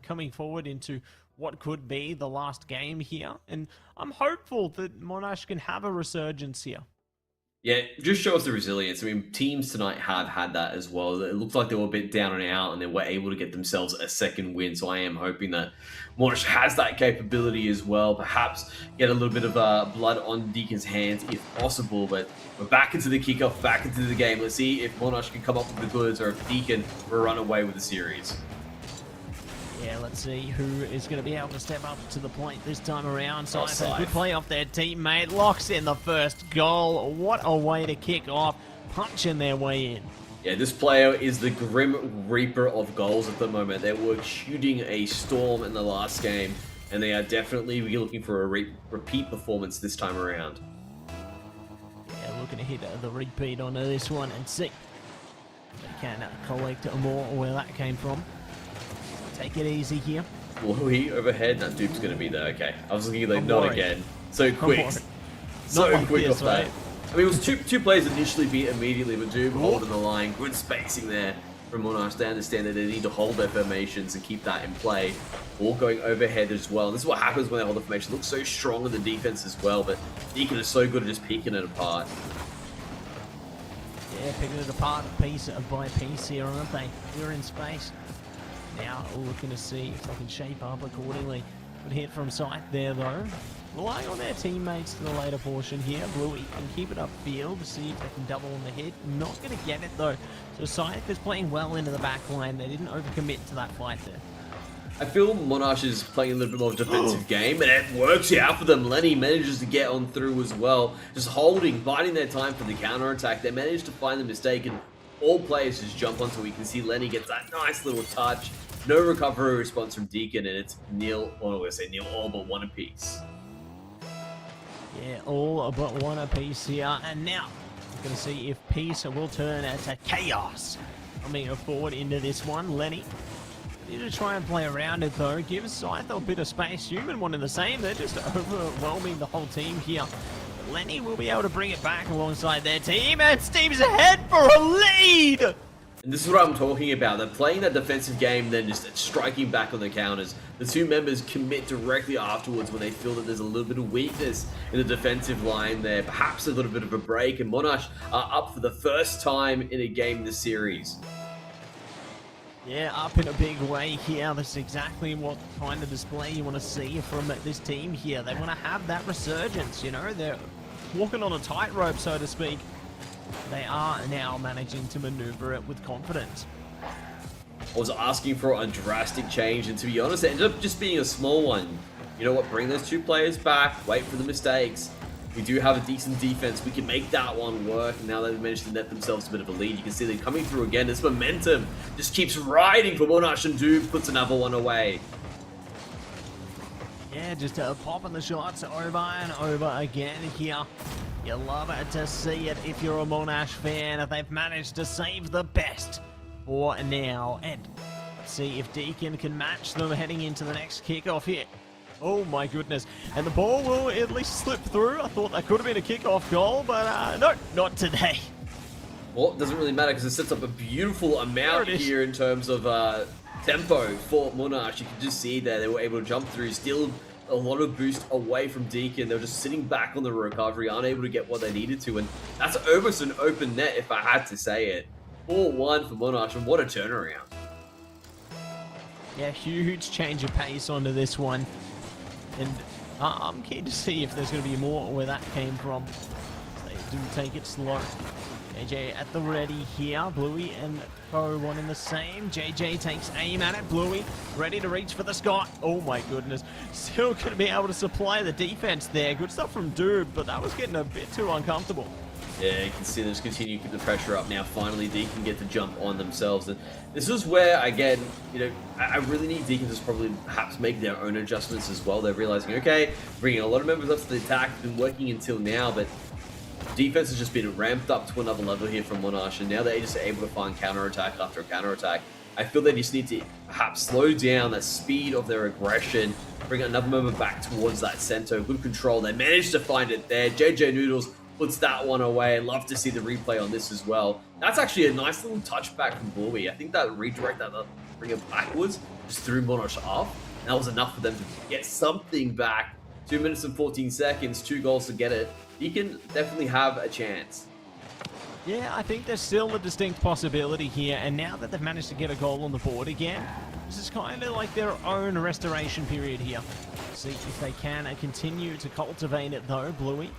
coming forward into what could be the last game here. And I'm hopeful that Monash can have a resurgence here. Yeah, just shows the resilience. I mean, teams tonight have had that as well. It looked like they were a bit down and out, and they were able to get themselves a second win. So I am hoping that Monash has that capability as well. Perhaps get a little bit of blood on Deacon's hands if possible. But we're back into the kickoff, back into the game. Let's see if Monash can come up with the goods, or if Deacon will run away with the series. Yeah, let's see who is going to be able to step up to the point this time around. So it's a Scythe. good play off their teammate. Locks in the first goal. What a way to kick off. Punching their way in. Yeah, this player is the Grim Reaper of goals at the moment. They were shooting a storm in the last game, and they are definitely looking for a repeat performance this time around. Yeah, looking to hit the repeat onto this one and see if they can collect more where that came from. Take it easy here. Louis overhead. That dupe's going to be there. Okay. I was looking like, not again. So quick. So like quick this, off that. right? I mean, it was two players initially beat immediately, but Dupe holding the line. Good spacing there from Monash. They understand that they need to hold their formations and keep that in play. All going overhead as well. And this is what happens when they hold the formation. Looks so strong in the defense as well, but Deacon is so good at just picking it apart. Yeah, picking it apart piece by piece here, aren't they? We're in space. Now looking to see if they can shape up accordingly. Good hit from sight there though. Relying on their teammates to the later portion here. Bluey can keep it upfield to see if they can double on the hit. Not going to get it though. So Scythe is playing well into the back line. They didn't overcommit to that fight there. I feel Monash is playing a little bit more defensive game, and it works out for them. Lenny manages to get on through as well. Just holding, biding their time for the counter-attack. They manage to find the mistake, and all players just jump onto it. You can see Lenny gets that nice little touch. No recovery response from Deacon, and it's nil, or I'm going to say nil, all but one apiece. Yeah, all but one apiece here. And now we're going to see if peace will turn to chaos. Coming forward into this one, Lenny. Need to try and play around it though. Give Scythe a bit of space. Human wanting the same. They're just overwhelming the whole team here. But Lenny will be able to bring it back alongside their team. And Steve's ahead for a lead! And this is what I'm talking about. They're playing that defensive game, then just striking back on the counters. The two members commit directly afterwards when they feel that there's a little bit of weakness in the defensive line there. Perhaps a little bit of a break. And Monash are up for the first time in a game this series. Yeah, up in a big way here. That's exactly what kind of display you want to see from this team here. They want to have that resurgence, you know. They're walking on a tightrope, so to speak. They are now managing to maneuver it with confidence. I was asking for a drastic change, and to be honest, it ended up just being a small one. You know what? Bring those two players back. Wait for the mistakes. We do have a decent defense. We can make that one work. And now they've managed to net themselves a bit of a lead. You can see they're coming through again. This momentum just keeps riding for Monash, and Duke puts another one away. Yeah, just popping the shots over and over again here. You love it to see it if you're a Monash fan. They've managed to save the best for now. And let's see if Deacon can match them heading into the next kickoff here. Oh my goodness. And the ball will at least slip through. I thought that could have been a kickoff goal, but no, not today. Well, it doesn't really matter because it sets up a beautiful amount here in terms of tempo for Monash. You can just see there they were able to jump through, steal a lot of boost away from Deacon. They were just sitting back on the recovery, unable to get what they needed to, and that's almost an open net if I had to say it. 4-1 for Monash, and what a turnaround. Yeah, huge change of pace onto this one. And I'm keen to see if there's going to be more where that came from. They do take it slow. JJ at the ready here. Bluey and Co wanting the same. JJ takes aim at it. Bluey ready to reach for the Scott. Oh my goodness. Still going to be able to supply the defense there. Good stuff from Doob, but that was getting a bit too uncomfortable. Yeah, you can see them just continue to keep the pressure up now. Finally, Deacon get to jump on themselves. And this is where, again, you know, I really need Deacon to probably perhaps make their own adjustments as well. They're realizing, okay, bringing a lot of members up to the attack. It's been working until now, but defense has just been ramped up to another level here from Monash. And now they're just able to find counterattack after counterattack. I feel they just need to perhaps slow down the speed of their aggression, bring another member back towards that center. Good control. They managed to find it there. JJ Noodles puts that one away. Love to see the replay on this as well. That's actually a nice little touchback from Bluey. I think that redirect, that bring it backwards, just threw Monash off. That was enough for them to get something back. 2 minutes and 14 seconds, 2 goals to get it. He can definitely have a chance. Yeah, I think there's still a distinct possibility here, and now that they've managed to get a goal on the board again, this is kind of like their own restoration period here. See if they can continue to cultivate it though. Bluey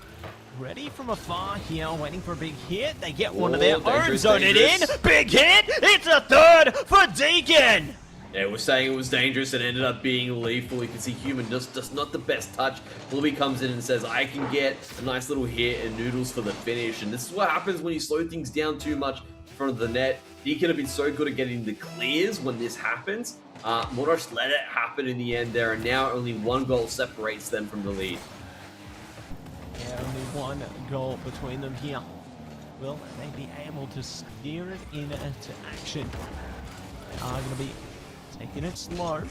ready from afar here, waiting for a big hit. They get one of their own, zone it in. Big hit! It's a third for Deacon! Yeah, we're saying it was dangerous and ended up being lethal. You can see Human just not the best touch. Bluey comes in and says, I can get a nice little hit and Noodles for the finish. And this is what happens when you slow things down too much. front of the net. Deacon have been so good at getting the clears when this happens. Monash let it happen in the end there, and now only 1 goal separates them from the lead. Yeah, only 1 goal between them here. Will they be able to steer it into action? They are going to be taking it slow.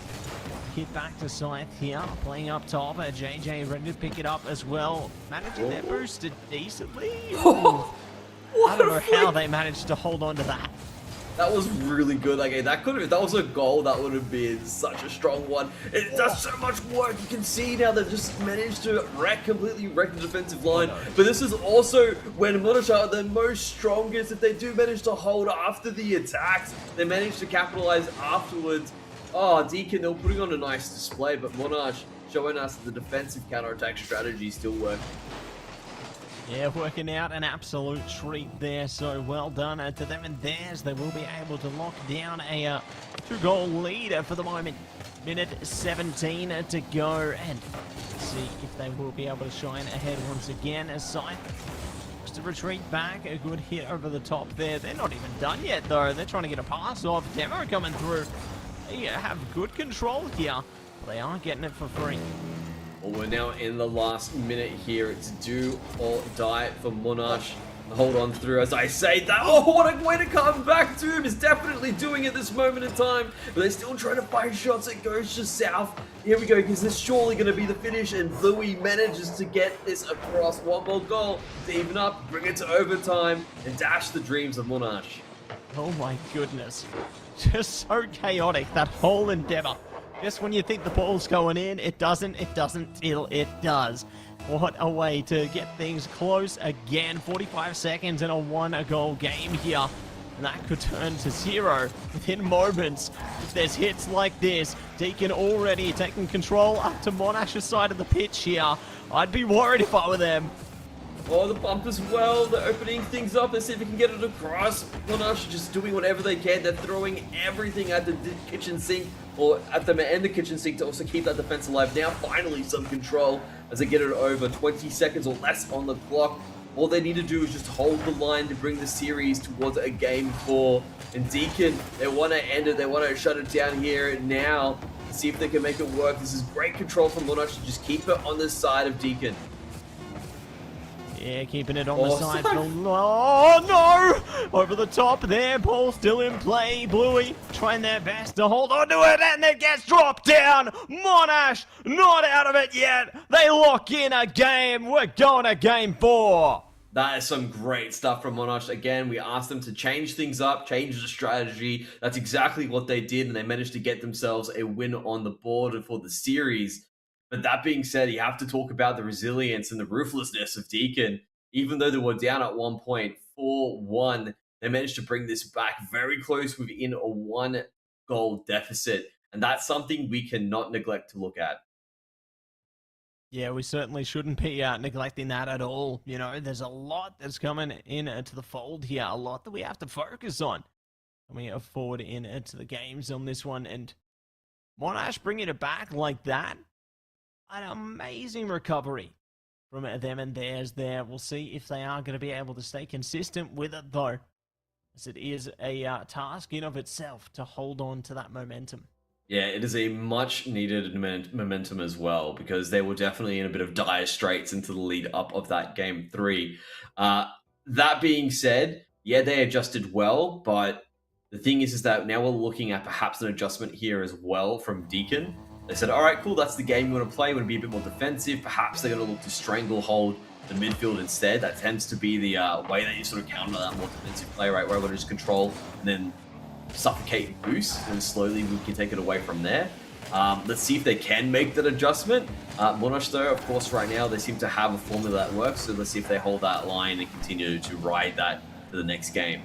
Hit back to Scythe here, playing up top. JJ ready to pick it up as well. Managing their boost decently. I don't know how they managed to hold on to that. That was really good. Like, that could have, if that was a goal, that would have been such a strong one. It does so much work. You can see now they've just managed to completely wreck the defensive line. But this is also when Monash are the most strongest. If they do manage to hold after the attacks, they manage to capitalize afterwards. Oh, Deacon, they were putting on a nice display, but Monash showing us the defensive counterattack strategy still working. Yeah, working out an absolute treat there, so well done to them and theirs. They will be able to lock down a 2-goal lead for the moment. Minute 17 to go, and see if they will be able to shine ahead once again as Scythe looks to retreat back. A good hit over the top there. They're not even done yet, though. They're trying to get a pass off. Demo coming through. They have good control here. They are getting it for free. Well, we're now in the last minute here. It's do or die for Monash. Hold on through as I say that. Oh, what a way to come back to him. Is definitely doing it this moment in time. But they're still trying to find shots. It goes to south. Here we go, because this is surely going to be the finish. And Louis manages to get this across. 1 more goal to even up, bring it to overtime, and dash the dreams of Monash. Oh my goodness. Just so chaotic, that whole endeavor. Just when you think the ball's going in, it doesn't till it does. What a way to get things close again. 45 seconds in a 1-goal game here. And that could turn to 0 within moments if there's hits like this. Deacon already taking control up to Monash's side of the pitch here. I'd be worried if I were them. Oh, the bump as well. They're opening things up. Let's see if we can get it across. Monash just doing whatever they can. They're throwing everything at the kitchen sink, or at them and the kitchen sink, to also keep that defense alive. Now, finally, some control as they get it over. 20 seconds or less on the clock. All they need to do is just hold the line to bring the series towards a game 4. And Deacon, they want to end it. They want to shut it down here now. See if they can make it work. This is great control from Monash to just keep it on the side of Deacon. Yeah, keeping it on the side. Oh, no! Over the top there. Ball still in play. Bluey trying their best to hold on to it, and it gets dropped down. Monash not out of it yet. They lock in a game. We're going to game 4. That is some great stuff from Monash. Again, we asked them to change things up, change the strategy. That's exactly what they did, and they managed to get themselves a win on the board for the series. But that being said, you have to talk about the resilience and the ruthlessness of Deacon. Even though they were down at one point, 4-1, they managed to bring this back very close within a 1-goal deficit. And that's something we cannot neglect to look at. Yeah, we certainly shouldn't be neglecting that at all. You know, there's a lot that's coming in to the fold here, a lot that we have to focus on. Coming forward into the games on this one, and Monash bringing it back like that. An amazing recovery from them and theirs there. We'll see if they are going to be able to stay consistent with it, though, as it is a task in of itself to hold on to that momentum. Yeah, it is a much needed momentum as well, because they were definitely in a bit of dire straits into the lead up of that game 3. That being said, yeah, they adjusted well, but the thing is that now we're looking at perhaps an adjustment here as well from Deacon. They said, all right, cool, that's the game you want to play. You want to be a bit more defensive. Perhaps they're going to look to stranglehold the midfield instead. That tends to be the way that you sort of counter that more defensive play, right? Where we're going to just control and then suffocate and boost, and slowly we can take it away from there. Let's see if they can make that adjustment. Monash, though, of course, right now, they seem to have a formula that works. So let's see if they hold that line and continue to ride that to the next game.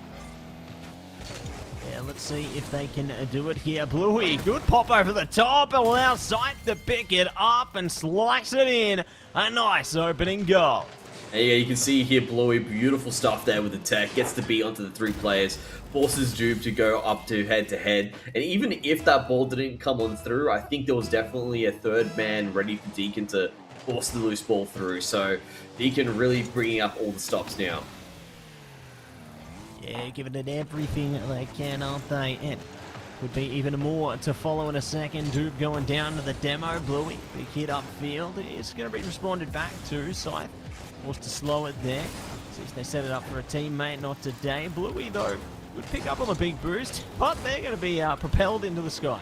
Yeah, let's see if they can do it here. Bluey, good pop over the top, allows Scythe to pick it up and slice it in. A nice opening goal. There you go, you can see here Bluey, beautiful stuff there with the tech, gets to beat onto the 3 players, forces Jube to go up to head, and even if that ball didn't come on through, I think there was definitely a third man ready for Deacon to force the loose ball through, so Deacon really bringing up all the stops now. Yeah, giving it everything they can, aren't they? And would be even more to follow in a second. Doob going down to the demo. Bluey, big hit upfield. It's going to be responded back to. Scythe forced to slow it there. See if they set it up for a teammate, not today. Bluey, though, would pick up on the big boost, but they're going to be propelled into the sky.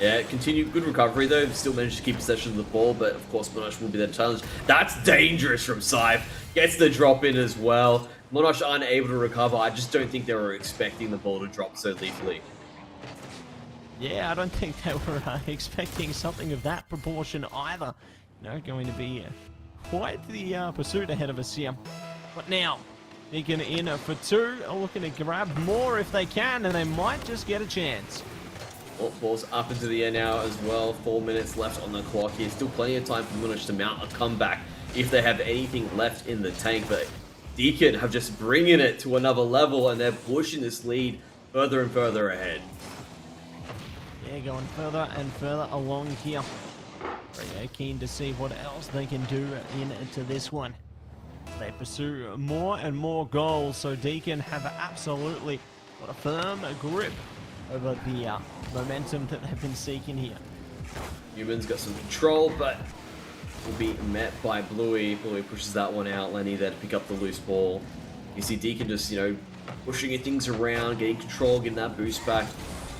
Yeah, continued good recovery though. Still managed to keep possession of the ball, but of course Monash will be there to challenge. That's dangerous from Scythe. Gets the drop in as well. Monash aren't able to recover. I just don't think they were expecting the ball to drop so lethally. Yeah, I don't think they were expecting something of that proportion either. Going to be quite the pursuit ahead of us here. But now, Deacon in for two, looking to grab more if they can, and they might just get a chance. Well, ball's up into the air now as well. 4 minutes left on the clock here. Still plenty of time for Monash to mount a comeback if they have anything left in the tank. But Deacon have just bringing it to another level, and they're pushing this lead further and further ahead. Yeah, going further and further along here. Very keen to see what else they can do into this one. They pursue more and more goals, so Deacon have absolutely got a firm grip over the momentum that they've been seeking here. Human's got some control, but will be met by Bluey. Bluey pushes that one out. Lenny there to pick up the loose ball. You see Deacon just, pushing things around, getting control, getting that boost back.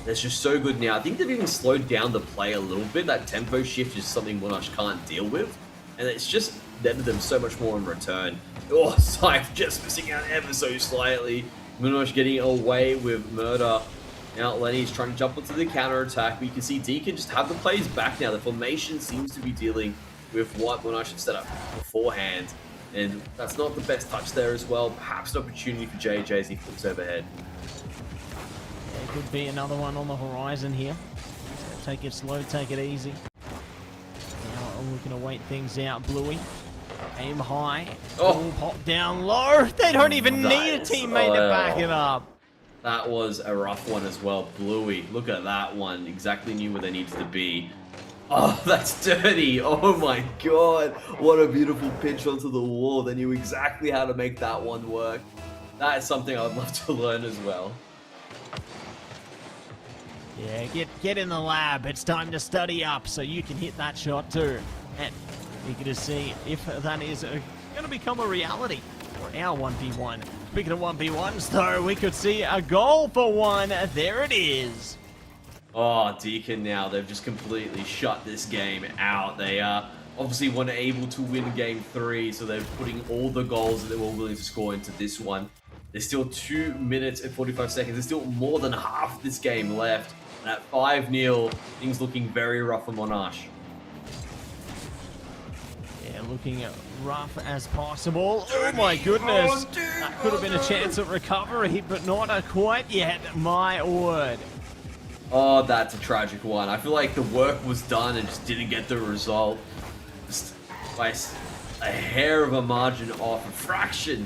That's just so good now. I think they've even slowed down the play a little bit. That tempo shift is something Monash can't deal with. And it's just netted them so much more in return. Oh, Scythe just missing out ever so slightly. Monash getting away with murder. Now Lenny's trying to jump onto the counter attack, but you can see Deacon just have the plays back now. The formation seems to be dealing with what Monash have set up beforehand. And that's not the best touch there as well. Perhaps an opportunity for JJ as he flips overhead. There could be another one on the horizon here. So take it slow, take it easy. Now we can await things out. Bluey, aim high. Oh, pop down low. They don't even need a teammate to back it up. That was a rough one as well. Bluey, look at that one. Exactly knew where they needed to be. Oh, that's dirty. Oh my god. What a beautiful pitch onto the wall. They knew exactly how to make that one work. That is something I'd love to learn as well. Yeah, get in the lab. It's time to study up so you can hit that shot too. And we get to see if that is going to become a reality for our 1v1. Speaking of 1v1s though, we could see a goal for one. There it is. Oh, Deacon now, they've just completely shut this game out. They obviously weren't able to win game 3, so they're putting all the goals that they were willing to score into this one. There's still 2 minutes and 45 seconds. There's still more than half this game left. And at 5-0, things looking very rough for Monash. Yeah, looking rough as possible. Oh my goodness. That could have been a chance at recovery, but not quite yet. My word. Oh, that's a tragic one. I feel like the work was done and just didn't get the result. Just by a hair of a margin off, a fraction.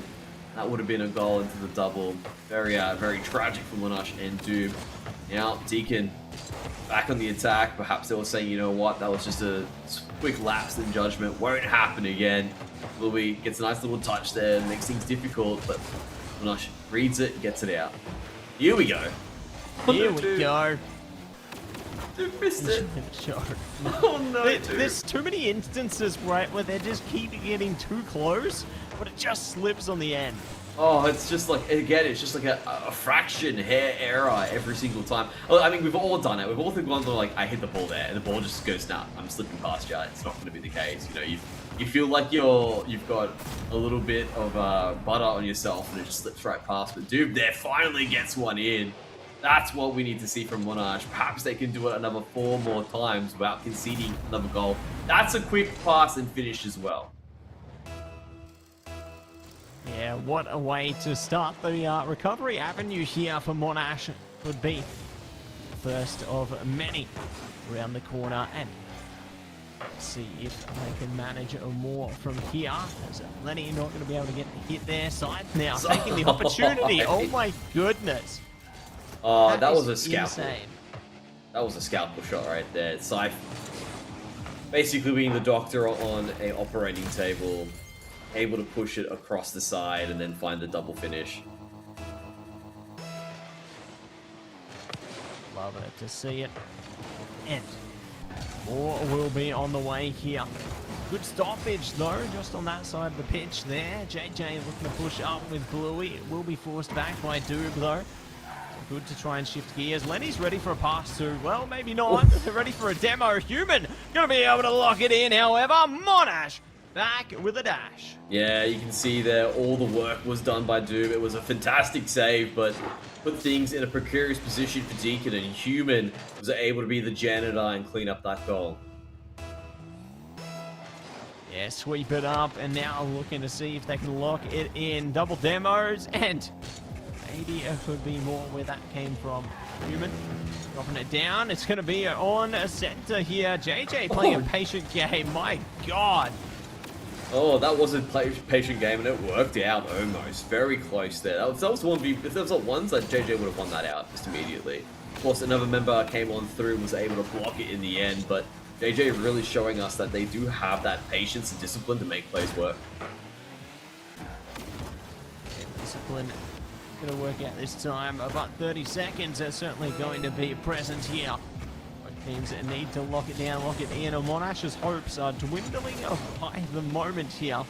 That would have been a goal into the double. Very tragic for Monash and Doob. Now, Deacon back on the attack. Perhaps they were saying, you know what, that was just a quick lapse in judgment. Won't happen again. Louis gets a nice little touch there, makes things difficult, but Monash reads it, gets it out. Here we go. Here we go. Dude missed it. Oh no, there's too many instances, right, where they just keep getting too close, but it just slips on the end. Oh, it's just like, again, it's just like a fraction hair error every single time. I mean, we've all done it. We've all gone to like, I hit the ball there, and the ball just goes, nah, I'm slipping past you. It's not going to be the case. You feel like you've got a little bit of butter on yourself, and it just slips right past. But dude, there finally gets one in. That's what we need to see from Monash. Perhaps they can do it another 4 more times without conceding another goal. That's a quick pass and finish as well. Yeah, what a way to start the recovery avenue here for Monash. Could be first of many around the corner, and let's see if they can manage more from here. As Lenny not going to be able to get a hit there. Side now taking the opportunity. Oh my goodness. Oh, that was a scalpel. Insane. That was a scalpel shot right there. Scythe basically being the doctor on a operating table, able to push it across the side and then find the double finish. love to see it. And more will be on the way here. Good stoppage though, just on that side of the pitch there. JJ looking to push up with Bluey. It will be forced back by Doob though. Good to try and shift gears. Lenny's ready for a pass too. Well, maybe not. Ready for a demo. Human gonna be able to lock it in, however. Monash back with a dash. Yeah, you can see there all the work was done by Doom. It was a fantastic save, but put things in a precarious position for Deacon, and Human was able to be the janitor and clean up that goal. Yeah, sweep it up, and now looking to see if they can lock it in. Double demos, and maybe it could be more where that came from. Human dropping it down. It's going to be on a center here. JJ playing a patient game. My God. Oh, that was a patient game, and it worked out almost. Very close there. That was one. If there was not ones, that JJ would have won that out just immediately. Of course, another member came on through and was able to block it in the end, but JJ really showing us that they do have that patience and discipline to make plays work. Yeah, discipline going to work out this time. About 30 seconds are certainly going to be present here. Both teams need to lock it down, lock it in. And Monash's hopes are dwindling by the moment here.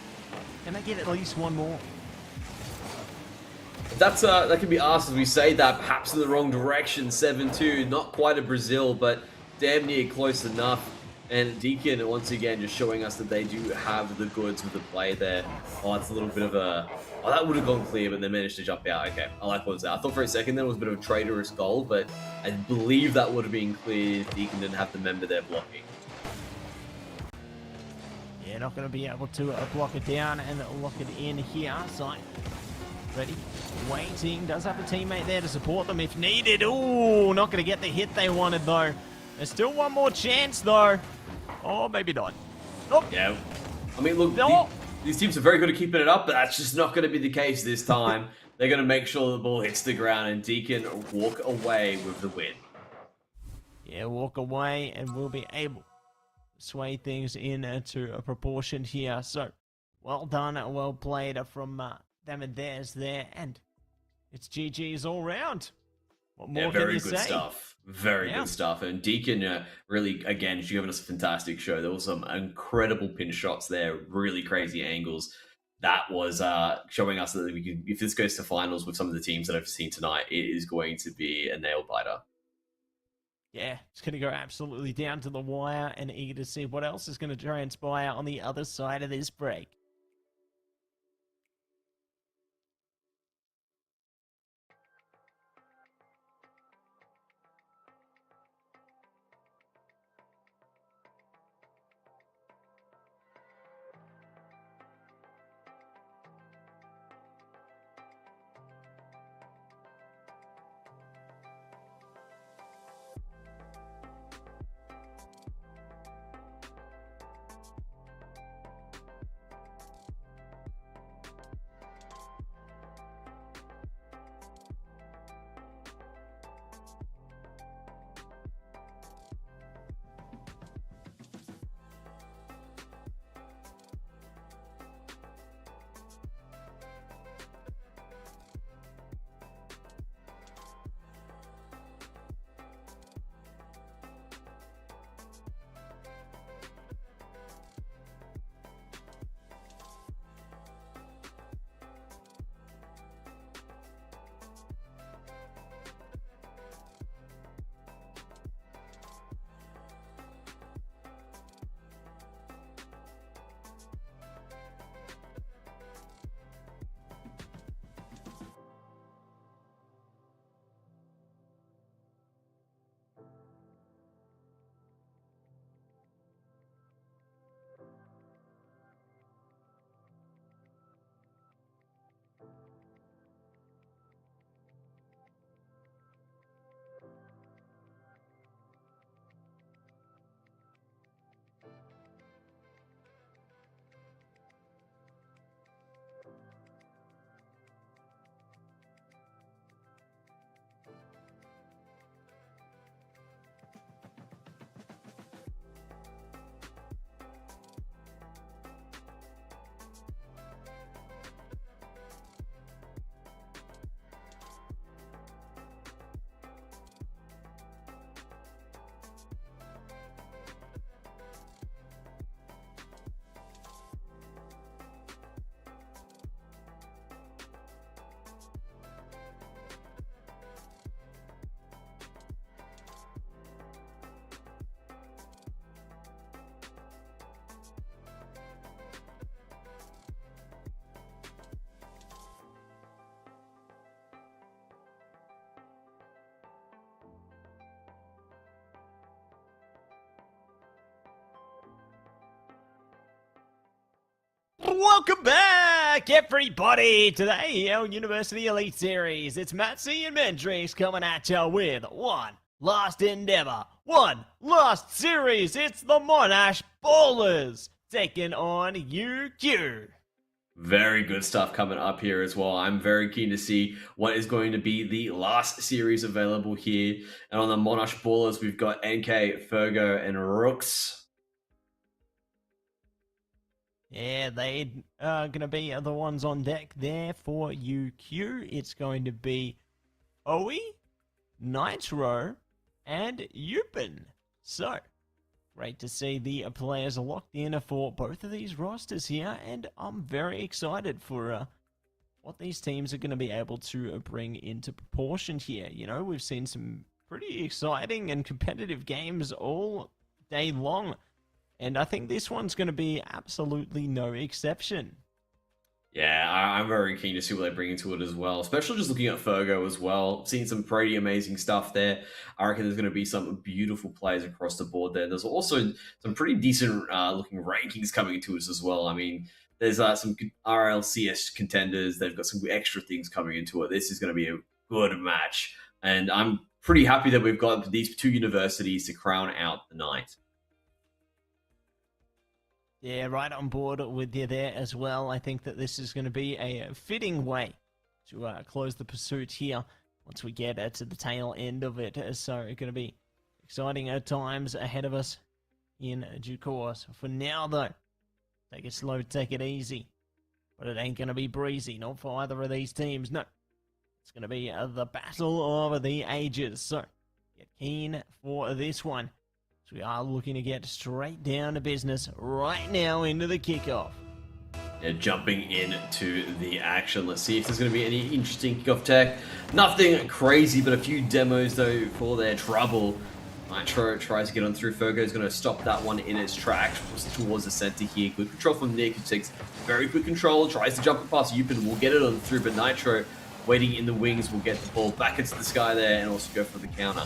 Can they get at least one more? That's that can be asked as we say that, perhaps in the wrong direction. 7-2, not quite a Brazil, but damn near close enough. And Deacon, once again, just showing us that they do have the goods with the play there. Oh, it's a little bit of a... Oh, that would have gone clear, but they managed to jump out. Okay, I like what was that. I thought for a second that was a bit of a traitorous goal, but I believe that would have been clear if Deacon didn't have the member there blocking. Yeah, not going to be able to block it down and lock it in here. So, ready, waiting. Does have a teammate there to support them if needed. Ooh, not going to get the hit they wanted, though. There's still one more chance, though. Oh, maybe not. Nope. Yeah. I mean, look, no. these teams are very good at keeping it up, but that's just not going to be the case this time. They're going to make sure the ball hits the ground, and Deacon walk away with the win. Yeah, walk away, and we'll be able to sway things into a proportion here. So, well done, well played from them and theirs there, and it's GG's all round. What more very can you good say? stuff. Very good stuff. And Deacon really, again, she's given us a fantastic show. There was some incredible pin shots there, really crazy angles. That was showing us that we can, if this goes to finals with some of the teams that I've seen tonight, it is going to be a nail biter. Yeah, it's going to go absolutely down to the wire, and eager to see what else is going to transpire on the other side of this break. Welcome back, everybody, to the AEL University Elite Series. It's Matsy and Mendrix coming at you with one last endeavor, one last series. It's the Monash Ballers taking on UQ. Very good stuff coming up here as well. I'm very keen to see what is going to be the last series available here. And on the Monash Ballers, we've got NK, Fergo, and Rooks. Yeah, they are going to be the ones on deck there for UQ. It's going to be Oe, Nitro, and Yupin. So, great to see the players locked in for both of these rosters here, and I'm very excited for what these teams are going to be able to bring into proportion here. You know, we've seen some pretty exciting and competitive games all day long. And I think this one's going to be absolutely no exception. Yeah, I'm very keen to see what they bring into it as well, especially just looking at Fergo as well. Seen some pretty amazing stuff there. I reckon there's going to be some beautiful plays across the board there. There's also some pretty decent looking rankings coming into us as well. I mean, there's some RLCS contenders. They've got some extra things coming into it. This is going to be a good match. And I'm pretty happy that we've got these two universities to crown out the night. Yeah, right on board with you there as well. I think that this is going to be a fitting way to close the pursuit here once we get to the tail end of it. So it's going to be exciting times ahead of us in due course. For now, though, take it slow, take it easy. But it ain't going to be breezy, not for either of these teams. No, it's going to be the battle of the ages. So get keen for this one. We are looking to get straight down to business right now into the kickoff. Yeah, jumping into the action. Let's see if there's going to be any interesting kickoff tech. Nothing crazy, but a few demos, though, for their trouble. Nitro tries to get on through. Fergo's going to stop that one in its tracks towards the center here. Good control from Nick, who takes very quick control, tries to jump it past Yupin. Will get it on through, but Nitro, waiting in the wings, will get the ball back into the sky there and also go for the counter.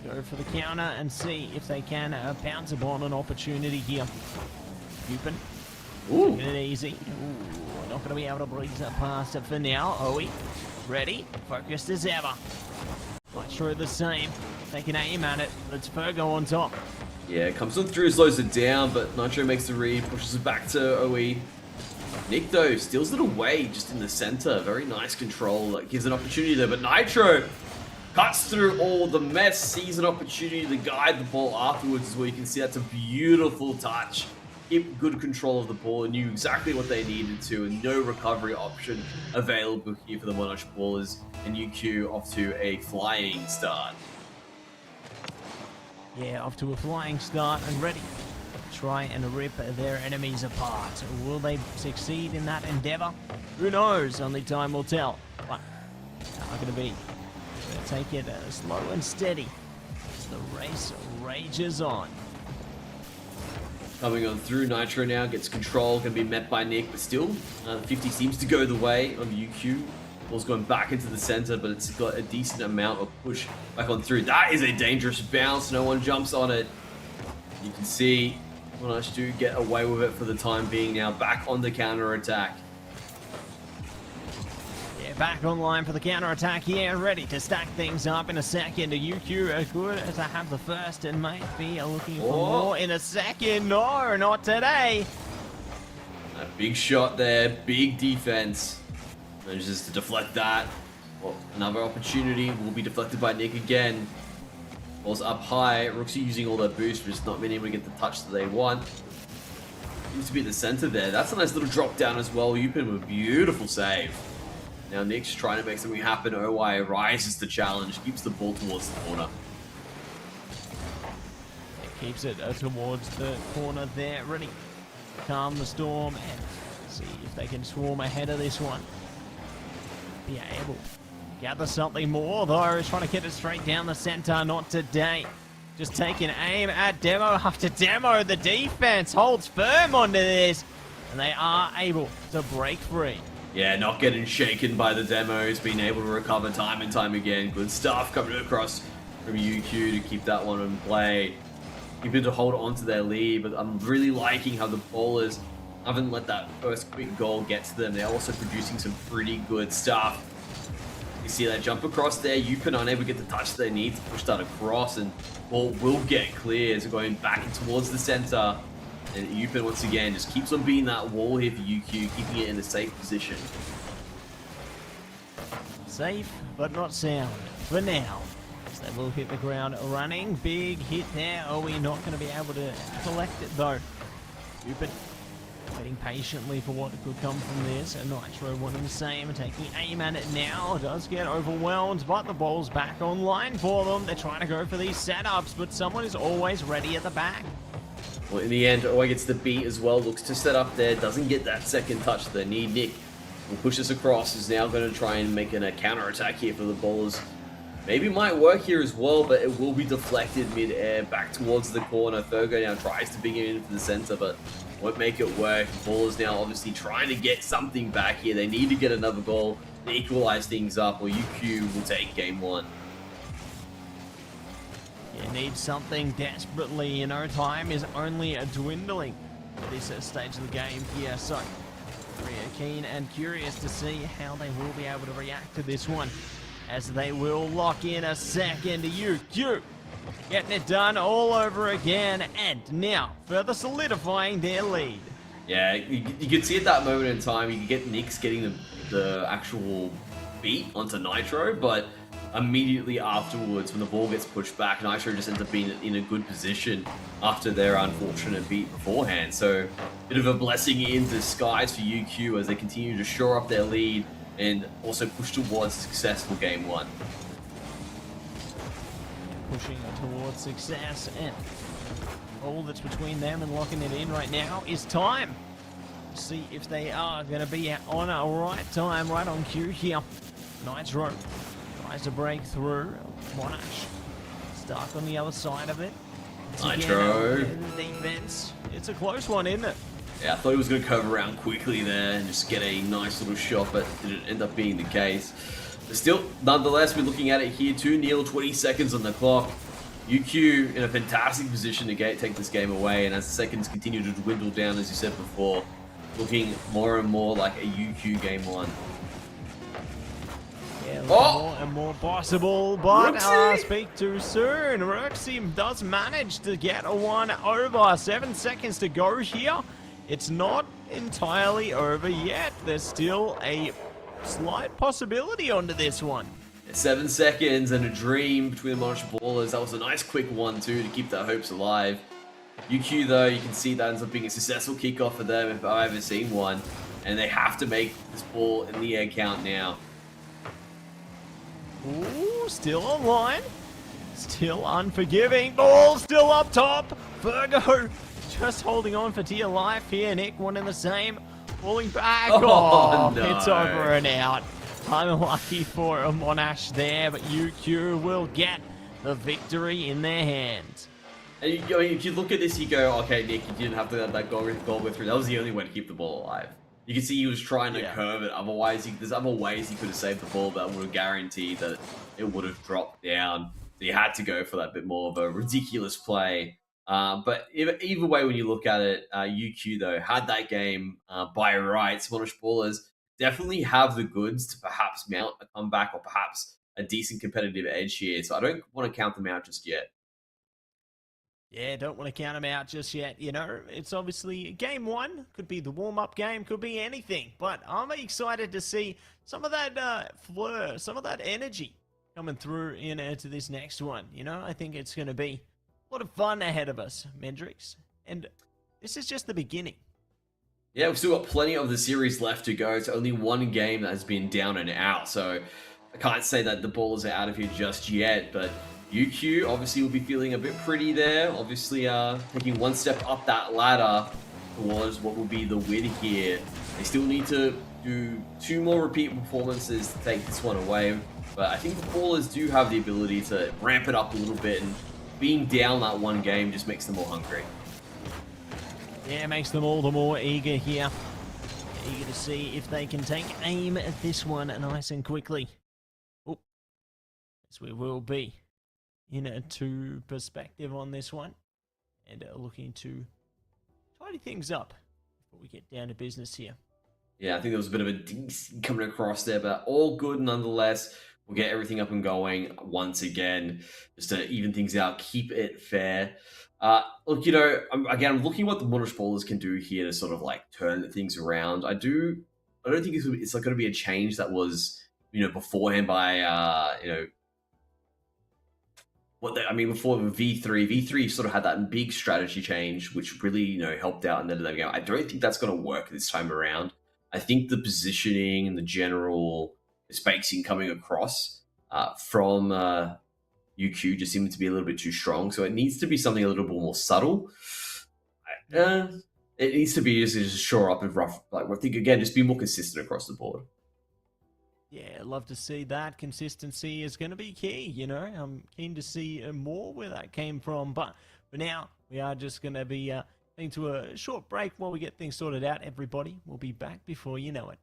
Go for the counter and see if they can pounce upon an opportunity here. Yupin. Ooh. Taking it easy. Ooh, not going to be able to breeze that past it for now. Oe, ready, focused as ever. Nitro the same. Taking aim at it. It's Fergo on top. Yeah, it comes on through, slows it down, but Nitro makes the read, pushes it back to Oe. Nick, though, steals it away just in the center. Very nice control. That gives an opportunity there, but Nitro cuts through all the mess, sees an opportunity to guide the ball afterwards as well. You can see that's a beautiful touch. Keep good control of the ball and knew exactly what they needed to, and no recovery option available here for the Monash Ballers. And UQ off to a flying start. Yeah, off to a flying start and ready to try and rip their enemies apart. Will they succeed in that endeavor? Who knows? Only time will tell. But how going to be? Take it slow and steady as the race rages on. Coming on through, Nitro now gets control, can be met by Nick, but still, 50 seems to go the way of UQ. Ball's going back into the center, but it's got a decent amount of push back on through. That is a dangerous bounce, no one jumps on it. You can see Monash do get away with it for the time being now, back on the counter attack. Back online for the counter-attack here, ready to stack things up in a second. UQ are good to have the first and might be looking for more in a second. No, not today. A big shot there, big defense. Manages to deflect that. Well, another opportunity will be deflected by Nick again. Ball's up high. Rooks are using all their boost, but just not being able to get the touch that they want. Seems to be in the center there. That's a nice little drop down as well. Yupin with a beautiful save. Now Nick's trying to make something happen. OY rises the challenge, keeps the ball towards the corner. Keeps it towards the corner there, ready to calm the storm and see if they can swarm ahead of this one. Be able to gather something more though, trying to get it straight down the center, not today. Just taking aim at demo after demo. The defense holds firm onto this and they are able to break free. Yeah, not getting shaken by the demos, being able to recover time and time again. Good stuff coming across from UQ to keep that one in play. Keep it to hold on to their lead, but I'm really liking how the ballers haven't let that first quick goal get to them. They're also producing some pretty good stuff. You see that jump across there. Yupin unable to get the touch they need to push that across, and ball will get clear as going back towards the center. And Yupin once again just keeps on being that wall here for UQ, keeping it in a safe position. Safe, but not sound for now. So they will hit the ground running. Big hit there. Are we not going to be able to collect it though? Yupin waiting patiently for what could come from this. And Nitro wanting the same, taking aim at it now. Does get overwhelmed, but the ball's back online for them. They're trying to go for these setups, but someone is always ready at the back. Well, in the end, Oi gets the beat as well. Looks to set up there. Doesn't get that second touch they need. Nick will push this across. Is now going to try and make a counter-attack here for the ballers. Maybe might work here as well, but it will be deflected mid-air back towards the corner. Fergo now tries to bring it into the center, but won't make it work. Ballers now obviously trying to get something back here. They need to get another goal to equalize things up, or UQ will take game one. You need something desperately. You know, time is only dwindling at this stage of the game here. So, very keen and curious to see how they will be able to react to this one, as they will lock in a second. UQ getting it done all over again, and now further solidifying their lead. Yeah, you could see at that moment in time, you could get Nyx getting the actual beat onto Nitro, but immediately afterwards, when the ball gets pushed back, Nitro just ends up being in a good position after their unfortunate beat beforehand. So, bit of a blessing in disguise for UQ as they continue to shore up their lead and also push towards a successful game one. Pushing towards success, and all that's between them and locking it in right now is time. See if they are going to be on a right time, right on cue here. Nitro tries to break through. Monash stuck on the other side of it. Nitro. Defense. It's a close one, isn't it? Yeah, I thought he was going to curve around quickly there and just get a nice little shot, but didn't end up being the case. But still, nonetheless, we're looking at it here. 2-0, 20 seconds on the clock. UQ in a fantastic position to take this game away, and as the seconds continue to dwindle down, as you said before, looking more and more like a UQ game one. Yeah, more and more possible, but speak too soon. Roxy does manage to get a one over. 7 seconds to go here. It's not entirely over yet. There's still a slight possibility onto this one. 7 seconds and a dream between the Monash Ballers. That was a nice quick one too to keep their hopes alive. UQ though, you can see that ends up being a successful kickoff for them if I've ever seen one. And they have to make this ball in the air count now. Ooh, still online. Still unforgiving. Ball still up top. Virgo just holding on for dear life here. Nick wanting the same. Falling back. Oh, no. It's over and out. Unlucky for a Monash there, but UQ will get the victory in their hands. And if you look at this, you go, okay, Nick, you didn't have to let that goal go through. That was the only way to keep the ball alive. You can see he was trying to curve it. Otherwise, there's other ways he could have saved the ball that would have guaranteed that it would have dropped down. So you had to go for that bit more of a ridiculous play. But either way, when you look at it, UQ, though, had that game by rights. Monash Ballers definitely have the goods to perhaps mount a comeback or perhaps a decent competitive edge here. So I don't want to count them out just yet. Yeah, don't want to count them out just yet. You know, it's obviously game one. Could be the warm-up game. Could be anything. But I'm excited to see some of that flair, some of that energy coming through into this next one. You know, I think it's going to be a lot of fun ahead of us, Mendrix. And this is just the beginning. Yeah, we've still got plenty of the series left to go. It's only one game that has been down and out. So I can't say that the Ballers are out of here just yet. But UQ obviously will be feeling a bit pretty there. Obviously taking one step up that ladder towards what will be the win here. They still need to do 2 more repeat performances to take this one away. But I think the Ballers do have the ability to ramp it up a little bit. And being down that one game just makes them more hungry. Yeah, makes them all the more eager here. Eager to see if they can take aim at this one nice and quickly. Oh, as we will be in a 2 perspective on this one. And looking to tidy things up, if we get down to business here. Yeah, I think there was a bit of a DC coming across there, but all good nonetheless. We'll get everything up and going once again, just to even things out, keep it fair. Look, I'm looking what the Monash ballers can do here to sort of like turn things around. I don't think it's like going to be a change that was, beforehand by, before V3 sort of had that big strategy change, which really, helped out in the end of the game. I don't think that's going to work this time around. I think the positioning and the general spacing coming across from UQ just seemed to be a little bit too strong. So it needs to be something a little bit more subtle. It needs to be just shore up and rough. Like, I think, again, just be more consistent across the board. Yeah, I'd love to see that. Consistency is going to be key, I'm keen to see more where that came from. But for now, we are just going to be heading to a short break while we get things sorted out, everybody. We'll be back before you know it.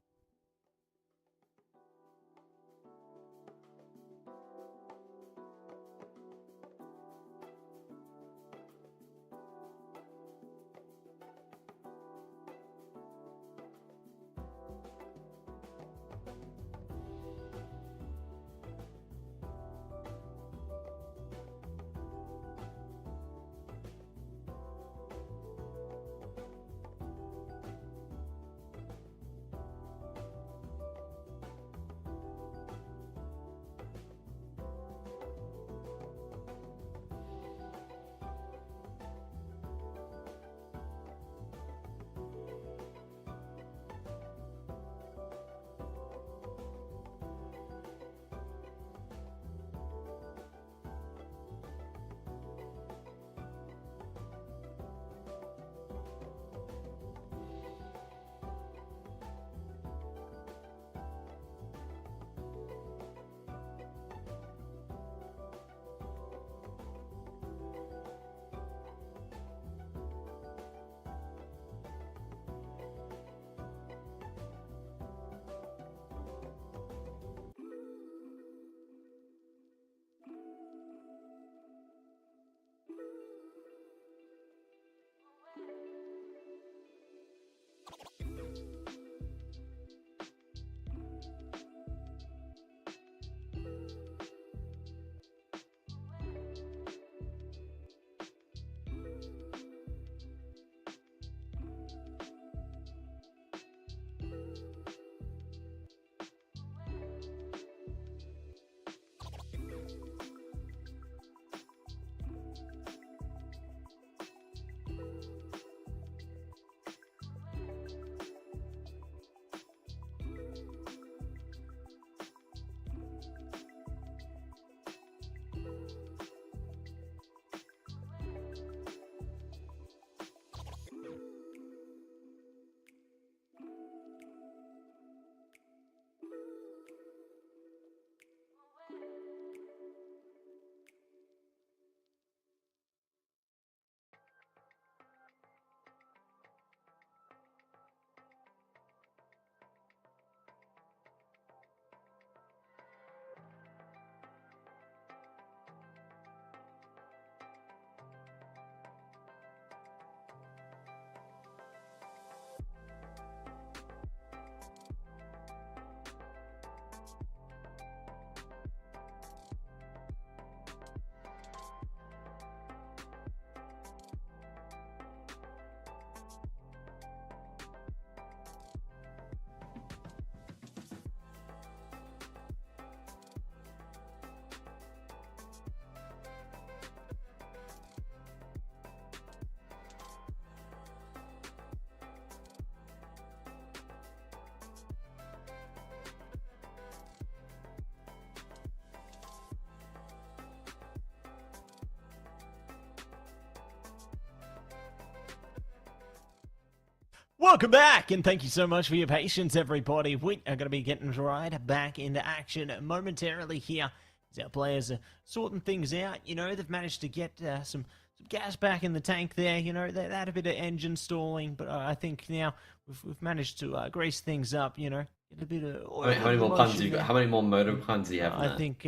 Welcome back, and thank you so much for your patience, everybody. We are going to be getting right back into action momentarily here as our players are sorting things out. They've managed to get some gas back in the tank there. They had a bit of engine stalling, but I think now we've managed to grease things up, get a bit of oil. How many more puns you got? How many more motor puns do you have? I think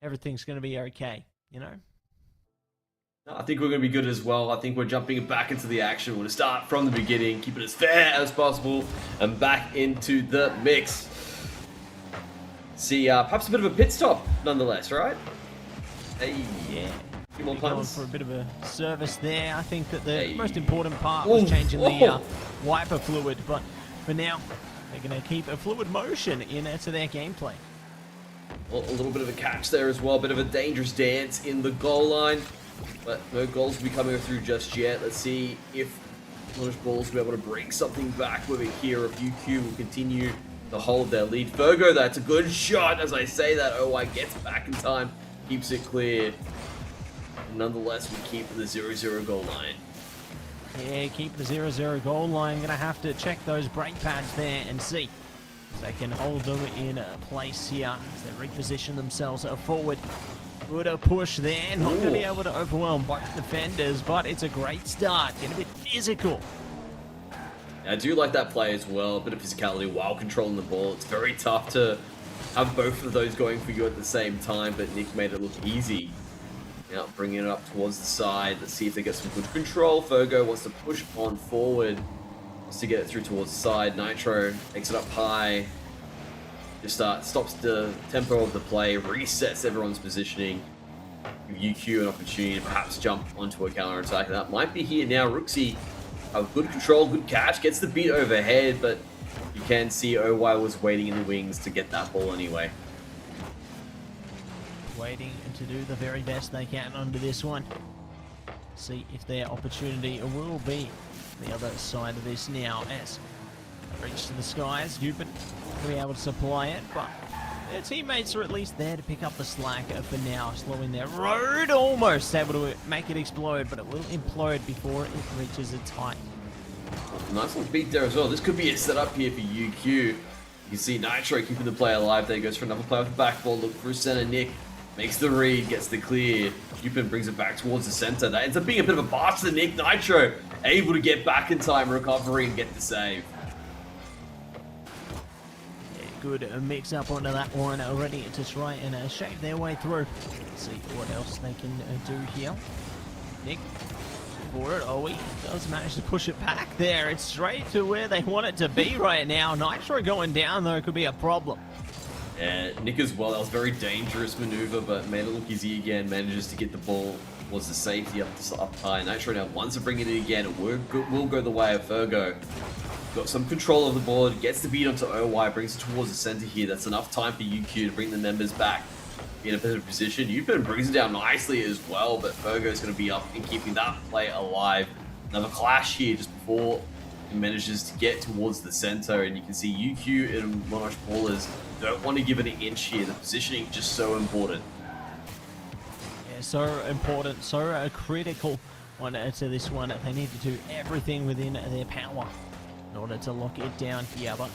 everything's going to be okay, I think we're going to be good as well. I think we're jumping back into the action. We're going to start from the beginning, keep it as fair as possible, and back into the mix. See, perhaps a bit of a pit stop, nonetheless, right? Hey, Yeah. a few more Going puns. for a bit of a service there. I think that the Hey. most important part was Oof. changing the Oh. wiper fluid, but for now, they're going to keep a fluid motion into their gameplay. Well, a little bit of a catch there as well, a bit of a dangerous dance in the goal line, but no goals will be coming through just yet. Let's see if Monash Balls will be able to bring something back with it here. If UQ will continue to hold their lead. Fergo, that's a good shot. As I say that, OY gets back in time, keeps it clear. Nonetheless, we keep the 0-0 goal line. Yeah, keep the 0-0 goal line. Going to have to check those brake pads there and see if they can hold them in place here as they reposition themselves forward. Good a push there. Not going to be able to overwhelm both defenders, but it's a great start. Getting a bit physical. I do like that play as well, a bit of physicality while controlling the ball. It's very tough to have both of those going for you at the same time, but Nick made it look easy. Now bringing it up towards the side. Let's see if they get some good control. Fergo wants to push on forward. Wants to get it through towards the side. Nitro takes it up high. Just stops the tempo of the play, resets everyone's positioning. Give UQ an opportunity to perhaps jump onto a counter attack. That might be here now. Rooksy have good control, good catch, gets the beat overhead, but you can see OY was waiting in the wings to get that ball anyway. Waiting to do the very best they can under this one. See if their opportunity will be the other side of this now as they reach to the skies. Dupin will be able to supply it, but their teammates are at least there to pick up the slack for now, slowing their road, almost able to make it explode, but it will implode before it reaches its height. Nice little beat there as well. This could be a setup here for UQ. You can see Nitro keeping the play alive there. Goes for another play with the back ball. Look through center. Nick makes the read, gets the clear. Dupin brings it back towards the center. That ends up being a bit of a bust to Nick. Nitro able to get back in time, recovery, and get the save. Good mix up onto that one already to try and shape their way through. See what else they can do here. Nick for it. Oh, he does manage to push it back there. It's straight to where they want it to be right now. Nitro going down though could be a problem. Yeah, Nick as well. That was a very dangerous maneuver, but made it look easy again. Manages to get the ball towards the safety up high. Nitro now wants to bring it in again. It will go the way of Fergo. Got some control of the board, gets the beat onto OY, brings it towards the center here. That's enough time for UQ to bring the members back in a better position. Yupin brings it down nicely as well, but Fergo's going to be up and keeping that play alive. Another clash here just before he manages to get towards the center, and you can see UQ and Monash Ballers don't want to give it an inch here. The positioning is just so important. Yeah, so important, so critical to this one. They need to do everything within their power in order to lock it down here, but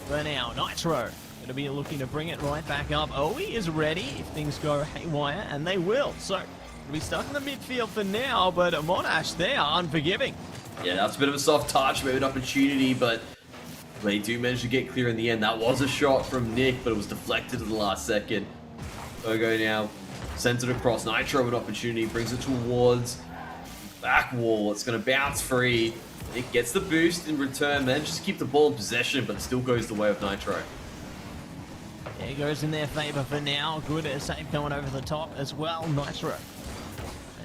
for now, Nitro going to be looking to bring it right back up. Oh, he is ready if things go haywire, and they will. So, we'll be stuck in the midfield for now, but Monash, they are unforgiving. Yeah, that's a bit of a soft touch, maybe an opportunity, but they do manage to get clear in the end. That was a shot from Nick, but it was deflected in the last second. Fergo now sends it across. Nitro an opportunity, brings it towards back wall. It's going to bounce free. Nick gets the boost in return, manages to keep the ball in possession, but still goes the way of Nitro. Yeah, it goes in their favor for now. Good save going over the top as well. Nitro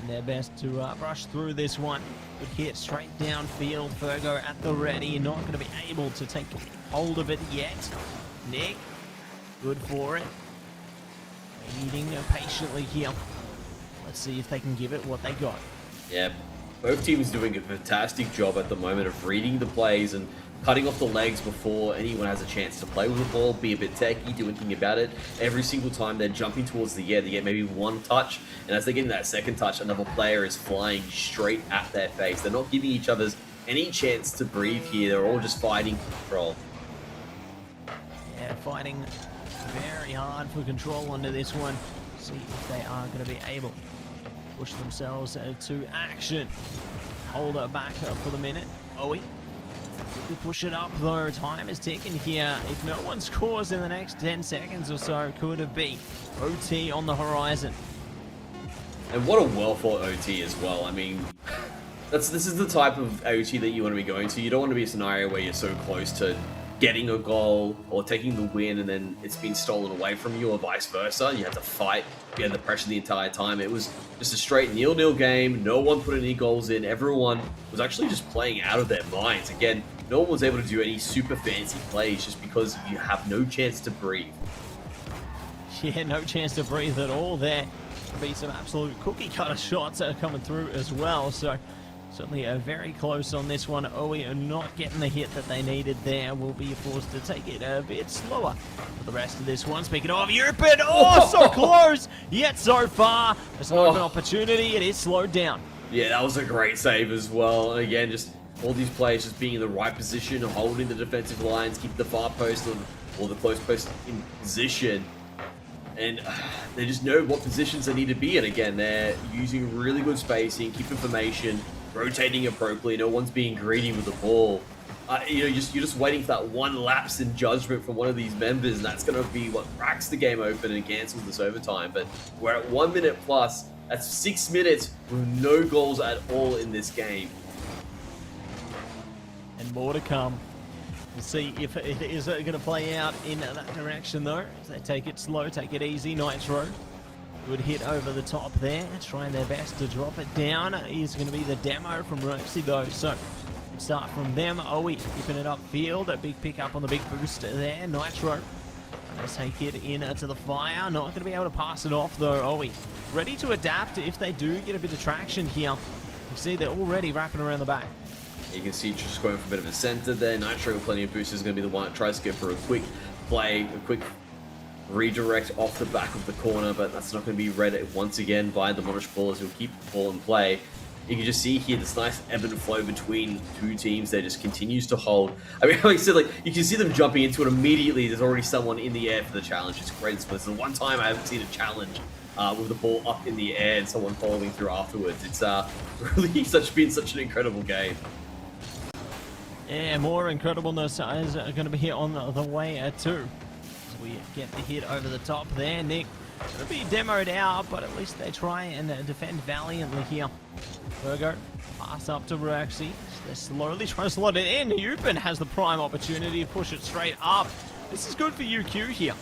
and their best to rush through this one. Good hit straight downfield. Fergo at the ready. Not going to be able to take hold of it yet. Nick, good for it. Waiting patiently here. Let's see if they can give it what they got. Yeah, both teams doing a fantastic job at the moment of reading the plays and cutting off the legs before anyone has a chance to play with the ball, be a bit techy, do anything about it. Every single time they're jumping towards the air, they get maybe one touch, and as they're getting that second touch, another player is flying straight at their face. They're not giving each other any chance to breathe here. They're all just fighting for control. Yeah, fighting very hard for control under this one. See if they are going to be able to push themselves to action. Hold it back for the minute. Owie. We push it up though. Time is ticking here. If no one scores in the next 10 seconds or so, could it be OT on the horizon? And what a well-fought OT as well. I mean, this is the type of OT that you want to be going to. You don't want to be a scenario where you're so close to getting a goal or taking the win and then it's been stolen away from you or vice versa. You had to fight, you had the pressure the entire time. It was just a straight 0-0 game. No one put any goals in. Everyone was actually just playing out of their minds. Again, no one was able to do any super fancy plays just because you have no chance to breathe. Yeah, no chance to breathe at all there. There'll be some absolute cookie cutter shots that are coming through as well. So certainly very close on this one. OE are not getting the hit that they needed there. Will be forced to take it a bit slower for the rest of this one. Speaking of European, so close, yet so far. There's not an opportunity. It is slowed down. Yeah, that was a great save as well. And again, just all these players just being in the right position, holding the defensive lines, keep the far post or the close post in position. And they just know what positions they need to be in. Again, they're using really good spacing, keep information, rotating appropriately. No one's being greedy with the ball. You're just waiting for that one lapse in judgment from one of these members, and that's going to be what cracks the game open and cancels this overtime. But we're at 1 minute plus. That's 6 minutes with no goals at all in this game. And more to come. We'll see if it is going to play out in that direction, though. As they take it slow, take it easy. Nitro. Good hit over the top there. Trying their best to drop it down. Is going to be the demo from Roxy, though. So, start from them. OE keeping it upfield. A big pick up on the big boost there. Nitro. Let's take it in to the fire. Not going to be able to pass it off, though. OE ready to adapt if they do get a bit of traction here. You see they're already wrapping around the back. You can see just going for a bit of a center there. Nitro with plenty of boost is going to be the one that tries to go for a quick play, a quick redirect off the back of the corner, but that's not going to be read once again by the Monash ballers who'll keep the ball in play. You can just see here this nice ebb and flow between two teams that just continues to hold. I mean, like I said, like you can see them jumping into it immediately. There's already someone in the air for the challenge. It's great. This is the one time I haven't seen a challenge with the ball up in the air and someone following through afterwards. It's really been such an incredible game. Yeah, more incredibleness is going to be here on the way too. As we get the hit over the top there, Nick. Going to be demoed out, but at least they try and defend valiantly here. Virgo, pass up to Roxy. They're slowly trying to slot it in. Eupen has the prime opportunity to push it straight up. This is good for UQ here.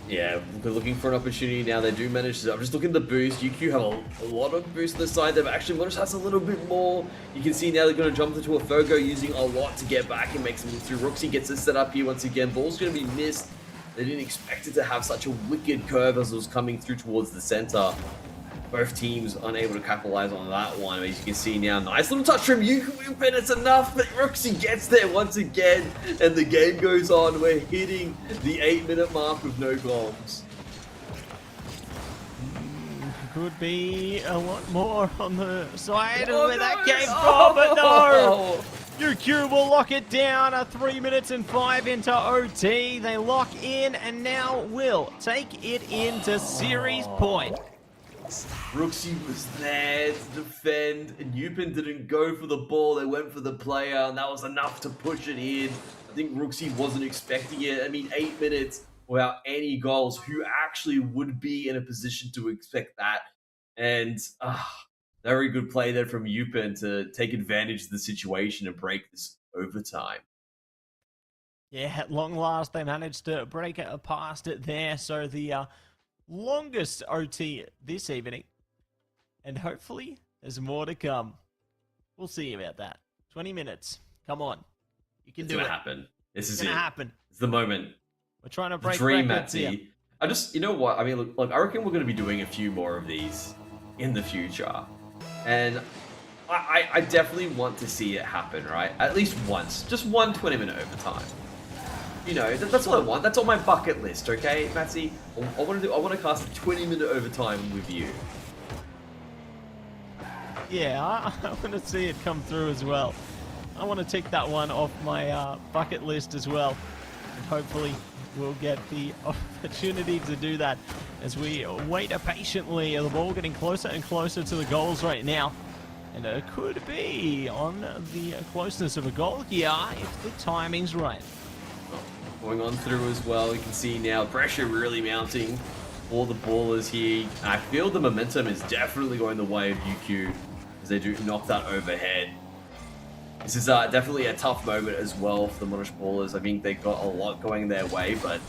Yeah, we're looking for an opportunity now. They do manage to. I'm just looking at the boost. UQ have a lot of boost on the side. They've actually Monash has a little bit more. You can see now they're going to jump into a Virgo using a lot to get back and make some move through. Roxy gets it set up here once again. Ball's going to be missed. They didn't expect it to have such a wicked curve as it was coming through towards the center. Both teams unable to capitalize on that one. As you can see now, nice little touch from UQ, and it's enough. But Roxy gets there once again, and the game goes on. We're hitting the 8-minute mark with no goals. Could be a lot more on the side of where that game from, but no! UQ will lock it down. 3 minutes and 5 into OT. They lock in and now will take it into series point. Roxy was there to defend, and Eupen didn't go for the ball. They went for the player, and that was enough to push it in. I think Roxy wasn't expecting it. I mean, 8 minutes without any goals. Who actually would be in a position to expect that? And very good play there from Eupen to take advantage of the situation and break this overtime. Yeah, at long last, they managed to break it past it there. So the longest OT this evening. And hopefully, there's more to come. We'll see about that. 20 minutes. Come on. You can do it. It's gonna happen. This is it. It's gonna happen. It's the moment. We're trying to break dream, records here. I just, you know what? I mean, look, I reckon we're going to be doing a few more of these in the future. And I definitely want to see it happen, right? At least once. Just one 20-minute overtime. You know, that's what I want. That's on my bucket list, okay, Matsy? I want to cast a 20-minute overtime with you. Yeah, I want to see it come through as well. I want to tick that one off my bucket list as well. And hopefully we'll get the opportunity to do that as we wait patiently. The ball getting closer and closer to the goals right now. And it could be on the closeness of a goal here if the timing's right. Going on through as well, you can see now pressure really mounting for the Ballers here. I feel the momentum is definitely going the way of UQ as they do knock that overhead. This is definitely a tough moment as well for the Monash Ballers. I think they got a lot going their way, but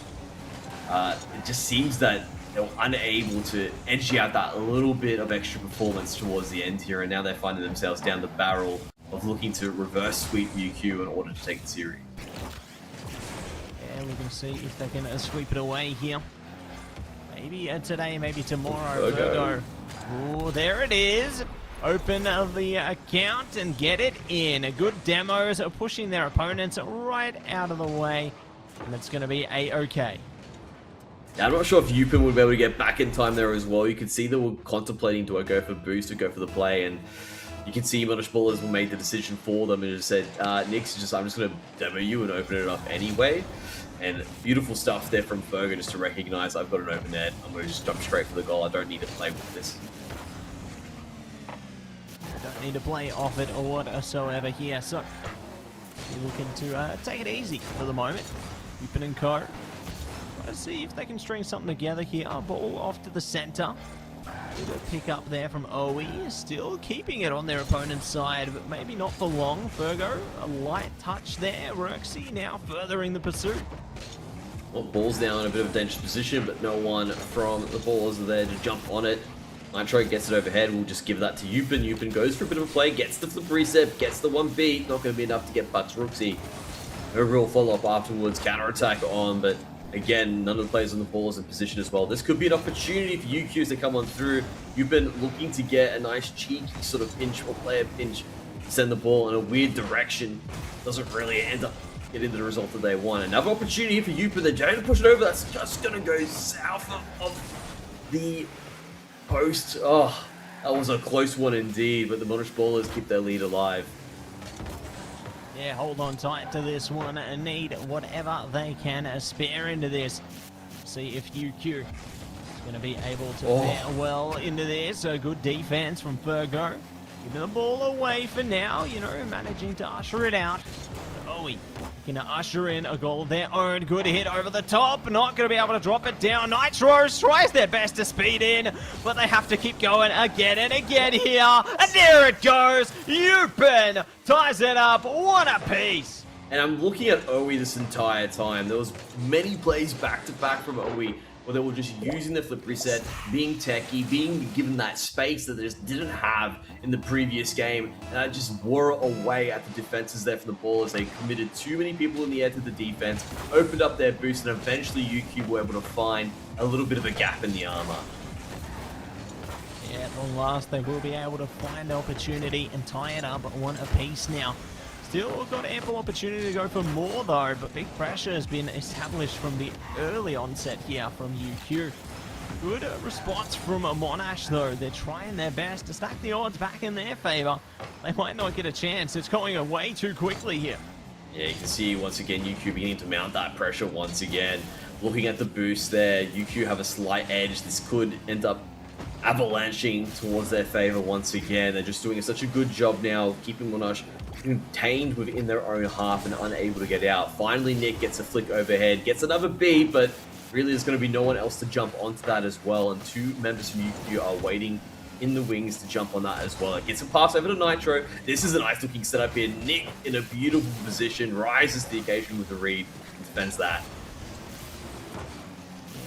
it just seems that they were unable to edge out that little bit of extra performance towards the end here, and now they're finding themselves down the barrel of looking to reverse sweep UQ in order to take the series. Yeah, we can see if they can sweep it away here. Maybe today, maybe tomorrow. Virgo. Oh, there it is. Open the account and get it in. Good demos pushing their opponents right out of the way, and it's going to be A-OK. Yeah, I'm not sure if Yupin would be able to get back in time there as well. You can see they were contemplating, do I go for boost or go for the play, and you can see Monash Ballers made the decision for them and just said, Nick's I'm just going to demo you and open it up anyway. And beautiful stuff there from Fergo just to recognize I've got an open net. I'm going to just jump straight for the goal. I don't need to play with this. Don't need to play off it or whatsoever here. So you're looking to take it easy for the moment. Yupin and Co. Let's see if they can string something together here. Ball off to the center. Good pick up there from OE. Still keeping it on their opponent's side, but maybe not for long. Fergo, a light touch there. Roxy now furthering the pursuit. Well, ball's now in a bit of a dangerous position, but no one from the Ballers are there to jump on it. Nitro gets it overhead. We'll just give that to Yupin. Yupin goes for a bit of a play, gets the flip reset, gets the one beat. Not going to be enough to get Bucks Roxy. No real follow-up afterwards. Counter-attack on, but again, none of the players on the ball is in position as well. This could be an opportunity for UQs to come on through. You've been looking to get a nice cheeky sort of pinch or player pinch, send the ball in a weird direction. Doesn't really end up getting the result that they want. Another opportunity for Yupin. They're trying to push it over. That's just going to go south of the post. Oh, that was a close one indeed, but the Monash Ballers keep their lead alive. Yeah, hold on tight to this one and need whatever they can spare into this. See if UQ is going to be able to fare well into this. A good defense from Fergo. Giving the ball away for now, you know, managing to usher it out. Owie going to usher in a goal of their own. Good hit over the top. Not going to be able to drop it down. Nitro tries their best to speed in, but they have to keep going again and again here. And there it goes. Yupin ties it up. One apiece. And I'm looking at OE this entire time. There was many plays back-to-back from OE where they were just using the flip reset, being techie, being given that space that they just didn't have in the previous game. And I just wore away at the defenses there for the Ballers. They committed too many people in the air to the defense, opened up their boost, and eventually UQ were able to find a little bit of a gap in the armor. Yeah, at long last, they will be able to find the opportunity and tie it up one apiece now. Still got ample opportunity to go for more though, but big pressure has been established from the early onset here from UQ. Good response from Monash though. They're trying their best to stack the odds back in their favor. They might not get a chance. It's going away too quickly here. Yeah, you can see once again UQ beginning to mount that pressure once again. Looking at the boost there, UQ have a slight edge. This could end up avalanching towards their favor once again. They're just doing such a good job now of keeping Monash contained within their own half and unable to get out. Finally, Nick gets a flick overhead, gets another beat, but really there's going to be no one else to jump onto that as well, and two members from UQ are waiting in the wings to jump on that as well. It gets a pass over to Nitro. This is a nice looking setup here. Nick in a beautiful position, rises to the occasion with the read and defends that.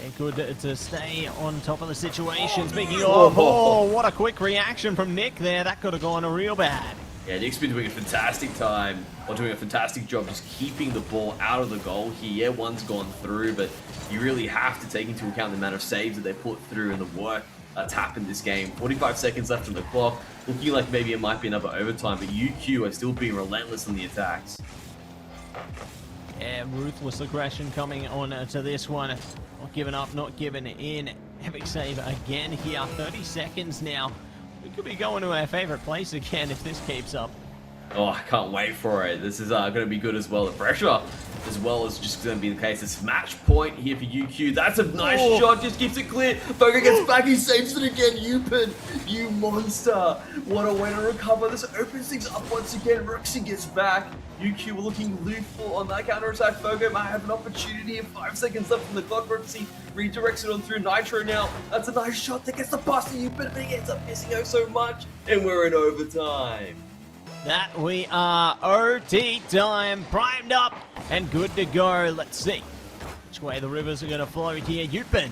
Yeah, good to stay on top of the situation. Speaking of, what a quick reaction from Nick there. That could have gone real bad. Yeah, Nick's been doing a fantastic job just keeping the ball out of the goal here. Yeah, one's gone through, but you really have to take into account the amount of saves that they put through and the work that's happened this game. 45 seconds left on the clock. Looking like maybe it might be another overtime, but UQ are still being relentless in the attacks. Yeah, ruthless aggression coming on to this one. Not giving up, not giving in. Epic save again here. 30 seconds now. We could be going to our favorite place again if this keeps up. Oh, I can't wait for it. This is going to be good as well. The pressure as well as just going to be the case. It's match point here for UQ. That's a nice Oh. shot, just keeps it clear. Fogo gets back, he saves it again. Yupin, you monster. What a way to recover. This opens things up once again. Roxy gets back. UQ were looking lethal on that counter attack. Fogo might have an opportunity. 5 seconds left from the clock. Roxy redirects it on through Nitro now. That's a nice shot that gets the pass to Yupin, but he ends up missing oh so much. And we're in overtime. That we are OT time, primed up and good to go. Let's see which way the rivers are going to flow here. Yupin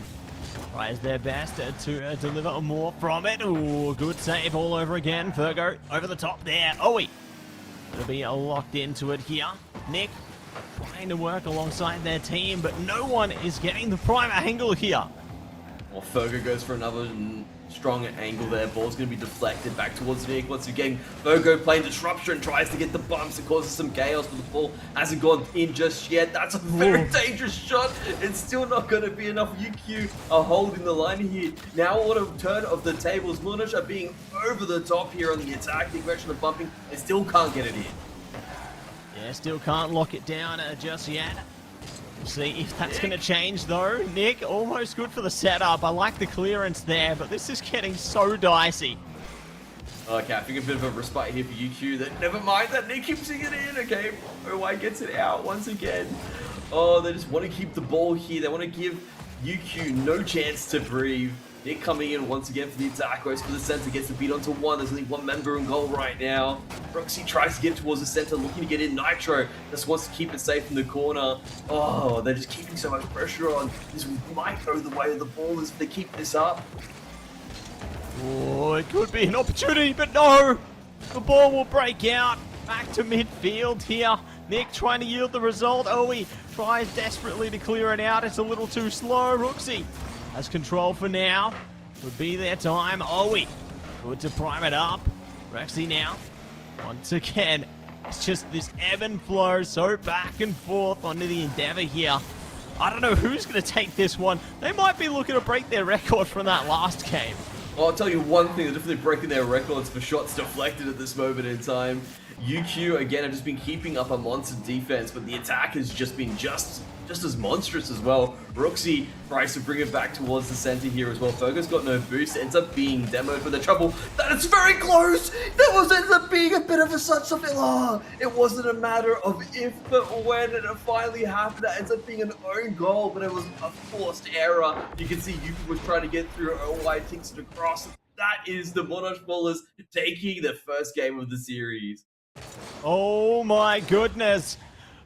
tries their best to deliver more from it. Ooh, good save all over again. Virgo over the top there. Owie going to be locked into it here. Nick trying to work alongside their team, but no one is getting the prime angle here. Well, Fogo goes for another strong angle there. Ball's going to be deflected back towards Nick. Once again, Fogo playing disruption, tries to get the bumps. It causes some chaos, but the ball hasn't gone in just yet. That's a very dangerous shot. It's still not going to be enough. UQ are holding the line here. Now what a turn of the tables. Monash are being over the top here on the attack. The aggression of bumping, they still can't get it in. Yeah, still can't lock it down just yet. See if that's going to change though. Nick, almost good for the setup. I like the clearance there, but this is getting so dicey. Okay, I think a bit of a respite here for UQ. That never mind that Nick keeps it in. Okay, OY gets it out once again. Oh, they just want to keep the ball here. They want to give UQ no chance to breathe. Nick coming in once again for the attack, goes for the center, gets the beat onto one. There's only one member in goal right now. Roxy tries to get towards the center, looking to get in. Nitro just wants to keep it safe in the corner. Oh, they're just keeping so much pressure on. This might go the way of the ball if they keep this up. Oh, it could be an opportunity, but no! The ball will break out. Back to midfield here. Nick trying to yield the result. Owie tries desperately to clear it out. It's a little too slow. Roxy has control for now. Would be their time. Owie, good to prime it up. Roxy now, once again, it's just this ebb and flow, so back and forth onto the Endeavor here. I don't know who's going to take this one. They might be looking to break their record from that last game. Well, I'll tell you one thing, they're definitely breaking their records for shots deflected at this moment in time. UQ, again, have just been keeping up a monster defense, but the attack has just been just as monstrous as well. Roxy tries to bring it back towards the center here as well. Fogo's got no boost, ends up being demoed for the trouble. That is very close! That ends up being a bit of a such something. Oh, it wasn't a matter of if, but when it finally happened. That ends up being an own goal, but it was a forced error. You can see Yuki was trying to get through. OY takes it across. That is the Monash Ballers taking the first game of the series. Oh my goodness.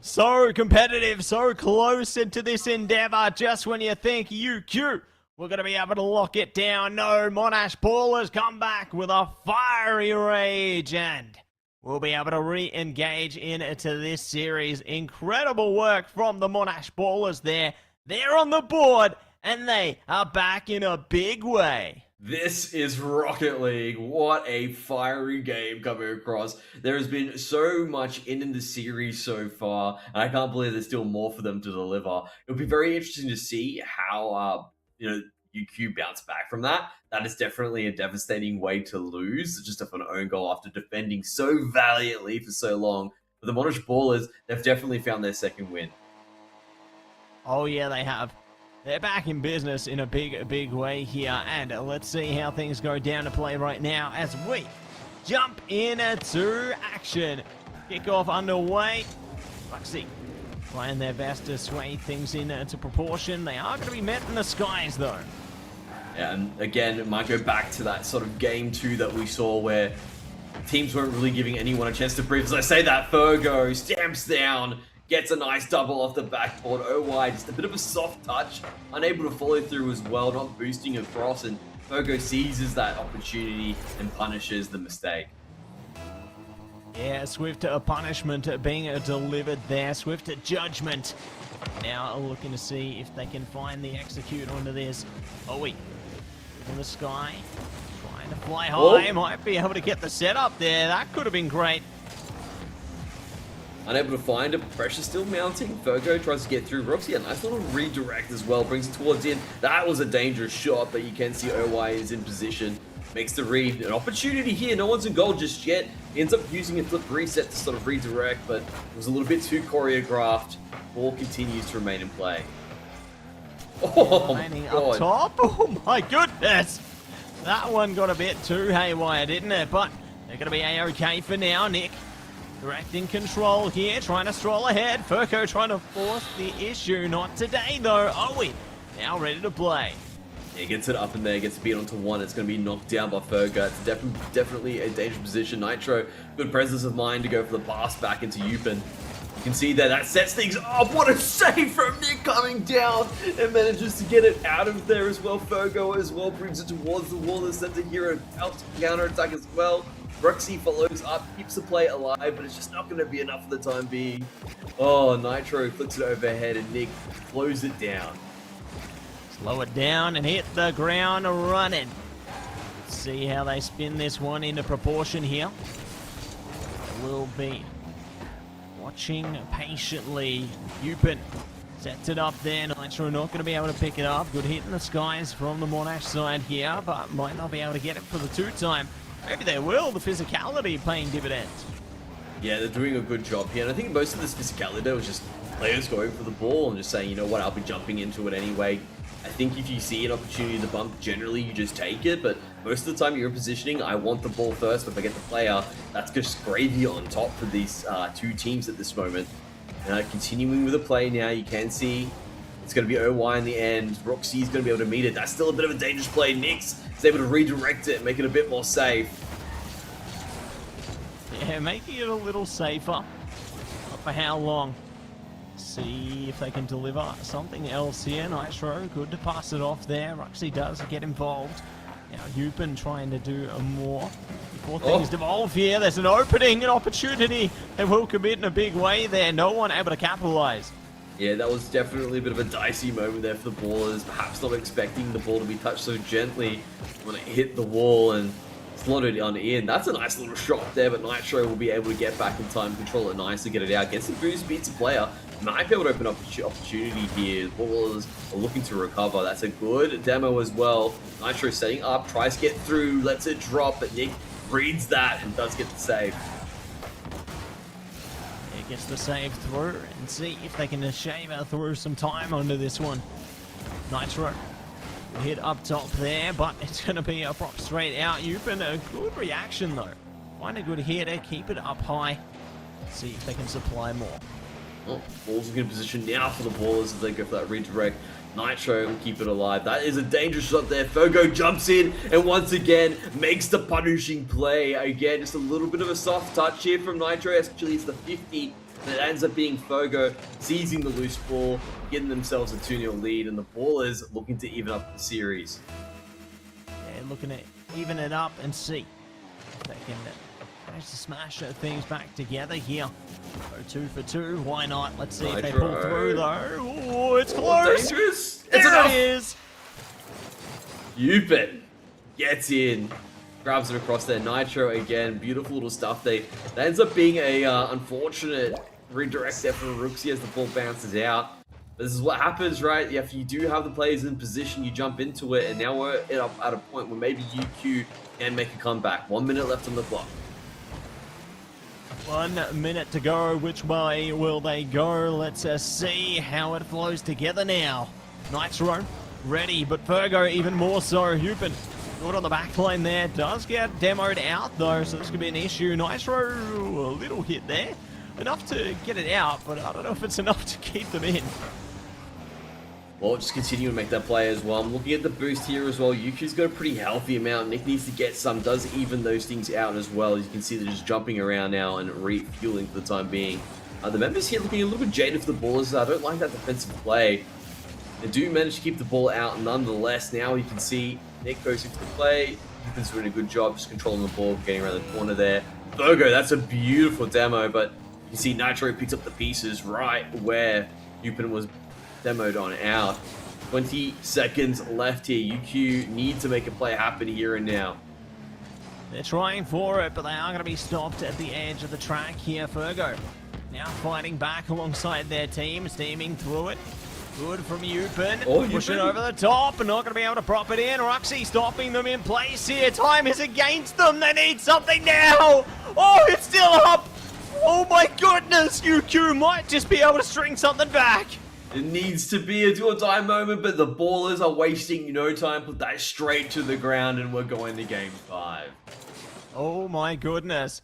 So competitive, so close into this Endeavor. Just when you think UQ, we're going to be able to lock it down. No, Monash Ballers come back with a fiery rage, and we'll be able to re-engage into this series. Incredible work from the Monash Ballers there. They're on the board, and they are back in a big way. This is Rocket League. What a fiery game coming across. There has been so much in the series so far, and I can't believe there's still more for them to deliver. It'll be very interesting to see how UQ bounce back from that. That is definitely a devastating way to lose, just off an own goal after defending so valiantly for so long. But the Monash Ballers, they've definitely found their second win. Oh yeah, they have. They're back in business in a big way here, and let's see how things go down to play right now as we jump into action. Kickoff underway. Roxy trying their best to sway things into proportion. They are going to be met in the skies, though. Yeah, and again, it might go back to that sort of game 2 that we saw where teams weren't really giving anyone a chance to breathe. As I say that, Fogo stamps down, gets a nice double off the backboard. OY, just a bit of a soft touch, unable to follow through as well, not boosting across, and Fogo seizes that opportunity and punishes the mistake. Yeah, swift punishment being delivered there, swift judgment. Now looking to see if they can find the execute onto this. Owie in the sky, trying to fly high, might be able to get the setup there. That could have been great. Unable to find it, pressure still mounting. Fogo tries to get through. Roxy, a nice little redirect as well, brings it towards the end. That was a dangerous shot, but you can see OY is in position. Makes the read. An opportunity here, no one's in goal just yet. He ends up using a flip reset to sort of redirect, but it was a little bit too choreographed. ball continues to remain in play. Oh my Remaining up god. top. Oh my goodness. That one got a bit too haywire, didn't it? But they're going to be A-OK for now. Nick direct in control here, trying to stroll ahead. Furco trying to force the issue. Not today, though. Owen now ready to play. Yeah, gets it up in there, gets beat onto one. It's going to be knocked down by Ferga. It's definitely a dangerous position. Nitro, good presence of mind to go for the pass back into Yupin. You can see there, that sets things up. What a save from Nick coming down and manages to get it out of there as well. Fergo as well brings it towards the wall. The center hero helps counter attack as well. Bruxy follows up, keeps the play alive, but it's just not going to be enough for the time being. Oh, Nitro flicks it overhead and Nick slows it down. Slow it down and hit the ground running. Let's see how they spin this one into proportion here. Will be watching patiently. Yupin sets it up there. Nitro not going to be able to pick it up. Good hit in the skies from the Monash side here, but might not be able to get it for the two-time. Maybe they will. The physicality paying dividends. Yeah, they're doing a good job here. And I think most of this physicality there was just players going for the ball and just saying, you know what, I'll be jumping into it anyway. I think if you see an opportunity to bump, generally you just take it, but most of the time you're in positioning, I want the ball first, but if I get the player, that's just gravy on top for these two teams at this moment. Continuing with the play now, you can see it's going to be OY in the end. Roxy's going to be able to meet it. That's still a bit of a dangerous play. Nix is able to redirect it, make it a bit more safe. Yeah, making it a little safer. Not for how long. See if they can deliver something else here. Nitro, good to pass it off there. Roxy does get involved. Now Yupin trying to do more before things devolve here. There's an opening, an opportunity. They will commit in a big way there. No one able to capitalize. Yeah, that was definitely a bit of a dicey moment there for the ballers. Perhaps not expecting the ball to be touched so gently when it hit the wall and slotted on in. That's a nice little shot there, but Nitro will be able to get back in time, control it nicely, get it out, get some boost, beats a player. Might be able to open up an opportunity here. Ballers are looking to recover. That's a good demo as well. Nitro setting up, tries to get through, lets it drop, but Nick reads that and does get the save. He gets the save through and see if they can shave through some time onto this one. Nitro hit up top there, but it's going to be a prop straight out. Yupin, a good reaction though. Find a good hitter, keep it up high. See if they can supply more. Oh, ball's in good position now for the ballers as they go for that redirect. Nitro will keep it alive. That is a dangerous shot there. Fogo jumps in and once again makes the punishing play. Again, just a little bit of a soft touch here from Nitro. Actually, it's the 50 that ends up being Fogo seizing the loose ball, getting themselves a 2-0 lead, and the ballers looking to even up the series. Yeah, looking to even it up and see if they can manage to smash things back together here. Go 2 for 2, why not? Let's see if they pull through though. Oh, it's close! Dangerous! There it is! Yupin gets in, grabs it across there. Nitro again, beautiful little stuff. That ends up being a unfortunate redirect there for Rooksy as the ball bounces out. But this is what happens, right? If you do have the players in position, you jump into it, and now we're at a point where maybe UQ can make a comeback. 1 minute left on the clock. 1 minute to go. Which way will they go? Let's see how it flows together now. Nitro ready, but Virgo even more so. Hupin good on the back line there. Does get demoed out though, so this could be an issue. Nitro, a little hit there. Enough to get it out, but I don't know if it's enough to keep them in. Well, just continue to make that play as well. I'm looking at the boost here as well. Yuki's got a pretty healthy amount. Nick needs to get some, does even those things out as well. As you can see, they're just jumping around now and refueling for the time being. The members here looking a little bit jaded for the ballers. I don't like that defensive play. They do manage to keep the ball out nonetheless. Now you can see Nick goes into the play. Yupin's doing a good job just controlling the ball, getting around the corner there. Virgo, that's a beautiful demo, but you can see Nitro picks up the pieces right where Yupin was demoed on out. 20 seconds left here. UQ need to make a play happen here and now. They're trying for it, but they are going to be stopped at the edge of the track here. Virgo now fighting back alongside their team, steaming through it. Good from Yupin. Oh, pushing Yupin over the top, and not going to be able to prop it in. Roxy stopping them in place here. Time is against them. They need something now. Oh, it's still up. Oh my goodness, UQ might just be able to string something back. It needs to be a do-or-die moment, but the ballers are wasting no time. Put that straight to the ground, and we're going to game 5. Oh my goodness.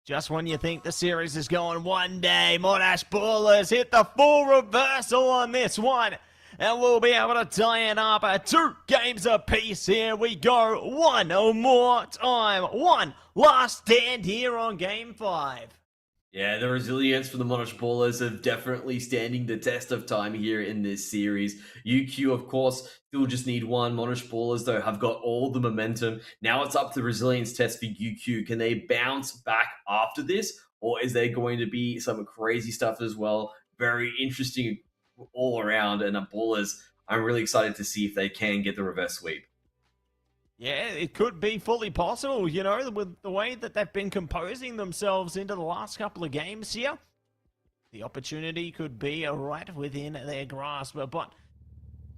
Just when you think the series is going one day, Monash Ballers hit the full reversal on this one. And we'll be able to tie it up at 2 games apiece. Here we go. One more time. One last stand here on game 5. Yeah, the resilience for the Monash Ballers are definitely standing the test of time here in this series. UQ, of course, still just need one. Monash Ballers, though, have got all the momentum. Now it's up to the resilience test for UQ. Can they bounce back after this? Or is there going to be some crazy stuff as well? Very interesting all around. And the Ballers, I'm really excited to see if they can get the reverse sweep. Yeah, it could be fully possible, you know, with the way that they've been composing themselves into the last couple of games here. The opportunity could be right within their grasp, but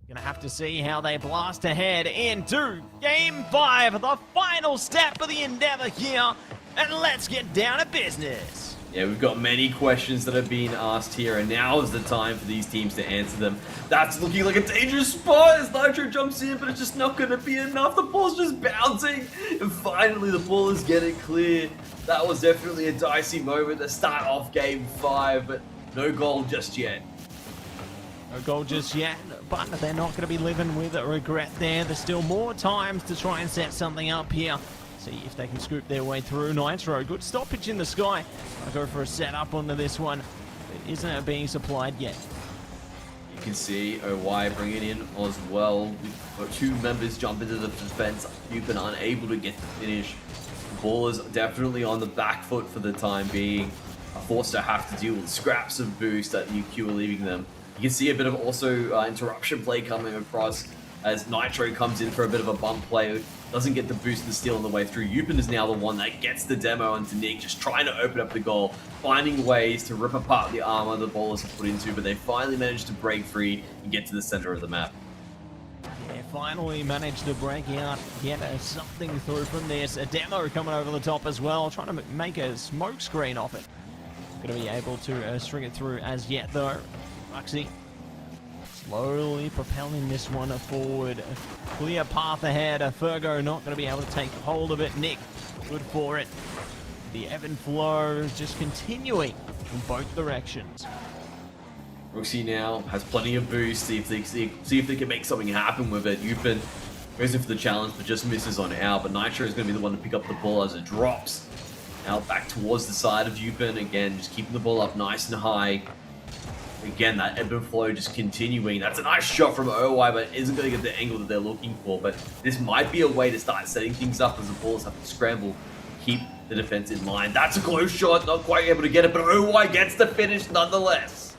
gonna have to see how they blast ahead into Game 5, the final step of the endeavor here, and let's get down to business. Yeah, we've got many questions that are being asked here, and now is the time for these teams to answer them. That's looking like a dangerous spot as Nitro jumps in, but it's just not going to be enough. The ball's just bouncing, and finally the ballers get it clear. That was definitely a dicey moment to start off Game 5, but no goal just yet. No goal just yet, but they're not going to be living with a regret there. There's still more times to try and set something up here. See if they can scoop their way through. Nitro, good stoppage in the sky. I'll go for a setup onto this one. It isn't being supplied yet. You can see OY bringing in as well. We've got 2 members jump into the defense. You've been unable to get the finish. The Ballers definitely on the back foot for the time being. Are forced to have to deal with scraps of boost that UQ are leaving them. You can see a bit of also interruption play coming across as Nitro comes in for a bit of a bump play. Doesn't get the boost and steal on the way through. Yupin is now the one that gets the demo onto Nick, just trying to open up the goal, finding ways to rip apart the armor the Ballers have put into, but they finally managed to break free and get to the center of the map. Yeah, finally managed to break out, get something through from this. A demo coming over the top as well, trying to make a smoke screen off it. Going to be able to string it through as yet, though. Roxy slowly propelling this one forward. A clear path ahead. Fergo not going to be able to take hold of it. Nick, good for it. The ebb and flow just continuing in both directions. Roxy now has plenty of boost. See if they can make something happen with it. Yupin goes in for the challenge, but just misses on out. But Nitro is going to be the one to pick up the ball as it drops. Now back towards the side of Yupin. Again, just keeping the ball up nice and high. Again, that ebb and flow just continuing. That's a nice shot from OY, but isn't going to get the angle that they're looking for. But this might be a way to start setting things up as the Ballers have to scramble, keep the defense in line. That's a close shot, not quite able to get it, but OY gets the finish nonetheless.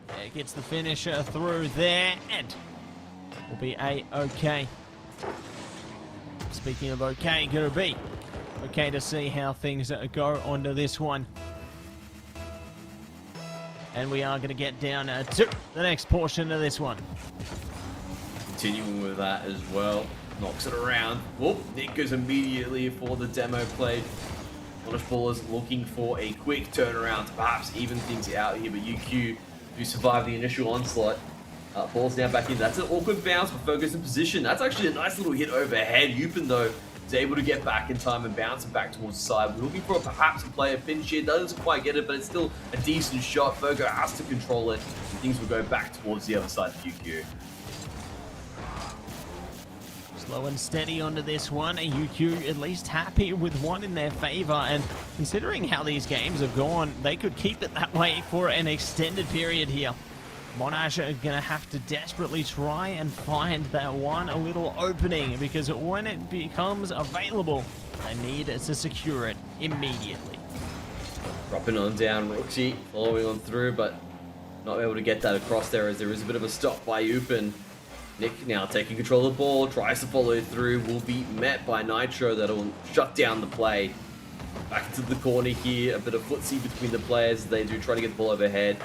Yeah, gets the finisher through there, and will be A-OK. Speaking of OK, gonna be okay to see how things go onto this one. And we are going to get down to the next portion of this one. Continuing with that as well. Knocks it around. Whoop, Nick goes immediately for the demo play. Monash Ballers looking for a quick turnaround to perhaps even things out here, but UQ do survive the initial onslaught. Ball's now back in. That's an awkward bounce, but Fergus in position. That's actually a nice little hit overhead. Yupin, though, is able to get back in time and bounce it back towards the side. We're looking for perhaps a player pinch here. Doesn't quite get it, but it's still a decent shot. Fergo has to control it, and things will go back towards the other side of UQ. Slow and steady onto this one. UQ at least happy with one in their favor, and considering how these games have gone, they could keep it that way for an extended period here. Monash are going to have to desperately try and find that one a little opening, because when it becomes available, they need to secure it immediately. Dropping on down, Roxy following on through, but not able to get that across there as there is a bit of a stop by Yupin. Nick now taking control of the ball, tries to follow through, will be met by Nitro that'll shut down the play. Back into the corner here, a bit of footsie between the players as they do try to get the ball overhead.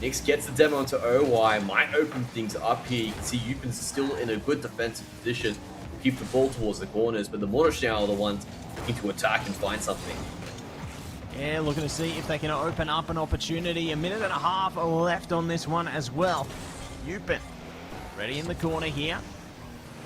Nix gets the demo onto OY, might open things up here. You can see Yupin's still in a good defensive position. Will keep the ball towards the corners, but the Monash now are the ones looking to attack and find something. Yeah, looking to see if they can open up an opportunity. A minute and a half left on this one as well. Yupin, ready in the corner here.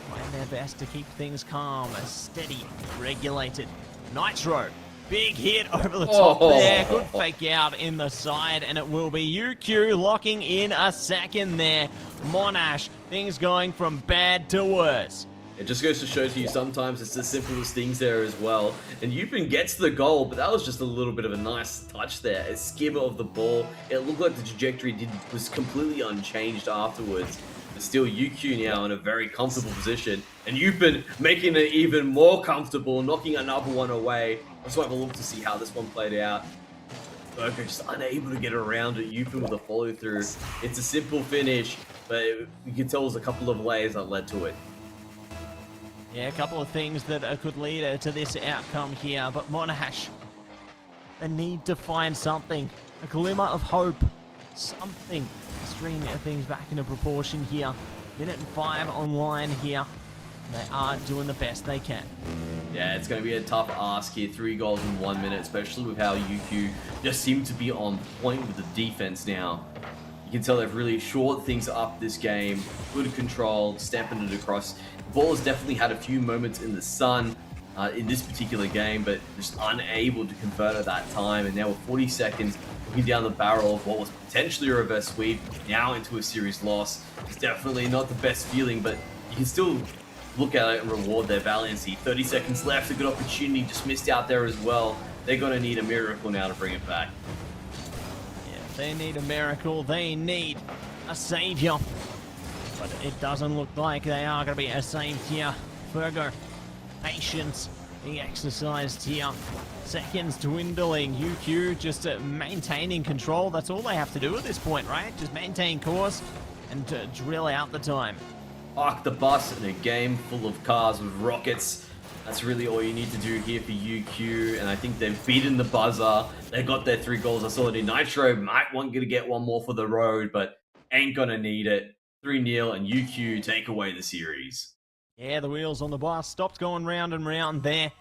Trying their best to keep things calm, steady, regulated. Nitro, big hit over the top there. Good fake out in the side, and it will be UQ locking in a second there. Monash, things going from bad to worse. It just goes to show to you sometimes it's as simple as things there as well. And Yupin gets the goal, but that was just a little bit of a nice touch there. A skimmer of the ball. It looked like the trajectory was completely unchanged afterwards. But still, UQ now in a very comfortable position. And Yupin making it even more comfortable, knocking another one away. I just want to have a look to see how this one played out. Burger just unable to get around it. Yupin with a follow through. It's a simple finish, but you can tell there's a couple of layers that led to it. Yeah, a couple of things that could lead to this outcome here, but Monash, they need to find something, a glimmer of hope, something to string things back into proportion here. Minute and 5 online here. They are doing the best they can. Yeah, it's going to be a tough ask here. 3 goals in 1 minute, especially with how UQ just seem to be on point with the defense now. You can tell they've really shored things up this game. Good control, stamping it across. The ball has definitely had a few moments in the sun in this particular game, but just unable to convert at that time. And now with 40 seconds, looking down the barrel of what was potentially a reverse sweep, now into a series loss. It's definitely not the best feeling, but you can still look at it and reward their valiancy. 30 seconds left, a good opportunity, just missed out there as well. They're going to need a miracle now to bring it back. They need a miracle. They need a savior. But it doesn't look like they are going to be saved here. Fergo, patience being exercised here. Seconds dwindling. UQ just maintaining control. That's all they have to do at this point, right? Just maintain course and drill out the time. Park the bus in a game full of cars with rockets. That's really all you need to do here for UQ, and I think they've beaten the buzzer. They got their 3 goals. I saw it in Nitro. Might want to get one more for the road, but ain't gonna need it. 3-0, and UQ take away the series. Yeah, the wheels on the bus stopped going round and round there,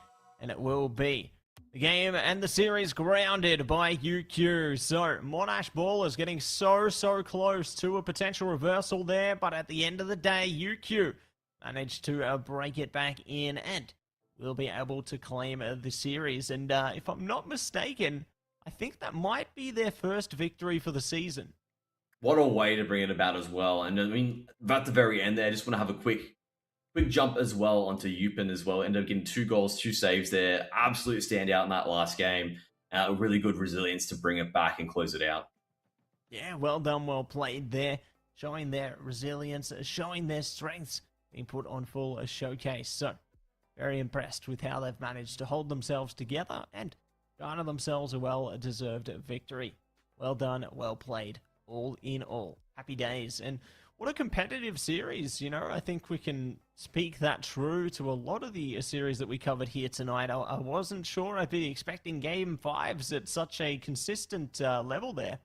and it will be the game and the series grounded by UQ. So Monash Ballers getting so close to a potential reversal there, but at the end of the day, UQ managed to break it back in and will be able to claim the series. And if I'm not mistaken, I think that might be their first victory for the season. What a way to bring it about as well. And I mean, at the very end there, I just want to have a quick jump as well onto Yupin as well. Ended up getting 2 goals, 2 saves there. Absolute standout in that last game. Really good resilience to bring it back and close it out. Yeah, well done, well played there. Showing their resilience, showing their strengths, being put on full showcase. So, very impressed with how they've managed to hold themselves together and garner themselves a well-deserved victory. Well done, well played, all in all. Happy days. And what a competitive series, you know. I think we can speak that true to a lot of the series that we covered here tonight. I wasn't sure I'd be expecting Game 5s at such a consistent level there.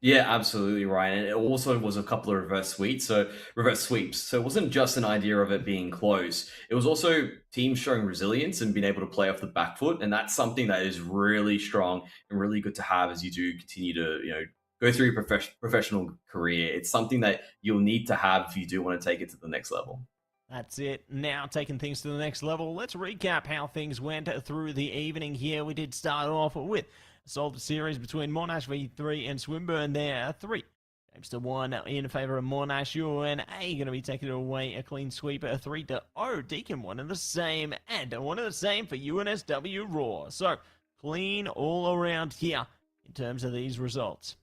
Yeah, absolutely, Ryan. And it also was a couple of reverse sweeps. So it wasn't just an idea of it being close. It was also teams showing resilience and being able to play off the back foot. And that's something that is really strong and really good to have as you do continue to, go through your professional career. It's something that you'll need to have if you do want to take it to the next level. That's it. Now taking things to the next level, let's recap how things went through the evening here. We did start off with a solid series between Monash v3 and Swinburne there. 3-1 in favour of Monash. UNA going to be taking it away. A clean sweep, 3-0. Deacon one and the same, and one and the same for UNSW Raw. So clean all around here in terms of these results.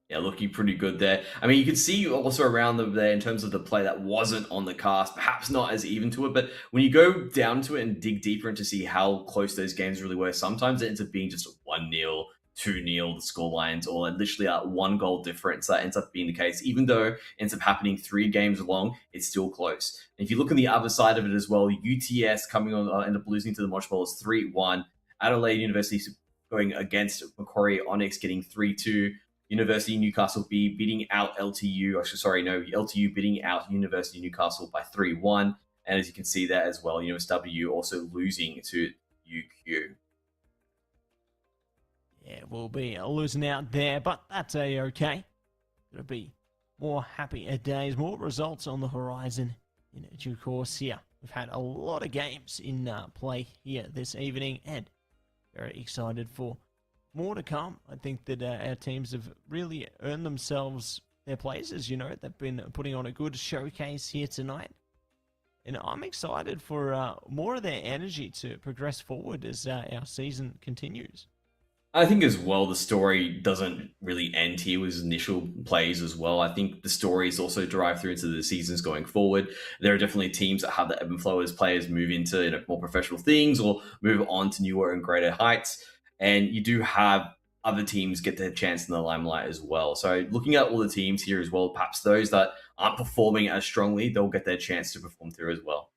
Yeah, looking pretty good there. I mean, you could see also around them there in terms of the play that wasn't on the cast, perhaps not as even to it, but when you go down to it and dig deeper into see how close those games really were, sometimes it ends up being just 1-0, 2-0, the score lines, or literally a 1-goal difference. That ends up being the case. Even though it ends up happening 3 games long, it's still close. And if you look on the other side of it as well, UTS coming on, end up losing to the Mosh Bowlers 3-1. Adelaide University going against Macquarie Onyx getting 3-2. University Newcastle B beating out LTU. LTU beating out University Newcastle by 3-1. And as you can see there as well, USW also losing to UQ. Yeah, we'll be losing out there, but that's a-okay. Gonna be more happier days, more results on the horizon in due course here. We've had a lot of games in play here this evening, and very excited for more to come. I think that our teams have really earned themselves their places. They've been putting on a good showcase here tonight. And I'm excited for more of their energy to progress forward as our season continues. I think as well, the story doesn't really end here with initial plays as well. I think the story is also derived through into the seasons going forward. There are definitely teams that have the ebb and flow as players move into more professional things or move on to newer and greater heights. And you do have other teams get their chance in the limelight as well. So looking at all the teams here as well, perhaps those that aren't performing as strongly, they'll get their chance to perform through as well.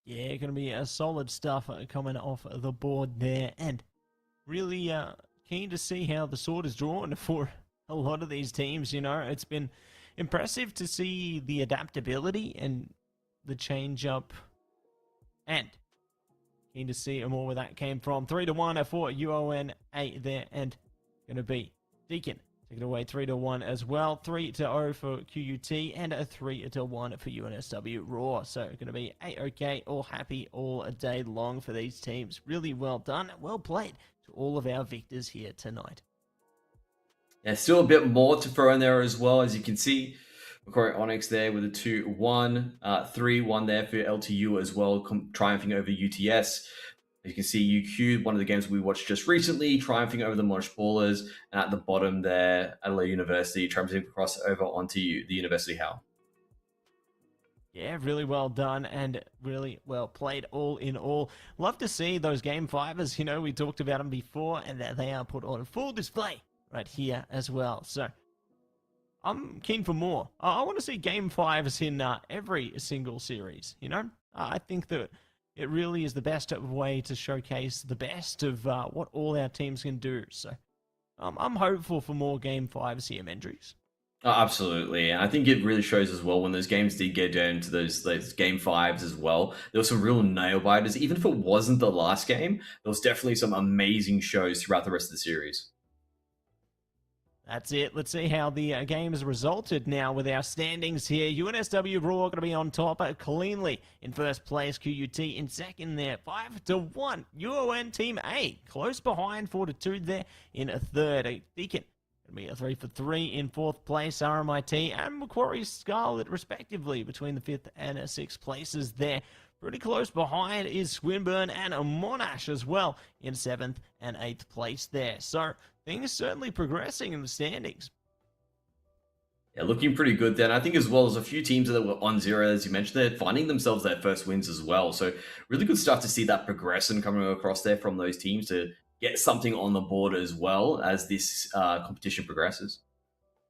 Yeah, going to be a solid stuff coming off the board there, and really keen to see how the sword is drawn for a lot of these teams. It's been impressive to see the adaptability and the change up, and keen to see more where that came from. 3-1 for UONA there, and going to be Deacon taking away 3-1 as well. 3-0 for QUT and a 3-1 for UNSW Raw. So going to be a-okay, all happy all day long for these teams. Really well done, well played to all of our victors here tonight. Yeah, still a bit more to throw in there as well. As you can see, Macquarie Onyx there with a 2-1, 3-1 there for LTU as well, triumphing over UTS. You can see UQ, one of the games we watched just recently, triumphing over the Monash Ballers, and at the bottom there, Adelaide University triumphing across over onto the University Howe. Yeah, really well done and really well played all in all. Love to see those game fivers. We talked about them before, and they are put on full display right here as well. So I'm keen for more. I want to see game fives in every single series. I think that it really is the best way to showcase the best of what all our teams can do. So I'm hopeful for more game fives here, Mendries. Oh, absolutely. And I think it really shows as well when those games did get down to those game fives as well. There were some real nail biters. Even if it wasn't the last game, there was definitely some amazing shows throughout the rest of the series. That's it. Let's see how the game has resulted now with our standings here. UNSW Raw going to be on top cleanly in first place. QUT in second there, 5-1. UON Team A close behind, 4-2 there in a third. Deacon going to be a 3-3 in fourth place. RMIT and Macquarie Scarlet respectively between the fifth and sixth places there. Pretty close behind is Swinburne and Monash as well in seventh and eighth place there. So things certainly progressing in the standings. Yeah, looking pretty good then. I think as well as a few teams that were on zero, as you mentioned, they're finding themselves their first wins as well. So really good stuff to see that progression coming across there from those teams to get something on the board as well as this competition progresses.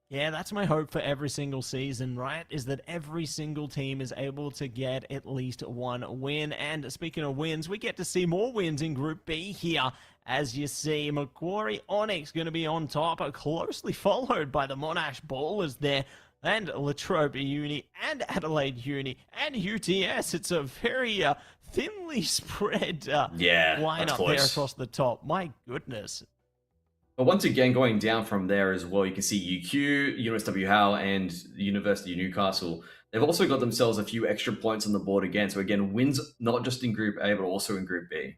Yeah, that's my hope for every single season, right? Is that every single team is able to get at least one win. And speaking of wins, we get to see more wins in Group B here. As you see, Macquarie Onyx going to be on top, closely followed by the Monash Ballers there, and Latrobe Uni, and Adelaide Uni, and UTS. It's a very thinly spread lineup there across the top. My goodness. But once again, going down from there as well, you can see UQ, UNSW Howe, and the University of Newcastle. They've also got themselves a few extra points on the board again. So again, wins not just in Group A, but also in Group B.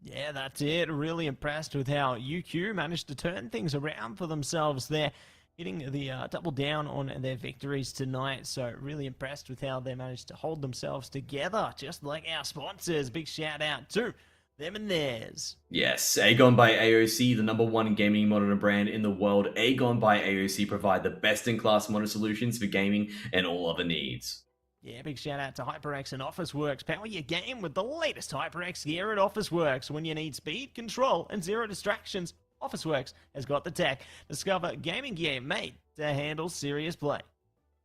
Yeah, that's it. Really impressed with how UQ managed to turn things around for themselves there, hitting the double down on their victories tonight. So really impressed with how they managed to hold themselves together, just like our sponsors. Big shout out to them and theirs. Yes, AGON by AOC, the #1 gaming monitor brand in the world. AGON by AOC provide the best-in-class monitor solutions for gaming and all other needs. Yeah, big shout out to HyperX and Officeworks. Power your game with the latest HyperX gear at Officeworks. When you need speed, control, and zero distractions, Officeworks has got the tech. Discover gaming gear made to handle serious play.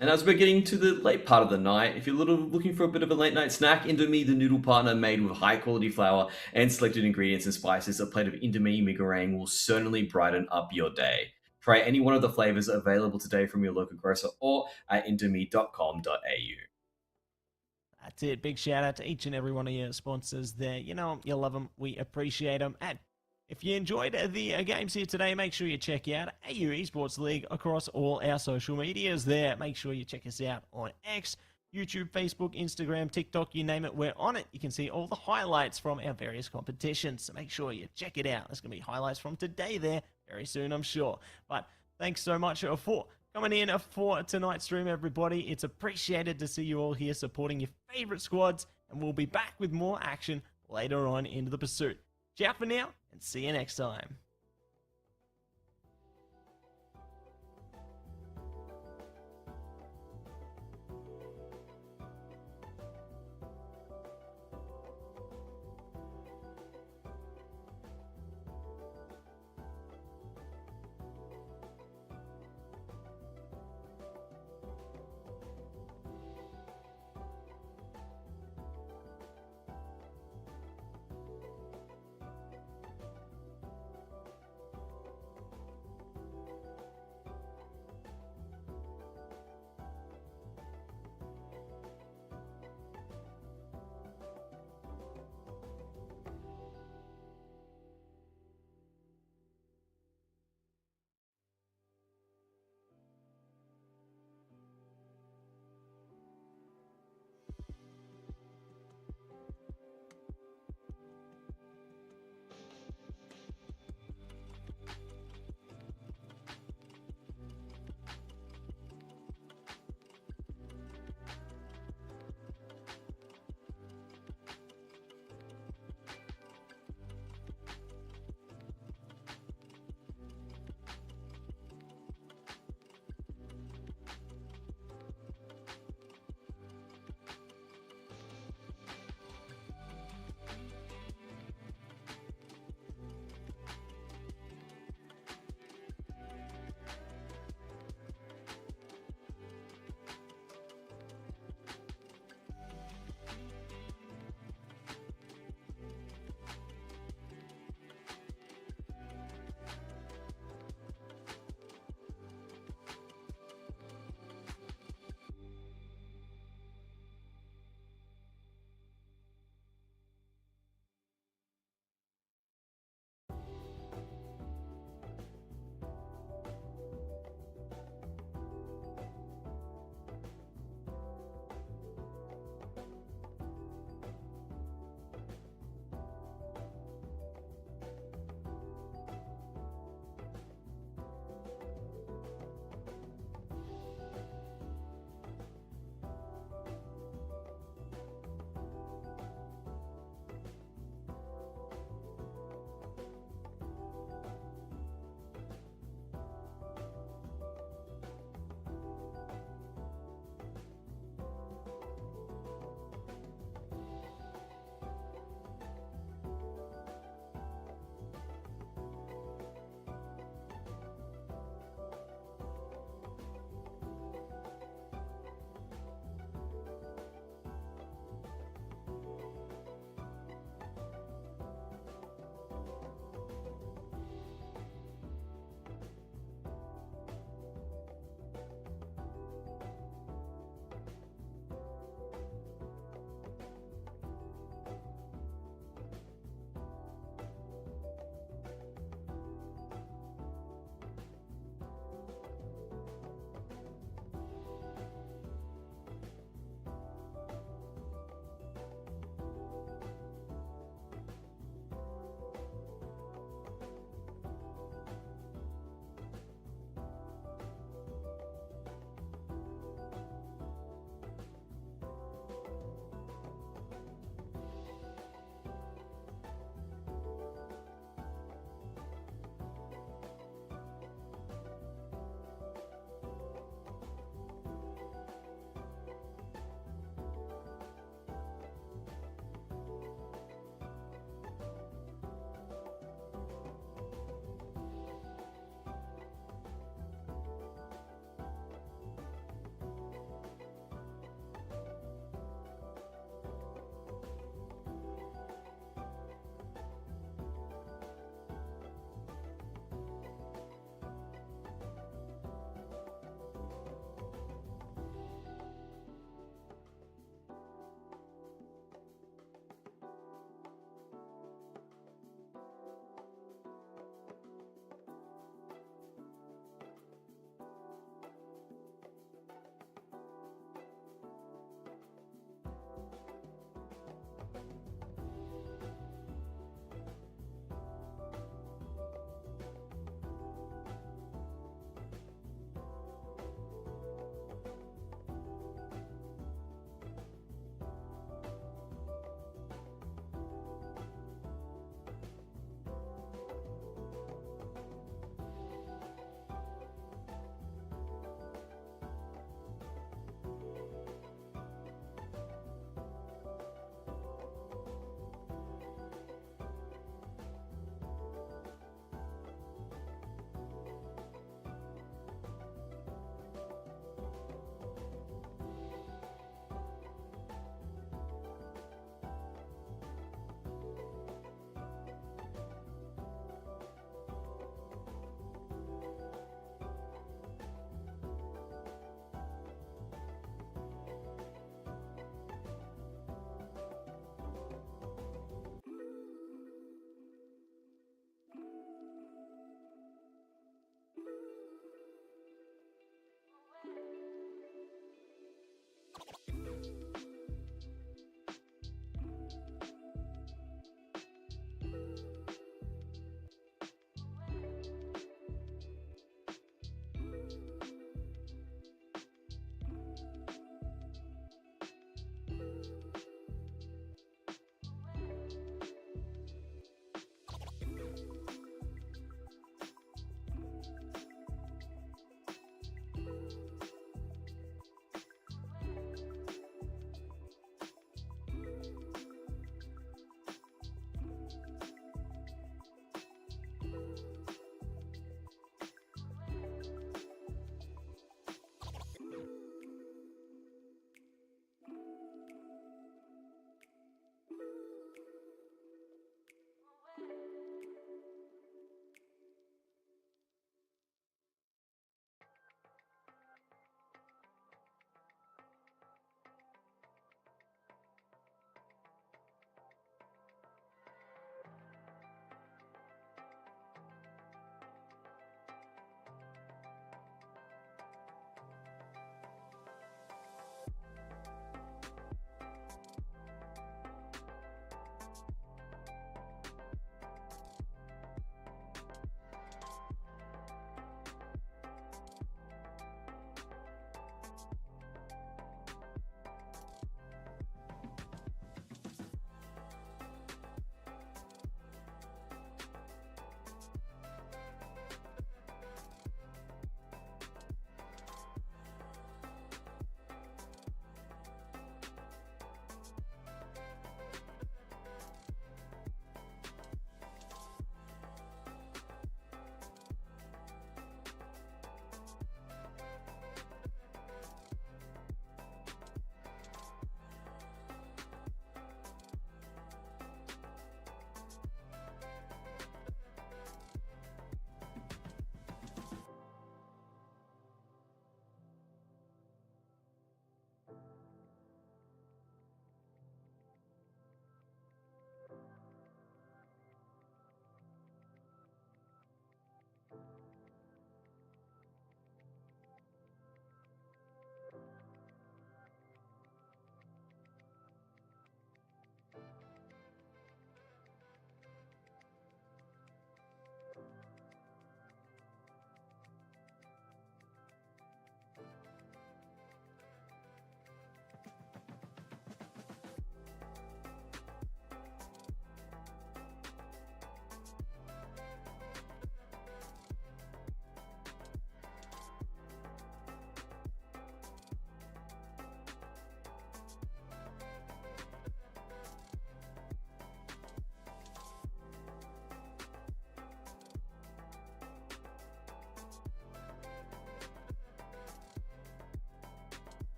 And as we're getting to the late part of the night, if you're looking for a bit of a late night snack, Indomie the Noodle partner made with high quality flour and selected ingredients and spices, a plate of Indomie meringue will certainly brighten up your day. Try any one of the flavors available today from your local grocer or at indomie.com.au. That's it. Big shout out to each and every one of your sponsors there. You love them. We appreciate them. And If you enjoyed the games here today, make sure you check out AU Esports League across all our social medias there. Make sure you check us out on X, YouTube, Facebook, Instagram, TikTok, you name it, we're on it. You can see all the highlights from our various competitions, so make sure you check it out. There's going to be highlights from today there very soon, I'm sure. But thanks so much for coming in for tonight's stream, everybody. It's appreciated to see you all here supporting your favorite squads, and we'll be back with more action later on into the pursuit. Ciao for now, and see you next time.